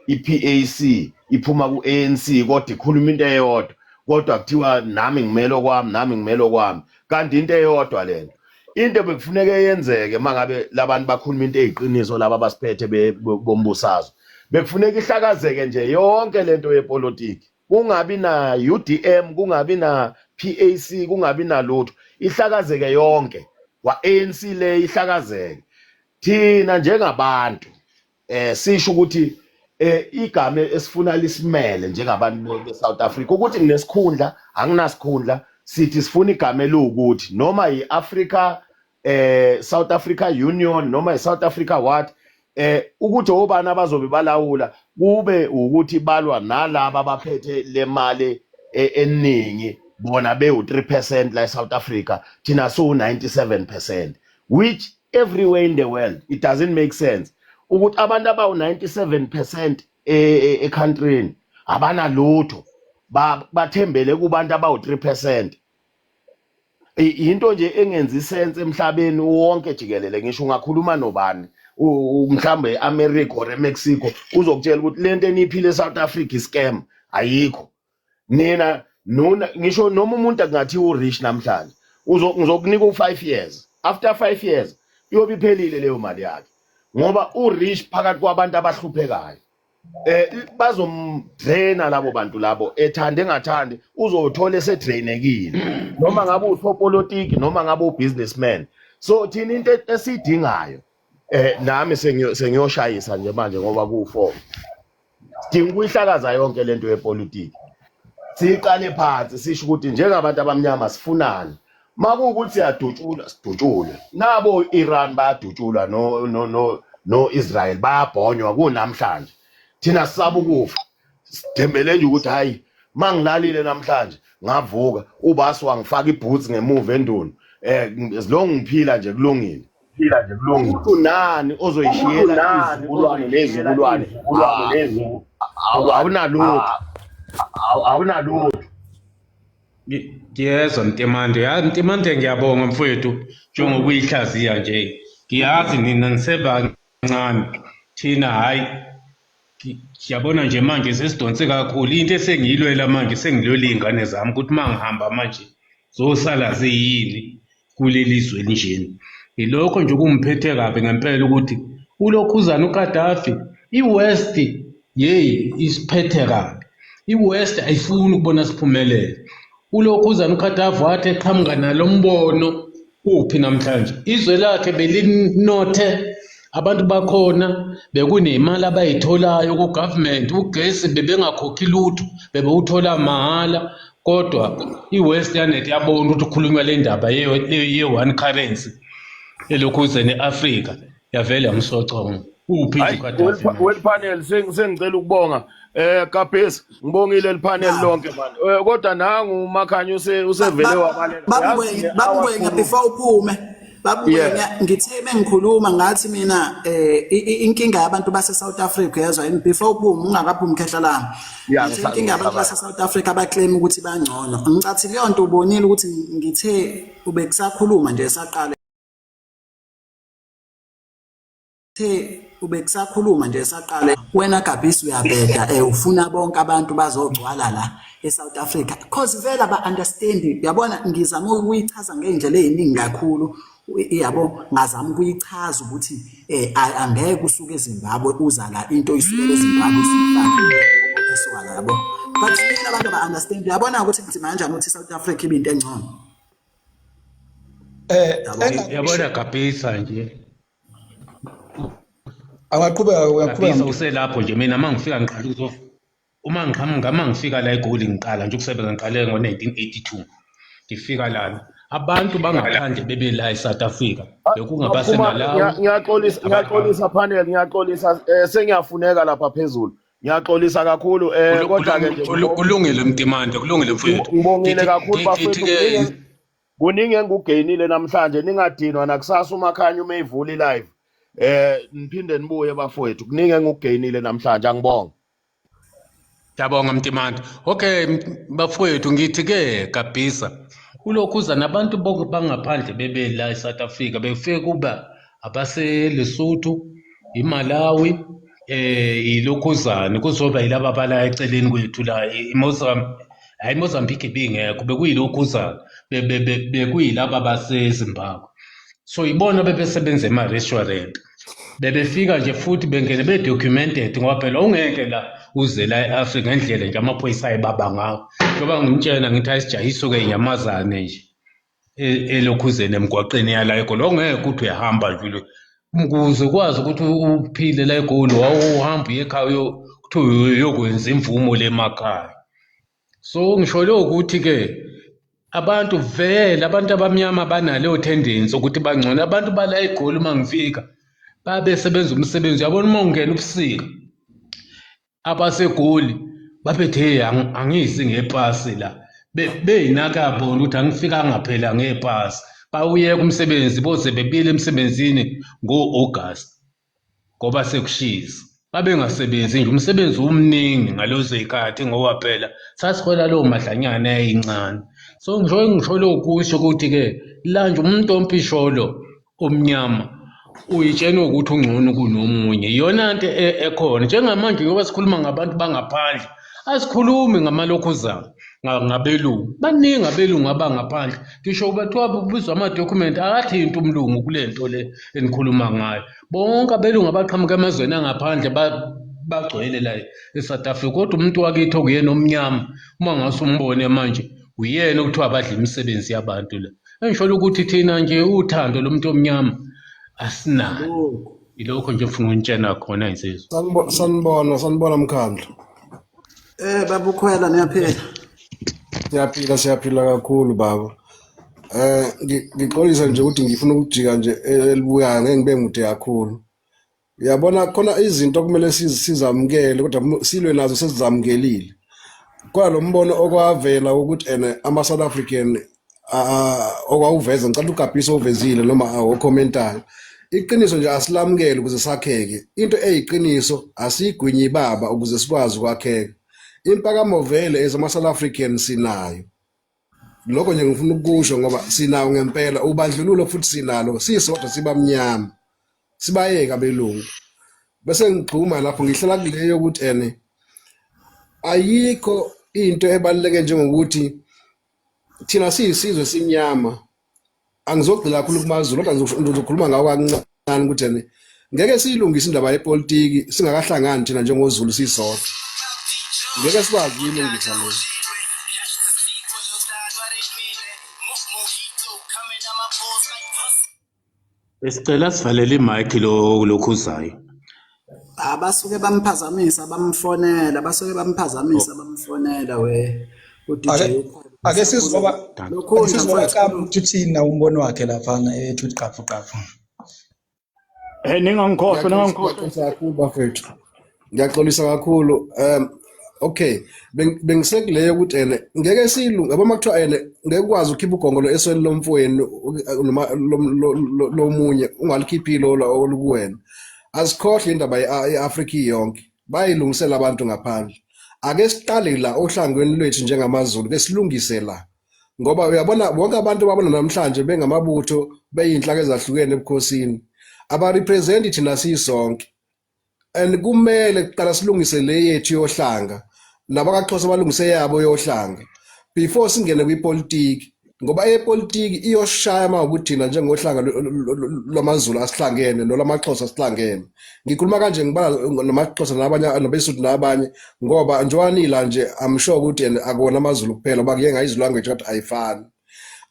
i-PAC iphuma ku-ANC kodwa ikhuluma into eyodwa kodwa kuthiwa nami ngimelo kwami kanti into eyodwa lento into bekufuneka yenzeke mangabe labantu bakhuluma into eziqiniso laba basiphethe bombusazwe bekufuneka ihlakazeke nje yonke lento yepolitiki kungabi na UDM kungabi na PAC kungabi nalutho ihlakazeke yonke kwa-ANC le ihlakazeke thina njengabantu sisho ukuthi igama esifuna lisimele njengabantu beSouth Africa ukuthi nginesikhundla anginasikhundla sithi sifuna igama elukuthi noma yi-Africa South Africa Union noma yi-South Africa what ukuthi obani abazobe balawula kube ukuthi balwa nalabo abaphethe le mali eningi bona bewu3% la eSouth Africa thina so 97% which everywhere in the world it doesn't make sense ukuthi abantu abawu97% ecountryini abanalutho bathembele kubantu abawu3%. Into nje engenzi sense emhlabeni wonke jikelele ngisho ungakhuluma nobani mhlambe eAmerica or eMexico uzokutshela ukuthi lento eniphile eSouth Africa iscam ayikho. Nina ngisho noma umuntu angathi urich namhlanje ngizokunika u5 years. After 5 years iyobe iphelile leyo mali yakhe. Ngoba urich phakathi kwabantu abahluphekayo. Bazomdraina labo bantu labo ethande engathandi uzothola esedrainekile. Noma ngabe usopolitiki noma ngabe ubusinessman. So thina into esidingayo nami sengiyoshayisa nje manje ngoba ku4 sidinga ukuyihlakaza yonke lento yepolitiki. Siqale phansi sisho ukuthi njengabantu abamnyama sifunani. Makuwukuthi siyadutshula sidutshule. Nabo Iran bayadutshula no Israel bayabhonywa kunamhlanje. Thina sisaba ukufa. Sithembele nje ukuthi hayi mangilalile namhlanje ngavuka ubasi wangifaka iboots ngemuva endunu. Silonge ngiphila nje kulungile. Umuntu nani ozoyishiyela izizukulwane nezizukulwane awunalutho. Ngiyezwa Ntimande ngiyabonga mfowethu njengoba uyihlaziya nje. Ngiyazi nina nisebancane thina hayi siyabona nje manje sesidonse kakhulu into esengiyilwela manje sengilwela izingane zami ukuthi mangihamba manje zosala ziyini kuleli zwe elinjeni. Ilokho nje kumphethe kabi ngempela ukuthi ulokhuzana uGaddafi iWest isiphethe kabi. iWest ayifuni ukubona siphumelele. Ulokhuzana uGaddafi wathi eqhamuka nalombono uphi namhlanje izwe lakhe belinothe abantu bakhona bekunemali abayitholayo ku government ugesi bebengakhokhi lutho bebewuthola mahala kodwa iWest yanethi yabona ukuthi ukhulunywa le ndaba ye one currency elokhuzene eAfrica yavela yamsoconga uphi uGaddafi. Well panel sengicela ukubonga Kapesi ngibongile le panel lonke manje kodwa nangu uMakhanya usevele wabalela. Babubwenga before uphume babubwenga ngithe mengikhuluma ngathi mina inkinga yabantu base South Africa yazwa yini before uphume ungakaphumi khehla lami. Inkinga yabantu base South Africa abaclaim ukuthi bangcono. Ngicathi leyo nto ubonile ukuthi ngithe ubekusakhuluma nje esaqala ubekusakhuluma nje esaqala wena Gabisi uyabheda ufuna bonke abantu bazogcwala la eSouth Africa because vele aba understand yabona ngizama ukuyichaza ngendlela eziningi kakhulu yabo ngazama ukuyichaza ukuthi angeke usuke eZimbabwe uza la into isukela eZimbabwe isifana esuka yabo but mina abantu ba understand yabona ukuthi ngithi manje ukuthi South Africa ibinto engcono yabona Gabisa nje Angaqhubeka uselapho nje mina mangifika ngiqala uma ngifika la eGoli ngiqala nje ukusebenza ngiqale ngo1982 ngifika lana abantu bangaphandle bebe la eSouth Africa bekungabasenalawo. Ngiyaxolisa panel ngiyaxolisa sengiyafuneka lapha phezulu ngiyaxolisa kakhulu kodwa ke nje kulungile Mtimande kulungile mfowethu ngibongile kakhulu bafethu kuningi engikugainile namhlanje ningadinwa nakusasa uMakhanya uma ivula live niphinde nibuye bafowethu kuningi engikugainile namhlanje angibonga. Ngiyabonga Mtimande. Okay bafowethu ngithi ke Gabisa ulokhuza nabantu bonke bangaphandle bebe la eSouth Africa befike kuba abase Lesotho iMalawi ilokhuzana kuzoba yilaba bala eceleni kwethu la Mozambique bingekho bekuyilokhuzana bekuyilaba base Zimbabwe. So ibona bebesebenza ema-restaurant bebefika nje futhi bengene be-documented ngoba phela ungeke la uze la e-Africa ngendlela nje amaphoyisa ayebaba ngawo njengoba ngimtshela ngithi ayisijahise-ke inyamazane nje elokhuzeni emgwaqeni yala eGoli ongeke ukuthi uyahamba nje ukuze ukwazi ukuthi uphile la eGoli wawuhamba uye ekhaya kuthiwa uyokwenza imvumo le emakhaya. So ngisho lokho ukuthi-ke abantu vele abantu abamnyama banaleyo tendency ukuthi bangcono abantu bala eGoli uma ngifika babesebenza umsebenzi yabona uma ungena ubusika abaseGoli baphethe angisi ngepasi la beyinaka bona ukuthi angifika ngaphela ngepasi bawuyeka umsebenzi boze bebile emsebenzini ngo-August ngoba sekushisa babengasebenzi nje umsebenzi umningi ngalozo zikhathi ngoba phela sasihola lowo madlanyana ayincane. So ngisho lokhu kusho ukuthi-ke la nje umuntu ompisholo omnyama uyitshena ukuthi ungcono kunomunye iyona nto ekhona njengamanje ngoba sikhuluma ngabantu bangaphandle asikhulumi ngamalokhuzana ngabelungu baningi abelungu abangaphandle ngisho bathiwa kubizwa amadokhumenti akathinta umlungu kule nto le enikhuluma ngayo bonke abelungu abaqhamuka emazweni angaphandle bagcwele la eSouth Africa kodwa umuntu wakithi okuyena omnyama uma ngase umbone manje uyena okuthiwa badla imisebenzi yabantu la engisho ukuthi thina nje uthando lomuntu omnyama asinalo ilokho nje ufuna untshena khona insizwa sanibona mkhandlo baba ukhwela niyaphila siyaphila kakhulu baba ngixolisa nje ukuthi ngifuna ukujika nje elibuyayo ngeke ngibe mude kakhulu uyabona khona izinto kumele sizamukele kodwa silwe nazo sesizamukelile kwa lo mbono okwavela ukuthi ama South African okwawuveza ngicela ugabhisa ovezile noma awukhomentayo iqiniso nje asilamukele ukuze sakheke into eyiqiniso asigwinyi baba ukuze sikwazi ukwakheka impakamo vele ezama South African sinayo lokho nje ngifuna ukusho ngoba sinawo ngempela ubandlululo futhi sinalo sisodwa sibamnyama sibayeka belungu bese ngigxuma lapho ngihlala kuleyo ukuthi ayikho into ebaluleke njengokuthi thina siyisizwe simnyama angizogcila kakhulu kumaZulu kodwa ngizokhuluma ngawo kancane ukuthi ngeke siyilungise indaba yepolitiki singakahlangani thina njengoZulu sisodwa ngeke sikwazi uyilungisa lo Besicela sivalele imic lokhuzayo. Abasuke bamphazamisa bamfonela basuke bamphazamisa bamfonela uDJ ake sizoba ukuthi thina umbono wakhe lapha ethi qaphu qaphu ningangikhohlwa kakhulu bafethu ngiyaxolisa kakhulu okay bengisekuleyo ukuthi ngeke silunga yabo makuthiwa ngeke ukwazi ukhipha ugongolo esweni lomfweni lomunye ungalikhiphi lo olukuwena asikhohle indaba yeAfrika yonke bayilungisela abantu ngaphandle ake siqale la ohlangweni lwethu njengamaZulu ke silungise la ngoba uyabona bonke abantu babona namhlanje bengamabutho beyinhlaka ezahlukene ebukhosini aba represent thina sisonke and kumele kuqala silungise le yethu yohlanga nabakaXhosa balungise yabo yohlanga before singene kwipolitiki ngoba epolitiki iyoshaya mawukuthi thina njengohlanga lwamaZulu asihlangene nolamaXhosa asihlangene ngikhuluma kanje ngibala namaXhosa nabanye nabeSuthu nabanye ngoba njowanila nje amsure ukuthi akona amaZulu kuphela bakuye ngayizwi language kodwa ayifani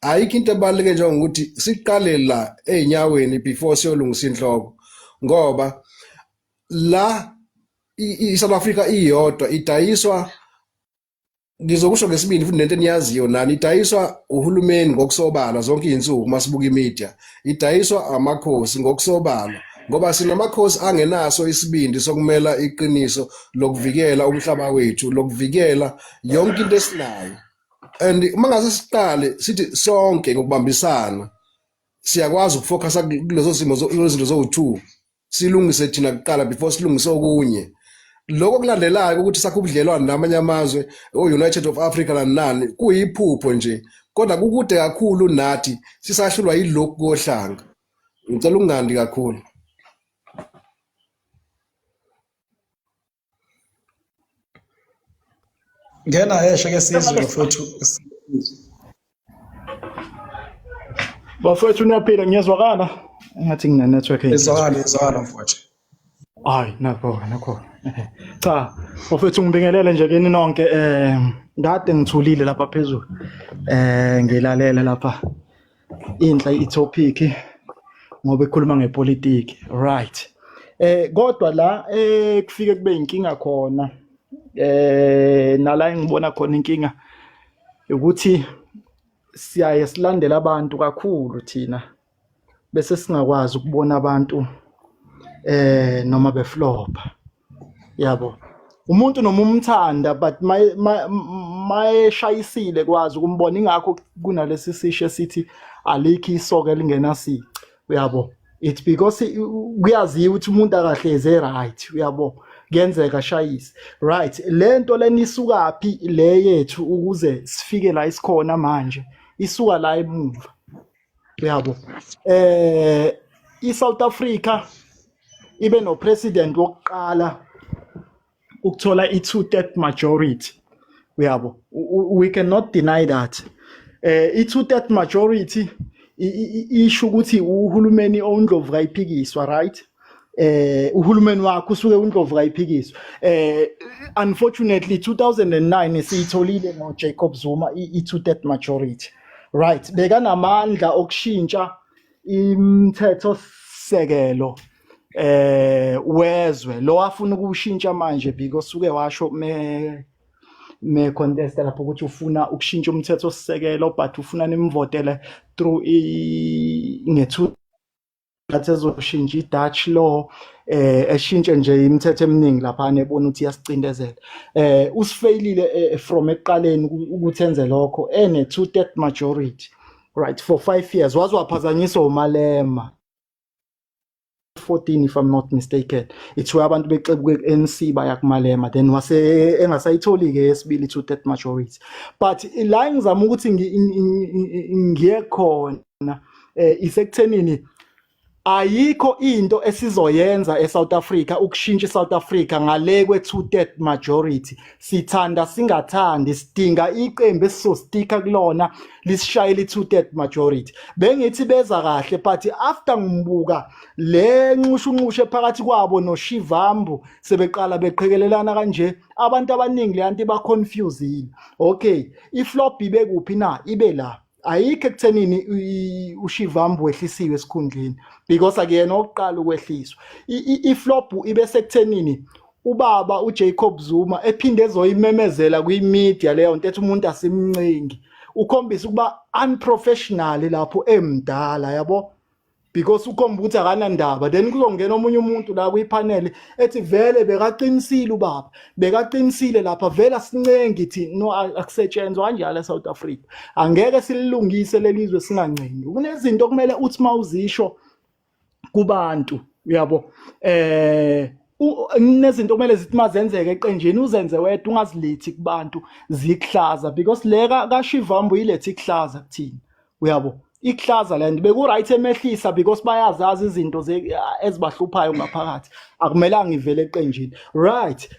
ayikho into ebaluleke njengokuthi siqale la einyaweni before siyolungisa inhloko ngoba la iSouth Africa iyodwa idayiswa ngizokusho ngesibindi futhi nento eniyaziyo nani idayiswa uhulumeni ngokusobala zonke izinsuku masibuka imedia idayiswa amakhosi ngokusobala ngoba sinamakhosi angenaso isibindi sokumela iqiniso lokuvikela umhlaba wethu lokuvikela yonke into esinayo and mangase siqale sithi sonke ngokubambisana siyakwazi ukufocusa kulezo simo izinto zo2 silungise thina kuqala before silungise okunye lokho kulandelayo ukuthi sakho ubudlelwane namanye amazwe United of Africa nani kuyiphupho nje kodwa kukude kakhulu nathi sisahlulwa yilokho kohlanga ngicela ungandi kakhulu ngena esho ke sizwe futhi bafethu niyaphila ngiyazwakala ngathi ngine network izwakala mfowethu hayi nakho cha bafethu ngibingelele nje kini nonke ngade ngithulile lapha phezulu ngilalela lapha inhla itopic ngoba ekhuluma ngepolitiki right kodwa la kufike kube inkinga khona nala ngibona khona inkinga ukuthi siyaye silandela abantu kakhulu thina bese singakwazi ukubona abantu noma beflopha yabo umuntu noma umthanda but mayeshayisile kwazi ukumbona ingakho kunalesi sisho sithi alikho isoka lingenasici uyabo it's because kuyaziwa ukuthi umuntu akahleze right uyabo kuyenzeka shayise right lento lenisukaphi le yethu ukuze sifike la isikhona manje isuka la emuva uyabo iSouth Africa ibe no president wokuqala ukuthola i2/3 majority. Uyabo, we cannot deny that. I2/3 majority isho ukuthi uhulumeni oNdlovu kayiphikiswa, right? Uhulumeni wakho usuke uNdlovu kayiphikiswa. Unfortunately 2009 siyitholile no Jacob Zuma i2/3 majority. Right, bekanamandla okushintsha imithetho sekelo wezwe lo afuna ukushintsha manje because uke washo me contest lapho ukuthi ufuna ukushintsha umthetho sisekelo but ufuna nimvotele through ngethu ngathi ezoshintsha iDutch law eshintshe nje imithetho eminingi lapha nebona ukuthi iyasicindezela usifailile from eqaleni ukuthi enze lokho ene 2/3 majority right for 5 years waphazanyiswa uMalema 14 if I'm not mistaken ithiwa abantu bexebuke ANC baya kuMalema then wase engasayitholi ke yesibili 2/3 majority but la ngizama ukuthi ngiye khona isekuthenini ayikho into esizoyenza eSouth Africa ukushintsha eSouth Africa ngale kwe2/3 majority sithanda singathandi sidinga iqembu esizostika kulona lisishayela i2/3 majority bengithi beza kahle but after ngimbuka le nqushunqushe phakathi kwabo noShivambu sebeqala beqhekelelana kanje abantu abaningi le anti ba confused okay iflop ibe kuphi na ibe la ayikho ekuthenini uShivambu wehlisiwe esikhundleni because akuyena oqala ukwehliswa iflop ibe sekuthenini ubaba uJacob Zuma ephinde ezoyimemezela kwimedia leyo nto ethi umuntu asimncingi ukhombisa ukuba unprofessional lapho emdala yabo because ukhomba ukuthi akanandaba then kuzongena omunye umuntu la kwipanel ethi vele bekaqinisile ubaba bekaqinisile lapha vele asincengi thi no akusetshenzwa kanjalo eSouth Africa angeke sililungise lelizwe singancengi kunezinto okumele uthi mawuzisho kubantu uyabo kunezinto okumele zithi mazenzeke eqenjini uzenze wedwa ungazilethi kubantu zikuhlaza because leka kaShivambu ilethi kuhlaza kuthini uyabo iklaza land beku right emehlisa because bayazazi izinto ezibahluphayo ngaphakathi akumelanga ivele eqenjini right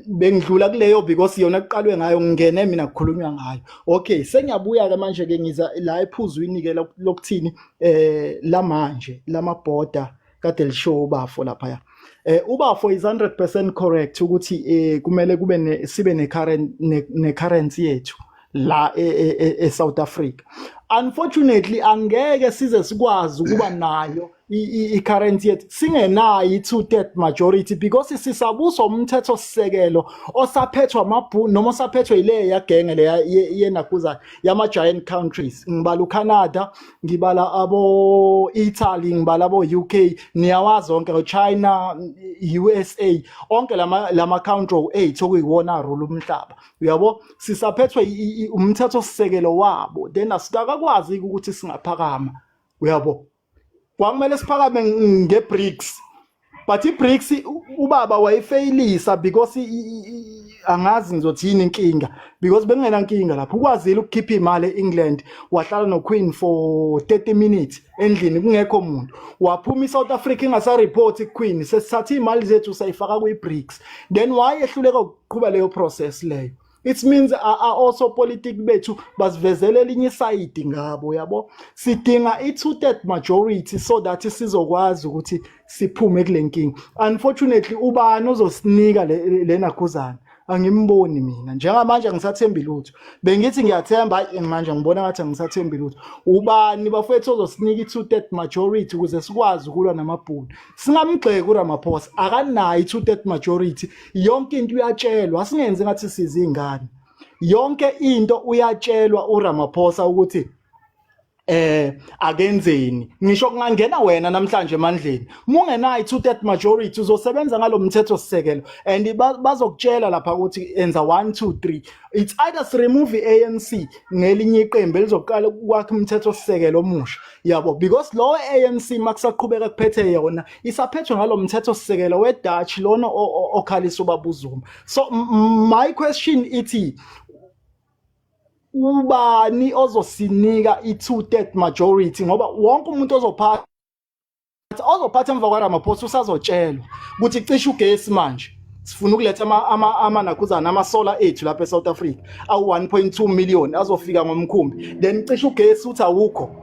bengidlula kuleyo because yona kuqalwe ngayo ngene mina kukhulunywa ngayo okay sengiyabuya ke manje ke ngiza la ephuzwini ke lokuthini la manje lamabhoda kade lishow ubafo lapha ubafo is 100% correct ukuthi kumele kube sibe ne currency yethu la eSouth Africa unfortunately angeke size sikwazi ukuba nayo i-currency yethu singenayo i2/3 majority because sisabuso umthetho sisekelo osaphethwa amabhunu noma osaphethwe ile yagenge le yenakuza yama giant countries ngibala uCanada ngibala abo Italy ngibala abo UK niyawazi onke China USA onke lama country o8 okuyiwona rule umhlaba uyabo sisaphethwe umthetho sisekelo wabo then asikakwazi ukuthi singaphakama uyabo kwakumele siphakame ngeBRICS but iBRICS ubaba wayifailisa because angazi ngizothini inkinga because bengena nkinga lapho ukwazile ukukhipha imali eEngland wahlala noQueen for 30 minutes endlini kungekho umuntu waphuma iSouth Africa ingasa report iQueen sesithatha imali zethu sayifaka kwiBRICS then wayehluleka ukuqhubeka leyo process leyo it means also politics bethu basivezele elinye side ngabo yabo sidinga i2/3 majority so that sizokwazi ukuthi siphume kule nkingi unfortunately ubani ozosinika lena khuzana angimboni mina njengamanje ngisathemba lutho bengithi ngiyathemba manje ngibona ngathi ngisathemba lutho ubani bafethu ozosinika i2/3 majority ukuze sikwazi ukulwa namabhunu singamgxeki uRamaphosa akanayo i2/3 majority yonke into uyatshelwa asingenze ngathi sizingane yonke into uyatshelwa uRamaphosa ukuthi akenzeni ngisho kungangena wena namhlanje emandleni mungenayo i2/3 majority uzosebenza ngalomthetho sisekelo and bazokutshela lapha ukuthi enza 1 2 3 it's either to remove iANC ngelinye iqembu elizoqala ukwakha umthetho sisekelo omusha yabo because lo ANC makusaqhubeka kuphethe yona isaphethwe ngalomthetho sisekelo weDutch lona okhalisa ubabuzuma so my question ithi ubani ozosinika i2/3 majority ngoba wonke umuntu ozophatha ozophatha emva kwaRamaphosa usazotshelwa ukuthi cishe ugesi manje sifuna ukuletha amanakuzana ama-solar ethu lapha eSouth Africa awu-1.2 million azofika ngomkhumbi then cishe ugesi uthi awukho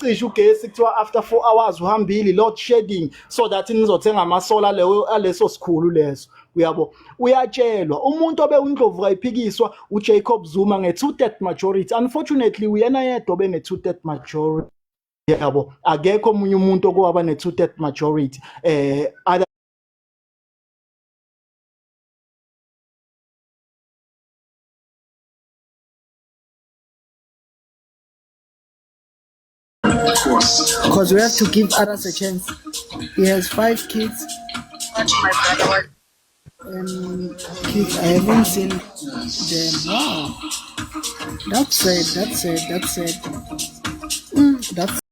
cishe ugesi kuthiwa after 4 hours uhambile load shedding so that nizothenga ama-solar aleso sikhulu leso uyabo uyatshelwa umuntu obe uNdlovu kayiphikiswa uJacob Zuma nge-2/3 majority. Unfortunately uyena yedwa obe ne-2/3 majority yabo akekho omunye umuntu okwaba ne-2/3 majority because we have to give others a chance. He has 5 kids. Kids, I haven't seen them. Wow, that's sad. That's sad. That's sad. That's